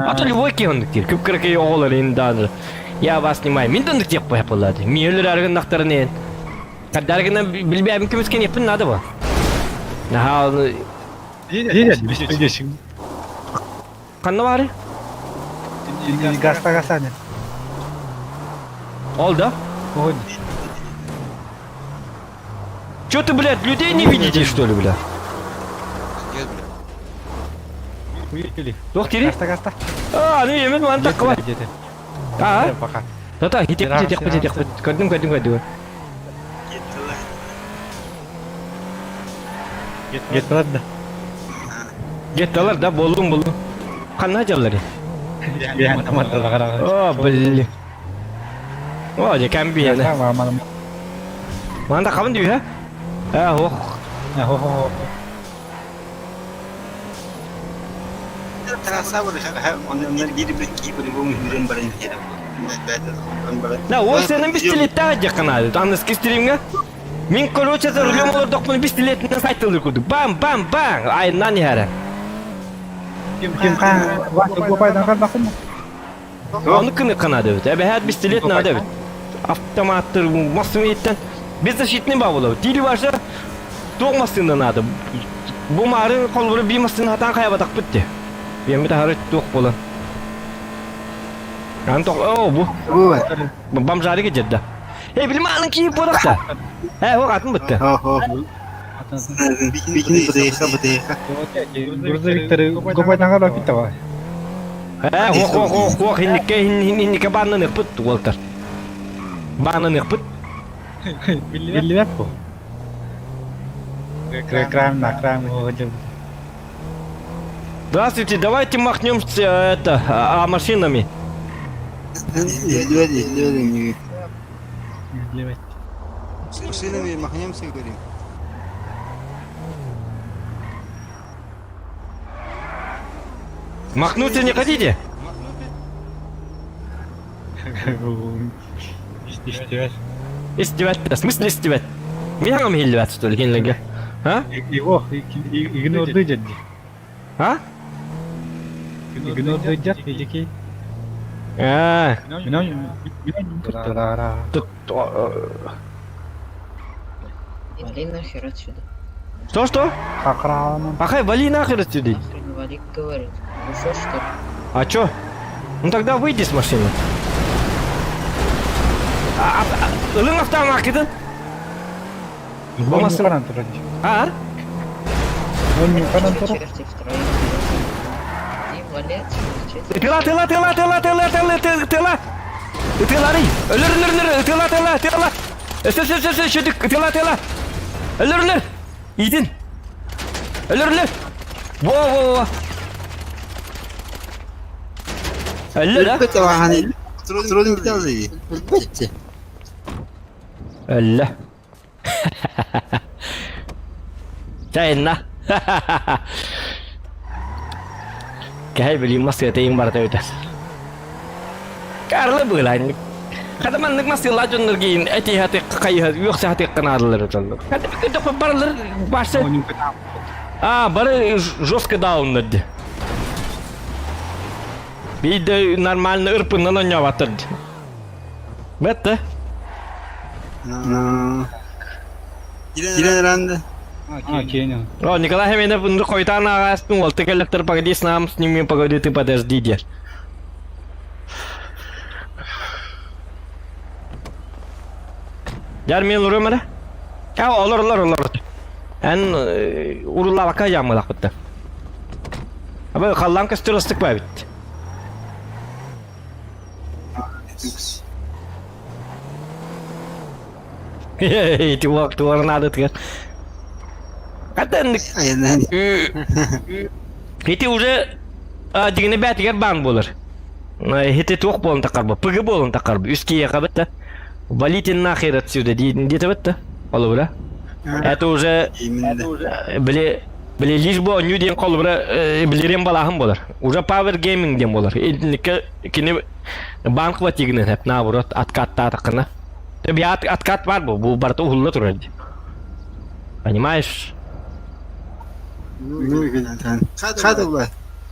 Аты любой кеғындықтер. Көп кірекей оғылар енді. Я вас снимаю. Мен дындық деп қойып болады. Мейлер арғындақтарын ең. Қаддарғына білбәбім көмескен епін нады ба? Қанна бары? Гаста не. Олда? Чё ты, блядь, людей не видите, что ли, бля? Увидели? Жоқ кері? Гаста. А, ну емен, маған таққа бар. А? Пока. Та, кетек. Көрдім. Get brother. Кетталар, да, болдым. Қанна жалары? Я тамадда қара. О, блин. О, же кәмбі ені. Маған да қабын дейі, ha? Оқ. Terasa onlar geri bir bu mühürün barın yeri. Да, ол сенің пистолетті ажа қанады. Аңыз кестіремге? Мен короче за рулем олар доқпын пистолетіні сайтылыр көді. Бам! Ай, нани әрі. Ким пайдан қалдақын? Оны кіні қанады өт. Әбі әд пистолет нады өт. Автоматтыр, массыметтен. Беззащитный ба болау. Тилі башы тоқ массында нады. Бұл марын қолбыры бей массында хатан қаябадақ бітті. Ben bir daha toq bolan. Kan toq, bu. Bam jari gejeda. Bilmadım ki bu da. O atın bitti. Bikin budaya. Грузовиктері көпайдан қалап кетті ғой. Хиннике банны нықпыт, Уолтер. Банны нықпыт. Билет бұл. Крам. Здравствуйте, давайте махнемся машинами. С машинами махнемся, говорим. Махнуться не хотите? Истевать. В смысле истевать? Меня вам хилевать, что ли, кинлеге? А? Его, игнорды дядь. А? Игнорды дядь, видики. Вали нахер отсюда. Что? Ахай, вали нахер отсюда. Вали, говорит. Ну что ли? А чё? Ну тогда выйди с машины. Лын автомат кидin. Болмасын. А? Черти втроем. И вали отсюда. Тыла. Тыларый. Тыла. Шедик, тыла. Ölürler. Yiğitin. Ölürler. Во. Öldü la. Elbette var hani. Trolün bir tane iyi. Elbette. Öldü. Çayınla. Kayak beli emas ya ting bar teu tas. Karla bulan. Kada man masih lajun nergin eti hati kayak yok hati kenarlar itu. Kada itu barlar başta. Бары жестко дауннады. Биде нормально ырпынан ойнаватыр. Бетті. Giren herhalde. О, Николай Хемене бұнды қойтан ағасын ол текеліктер погоди с нами, с ними погоди, ты подожди, дер. Дер мен ұры мәрі? Олар. Ән урулавака ямылақ бітті. Абы қаллан кастырыстық ба бітті. Эти уақыт надо тігер. Қаттандық. Aynen. Эти уже дегені бәтігер бан болыр. Эти тоқ болын тақарбы, пүгі болын тақарбы. Үскеге қабытты. Валитин нахер отсюда дейті бітті. Олы бұра. Это уже біле лишь бо нью ден қолыбыра білерен балағым болар. Уже Power Gaming ден болар. Кені банк ба тегінен әп на бұры откатта тақына. Таби откат бар бұл барты ұғылы тұрады. Понимаешь? Хады бұлай.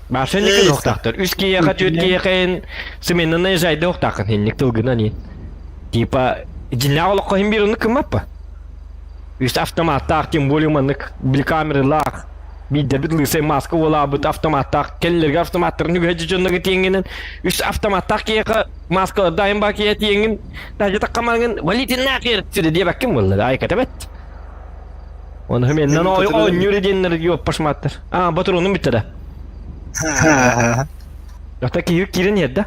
Башын некі доқтақтыр. Үскеге қат өткеге қайын сыменіні жайды доқтақын. Хеннік тұлғына не. Типа, жинна олық қойын бір ұны кім аппа? Üst автоматтақ, тем более манық біл камералақ. Бидер біт лысай маска ола бұт автоматтақ. Келлерге автоматтар нүгі жүжіннігі теңгенін. Үст автоматтақ кейқі маскалар дайын ба кейі теңгін. Дәжі таққамағын валитін нәқер түсірі деп әкім болды. Айқата бәт. Оны хүменнен ой нүрі денлері көп пашматтыр. Батыруның бітті да. Жоқта кейіп керін еді.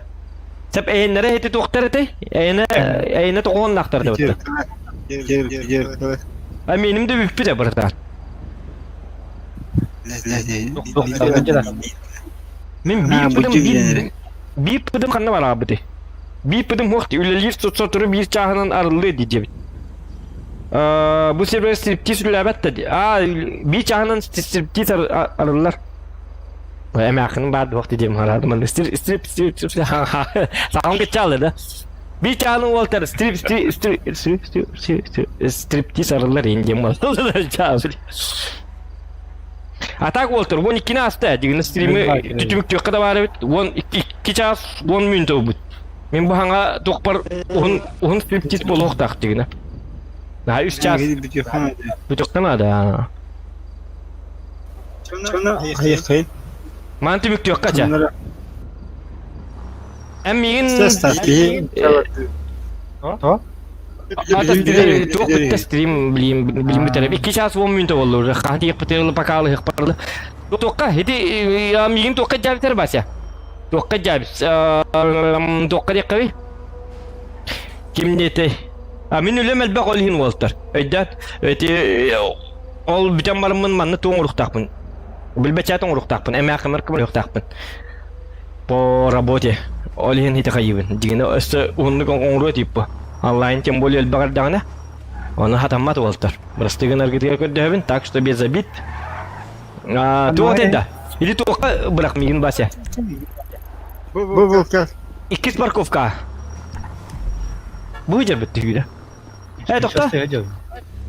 Сәп әйінлері әйті тоқтар әті. Әйіні тоқуын нақтарды бұтты. Benim de büyük bir de burada. Ben bir pıdım kanı var abi de. Bir pıdım hoştu. Ülelir tutsatıru bir çağının arılığı diyeceğim. Bu sefer striptiz ülebet dedi. Bir çağının striptiz arılılar. Emeğinin bazı vakti diyeyim herhalde. Strip. Sağım geçerli de. Bir çağının Walter striptiz arılar indim var. Atak Walter 12'ni hasta digin stream'i tütümük yok kadar var evet. 2 çağız 10 minut oldu. Ben bu hanga dokpar onun striptiz bolu tak digin. Daha 3 çağız. Bütükten ada. Hayır. Mantımük yok kaça. Emmiğin Ata stream bilim bitirelim. 2 saat 10 minut olur. Hadi yapıtırlı pakalı hıkparlı. Tokka hadi emmiğin tokka cevap terbas ya. Tokka cevap. Tokka diye kavi. Kim nete? Amin ölemel bak olhin Walter. Ödet. Ol bütün balımın manı toğuruk takpın. Bilbeçe toğuruk takpın. Emeğimler kımır takpın. Po работе. Олин хите хайвен. Дигне өсө унны коңроо типпа. Онлайн тем более багардагына. Оны хатамат Walter. Простыгын аргетке көрдөбүн, так что без обид. Туот эда. Или тока бирок мигин бася. Bu kas. 2 парковка. Bu жер битти үйдө. Токта.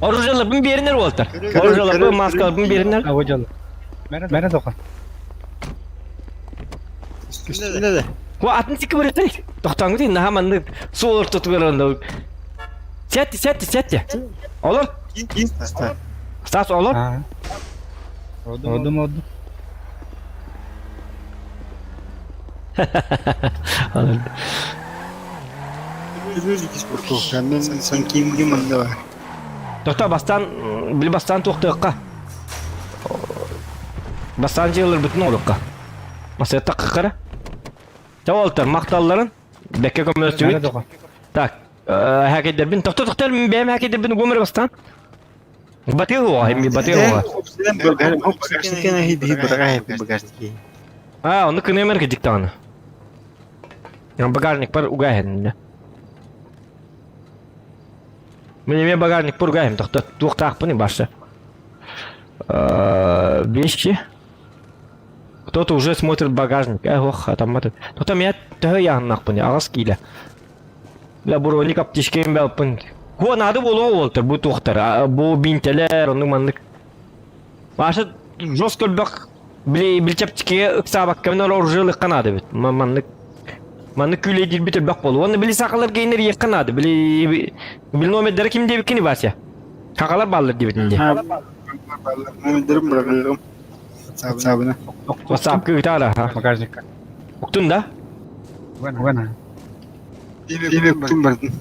Оружияларын беринер Walter. Оружияларын маскаларын беринер. Hocam. Mene toka. Üstünde de. Ва атын сики берет. Токтаңды дейін хаманды суылыр тұтып берінді. Сәтті. Олар? Стас олар? Oldu. Sen kim anda var? Токта бастан тоқтыққа. Бастан жиылыр бүтін олыққа. Масетті қыққара. Walter maqtalların bekke komörsüyüt. Tak. Hakeder bin toxtar min bem hakeder bin gömer bastan. Батылова, эми батылова. Багажник на хит багажник багажник. А, он кыны эмерге диктаны. Багажник бар угаген, да. Мне багажник бар угаген, тохта туктак пыны башы. Вещи. Кто-то уже смотрит багажник. Ох, а там это. Кто-то меня таян пыны, агас киле. Бля, буроник аптечкем бел пын. Ко надо было олтер, бу тухтар, бу бинтелер, onu manlık. Башы жестко бак. Билчепчике сабак кемнер оружылык канады бит. Манlık. Манlık күле дил битер бак болу. Оны били сакалар гейнер ек канады. Били номерлери кимде бикини бася. Какалар баллар дебитинде. Номердерим бırakıyorum. Sabına. WhatsApp кы тара. Багажник. Уктун да? Вон. Дебек тüm бардın.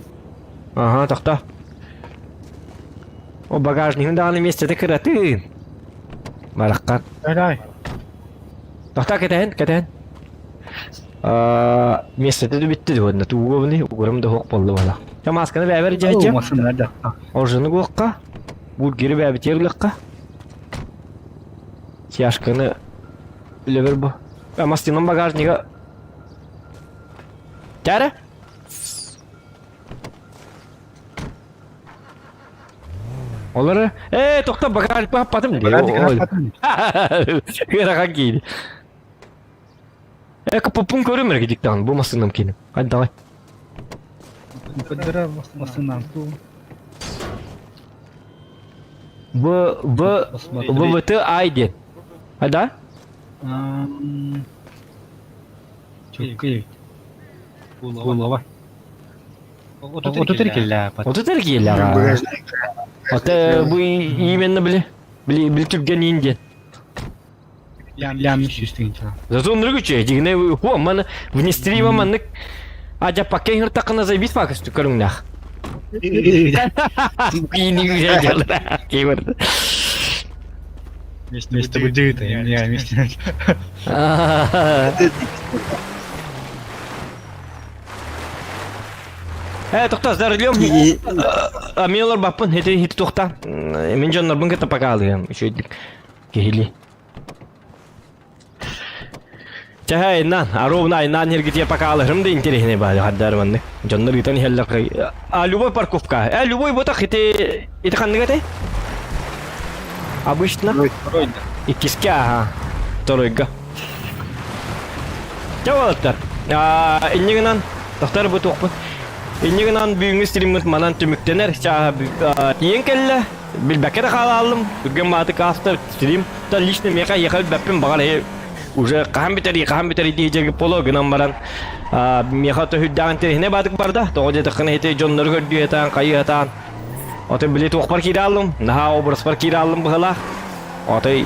Ага, тахта. О багажник да на месте кыратын. Бараккан. Дай. Тахта кетен. Месте битти дебодна. Тугобни, угурам да хок болду бала. Я масканы бәбер жайча. Оржыны гокка. Бу гири бәбер терликка. Чашканы левер бу. Мастинын багажнига. Тәрі? Олары? Тоқта багажник паппатым. Кырахан кейді. Капопун көрім әрге диктан. Бұл мастыным кейді. Хadi давай. ВВТ Айден. Hadi da? Çok iyi. Булава. Отутыркелла. Отутыркелла. Багажник. Ата bu именно били түпкен инген. Лямиш üstünce. Зато он рыгуче, дигне ху мана внестрима маннык. Аja pakai hırtakına zaybit fakas tükarıngnах. Ini güzel jalan. Keyవర్di. Вместе будет, я вместе. Тоқта, зарлем. Мен олар баппын, хети тоқта. Мен жандар бұн кәті пака алыған. Шөйдік. Кейли. Чахай, нан. Аровна, нан хергетия пака алырым да интересне бады. Хаддар манны. Жандар гитан хеллақы. Любой парковка. Любой ботақ хети... Ити қанды гәті? Обычно. Иккиске, ага. Второйга. Чавалаттар. Иннегінан. Тоқтар бұ тоқпын. Иннегінан бүйіңі стриммет манан түміктенер. Ең кәлі. Білбәкері қала алым. Үрген маты кастыр стрим. Та лично меқа еқал бәппен бағар. Уже қахан бітер дейжегі поло гынан баран. Меқа төхүддаған терехіне бадық барда. Тоғы жетіққыны хеті жонлар көрді етан, қайы етан. Отой билет оқпар кире алым. Наха образ бар кире алым бұғыла. Отой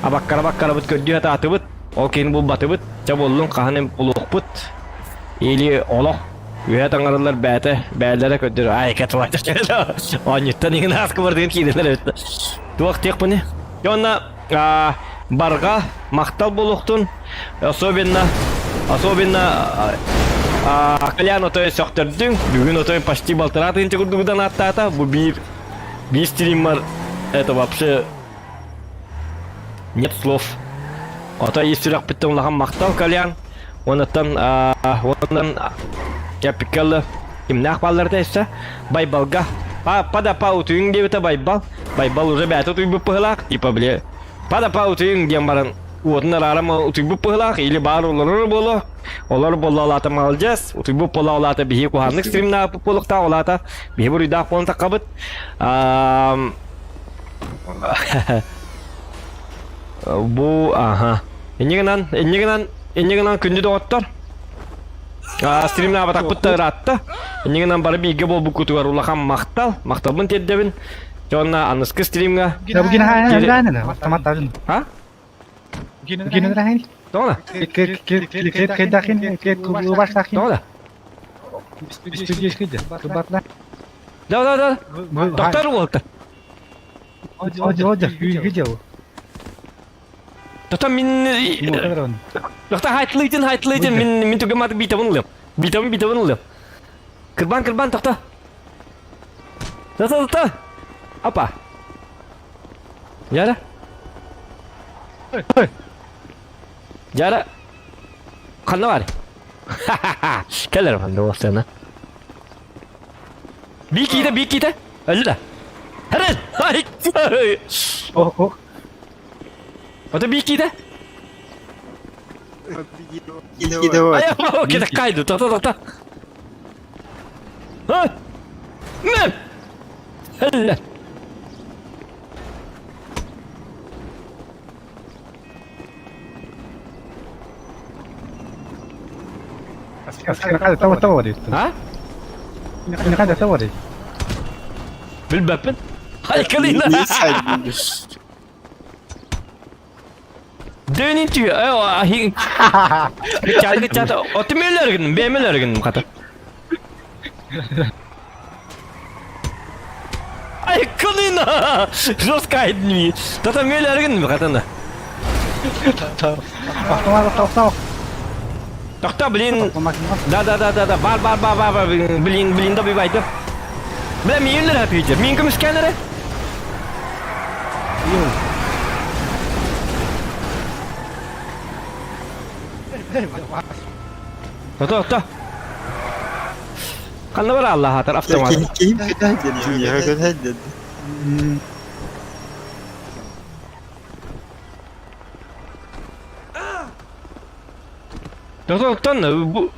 абаққара бұт көрді ета аты бұт. Ол кейін бұл баты бұт. Ча болдың қағаным бұл оқпыт. Или олық. Үйет аңарылар бәлері көддір. Ай, кәті байтыр. Онеттан еңін асқы бар деген кейділер өтті. Туақ тек бұны. Онна барға мақтал болуқтың. Особенно Калян отой сөқтірдің. Бүгін отой почти балтыратын чекурдугудан аттата. Бұл бір стример. Это вообще нет слов. Отой естірек біттің лаған мақтал Калян. Онаттан кәпіккәлі имнақ балларды әсі. Байбалға. Пада пау түйін дебіті байбал. Байбал уже бәті түй бұп пығылақ. Типа біле. Пада пау түйін дем барын. Уотынар арама түй бұп пығылақ. Или бар олары болу. Олар болу алаты малжас. Түй бұп болу алаты бейі куханлық стримна бұп болуқта олаты. Бейі бір үйдақ болын таққабыт. Бұл, аха. Енегінан күнді де оттар. Стримна абатақ бұтты ратты. Енегінан бары бейге бол бұл күтігар улақан мақтал. Мақталбын теддебін. Жонна анысқы стримға. Бugün hala автомат aldın. Ha? Bugün hala. Doğru. Başlakin. Doğru. Üstü geçti. Batla. Да. Доктор Уолтер. Hoca video. Доктор min... Доктор хайтлайтын. Min түгемады битабын ұлым. Битабын ұлым. Кырбан, доктор. Доктор. Опа. Jara. Jara. Kanna var. Keller bende o sana. Bir kita. Öldü de. Herel. Ay. Oh. O da bir kita. Gidiyor. Ay ama o kita kaydı. Ta. Ha. Ne? Helal. Askar قاعد توري Ha? قاعد توري Bilmem. Hay kalina. Niye saydın? Dönün tüy. Ay. Geçer. Otomeller günüm, BM'ler günüm kata. Ay kalina. Jos kaydın mı? Tata meller günüm katanda. Doktor bilin. Da. Bar. Bilin da bir baydı. Bile milyonlar yapıyor. Min kim iskenlere? Doktor. Kanna var Allah hatar aftan Kim kadar dedi ya kadar dedi. Doktor ne bu?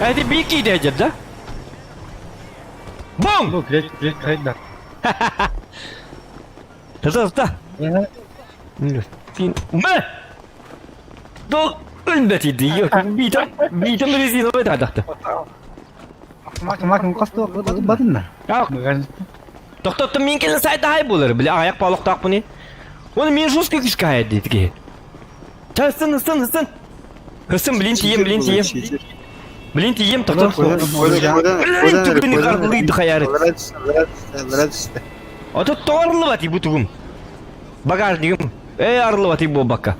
Hadi bir iki de acaba. Bom! Look, great that. Doktor. Fin. Ne? Dok. Ölmedi diyor. Bir tane rezil oldu adakta. Makin qasdı badın da. Ya doktor min kelin sayda hay bolar bile ayak balık tak bunu. Onu min jus ki şikayet dedi ki. Hısın. Hısın bilin tiyem. Bilin tiyem doktor. Ölen tüpünü kargılıydı hayaret. O da doğrulu vati bu tugum. Bagajnigim. Arlı vati bu bakka.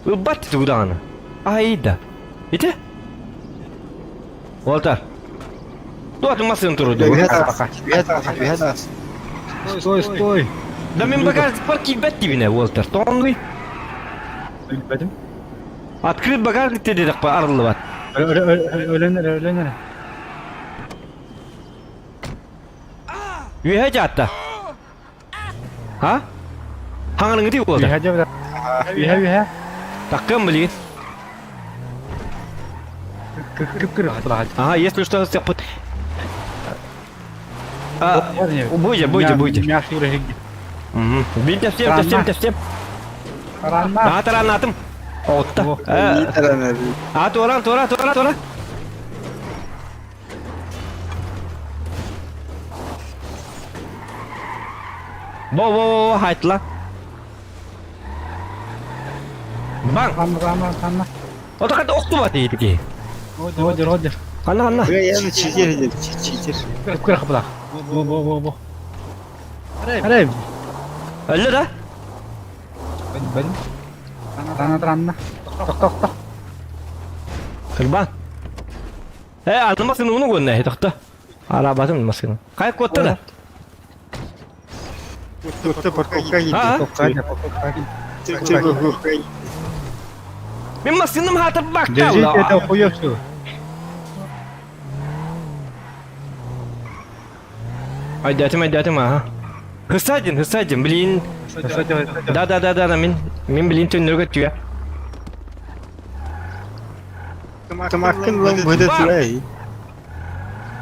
Bat tuğdanı. Ayda. İte? Walter. Tuat masın turudu. Sтой. Да мен багаж парки беттибине, Уолтер. Тоңгуй. Bilmedim. Открыт багажник те дедик па арылы бат. Ölenler. Үйе жатта. Ha? Hangının gidi Уолтер? Ühe. Таккым билин. Kıpkır hatırlar. Ага, если что сяпут. Буйде. Мяш yüreği. Бин тестем. Karanlar. Ага, таранатым. Отта. İyi taranadı. А, тора. Во, хайтла. Бан. Kanma. Ота ката окту бат ийди. Roger. Канна. Buraya yani çiçir. Kıpkır kapılar. Bu. Hadi. Öldü da. Benim. Taranma. Tok. Kırban. Almasın onu gönne tokta. Arabatın almasın. Kay kotta da. Tuttu portakal gitti. Ha? Tuttu. Ben masınım hatır bak Dejite de kavla. koyuyorsun. Haydi ha. Hırsacın bilin. Da min bilin tünür götüyor. Kemakin lan bu da tulay.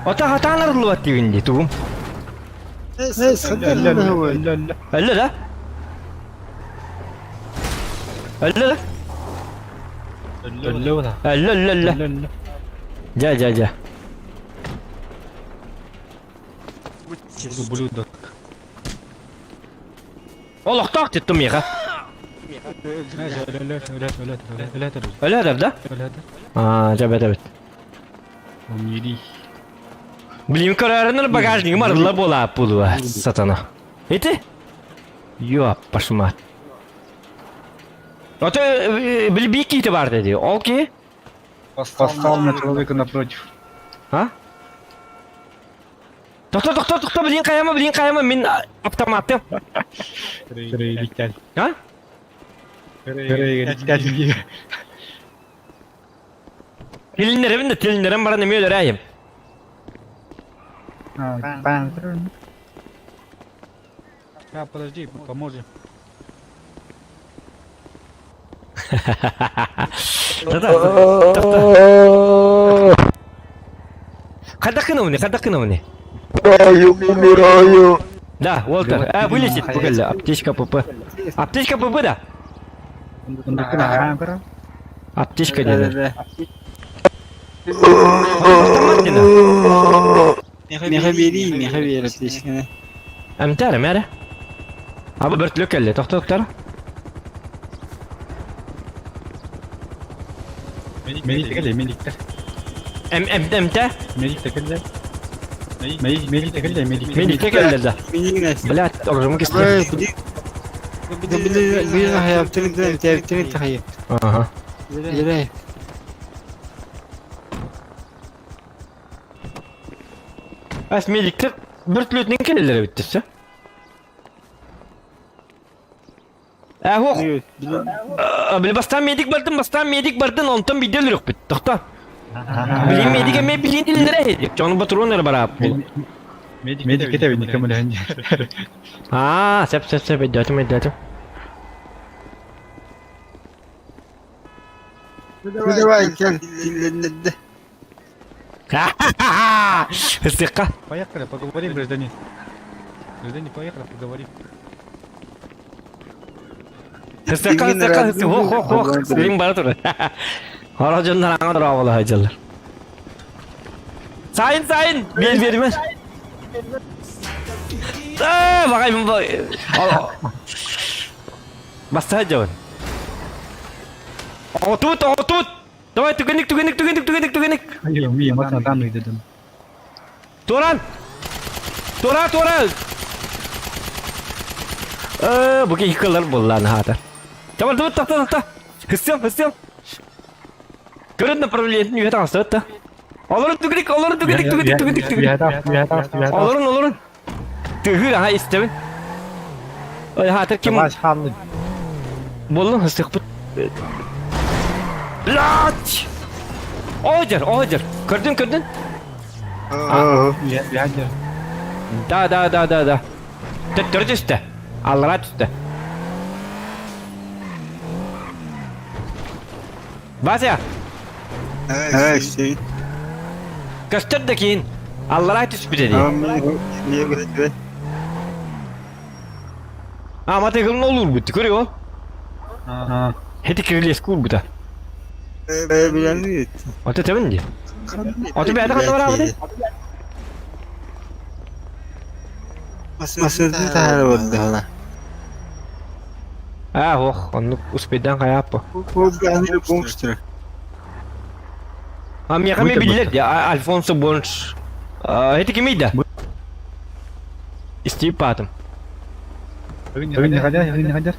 Ota hatalar luvat evinde tuğum. Ne sadar ne var? Öldü da. Öldü. Ja. Blue dot. Allah tak tuttum ya. Öyle. Öyle da. Evet. Bilim kararının bagajını marıla bola pulu satana. Eti? Yok başıma. Ota bir kiti var dedi. Okey. Поставил на человека напротив. А? Тоқта, білген қаяма, мен автоматты. Летят. А? Летят. Теліндерім бара неме өлер әйім. Подожди, поможем. Қадақын өне. Да, Уолтер. Вылезет бүкілі. Аптечка ПП. Аптечка ПП да? Аптечка деді. Автомат деді. Меха бери аптечканы. Әмтәрі, мәрі? Абы бір түлік әлі. Тоқтар. Медик текеле, медиктер. Әмтә? Медик текеле. Медик текеле, медик. Мен тек әлі да. Блядь, ұржымы кестілер. Блин, я аптечканы тахайы. Ага. Ярай. Әс медиктер бір түлетінен келелері біттісі. Хоқ. Білі бастан медик бардын, онтан бейдел үрік біт. Тоқта. Білейін медик әме білейін делілері әйдік. Жоны батырон әрі бара ап бұл. Медик кетебі, никому ләнде. Сәп, әйдәтім. Давай, кел, дилленді. Хыстыққа. Поехали, поговорим, гражданин. Гражданин, поехали, поговорим. Хыстыққа. Хоқ. Сілің бара тұры. Ара жондан аңа тұра болы хайжалар. Сайын, бел бермес. Бағаймын бай. Баста жауын. Отут. Давай, түгенік. Айо, ми, матна данный дедім. Туран! Тура! Бұке екілер болланы хатыр. Жамал, тоқта. Хыстем. Көрін направлениетін үйет аңсы өтті. Оларын түгенік. Оларын. Түгір аға істемін. Ой, хатыр кем... Болын хыстық бұт. Блядь! Ойдер. Көрдің? Да. Түр түсті. Алыра түсті. Бася! Көстірді кейін. Алыра түспіді дей. Маты ғылын олур бұтты, көрі ол? Хеті кірілес көр бұта. Bilen Oto temen di. Oto bir ada kan orang apa deh? Masih tahan wadah lah. Onu sepedang kayak apa? Bu bir gangster. Minha kami bilet ya Alfonso Bons. Itu kimida? Istipatım. Ini hajar.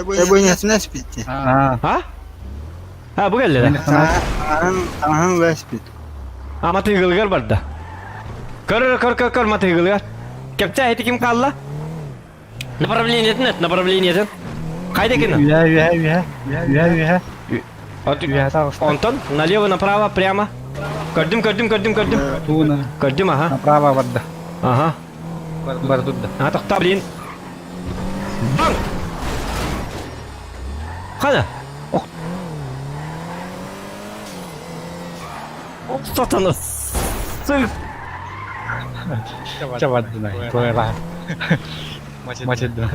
Bu nyatanya seperti. Bu geldi de. Tamam vespit. Mata hıgılgar var da. Kör mata hıgılgar. Kepçe itu kim kaldı? Направление. Кайда кино? Вя. Антон, налево, направо, прямо. Көрдім. Туна. Көрдім, ага. Направо варда. Ага. Бар туда. Тоқта, блин. Бам! Қана? Сатана. Сык. Чаваддына. Тойлар. Мачеддына.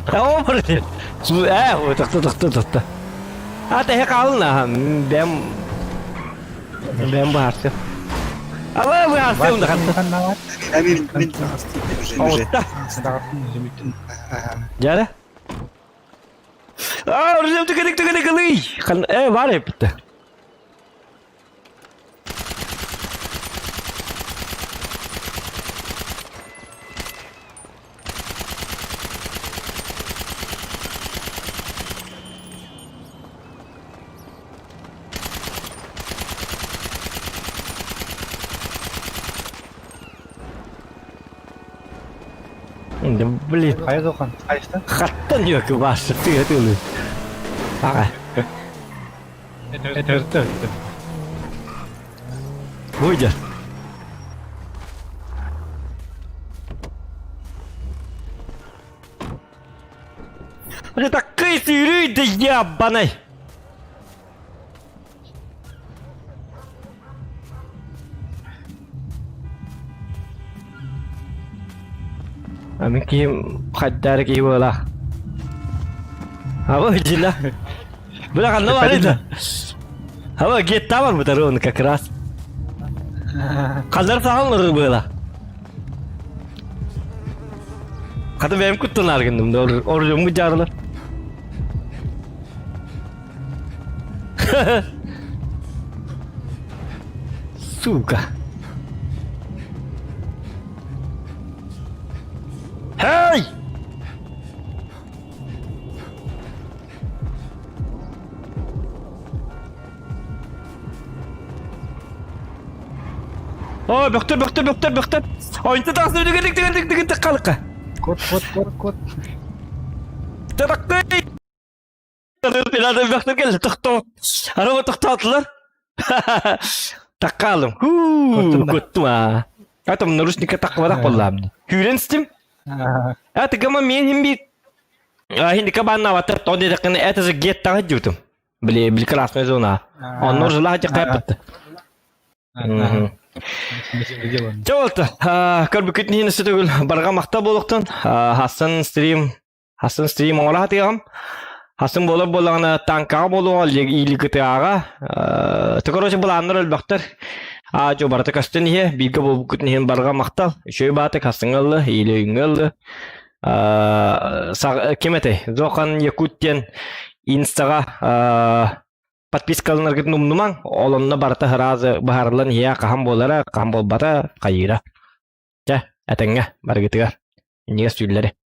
Блин. Тоқта. Тәхе қалына. Бәм барсы. Ала барсы онда қатты. Отта. Жары? Үрзем түкедік қылый. Бар епті. Блин, Қайыз оққан? Қайышты? хаттан yok башы тыгы. Ага. Өтті. Выйдя. Это такая сырый, да ябаный. Amin kim haddar ki bola. Apa jila? Bila kan lo ada. Apa get taman betul как раз. Kallar sağlar bola. Kadın benim kutular kendim de orada mu jarlar. Сука. Hey! Oh, böktür. Oyuncu taksını dıgıdık kalıkı. Код. Tarakkı. Birader böktür geldi, tıktı. Araba tıktadılar. Takalım. Kutma. Atam наручника takmadak kullandı. Hüren istim. Это гама мен химби. Hindi ka ba na wata to de kan это же get та jutum. Бли красная зона. Он нужно лаja капет. Жолта. Кырбы кетнин сөтөгүл барга макта болуктан. Хасан стрим ола тигам. Хасан болагана танка болу иликте ага. Токороче буланнар элбактар. Жо барата кастен хе бига болуп кетнин барга макта. Шөй баты кастыңылы илеңгылы. Кемете зоқан Якутиян инстага подпискалар гит нумнуман олонна барта харазы бахарлан хия кахам болара кахам болбата кайыра. Атаңга баргытыгар. Неге сүйләре.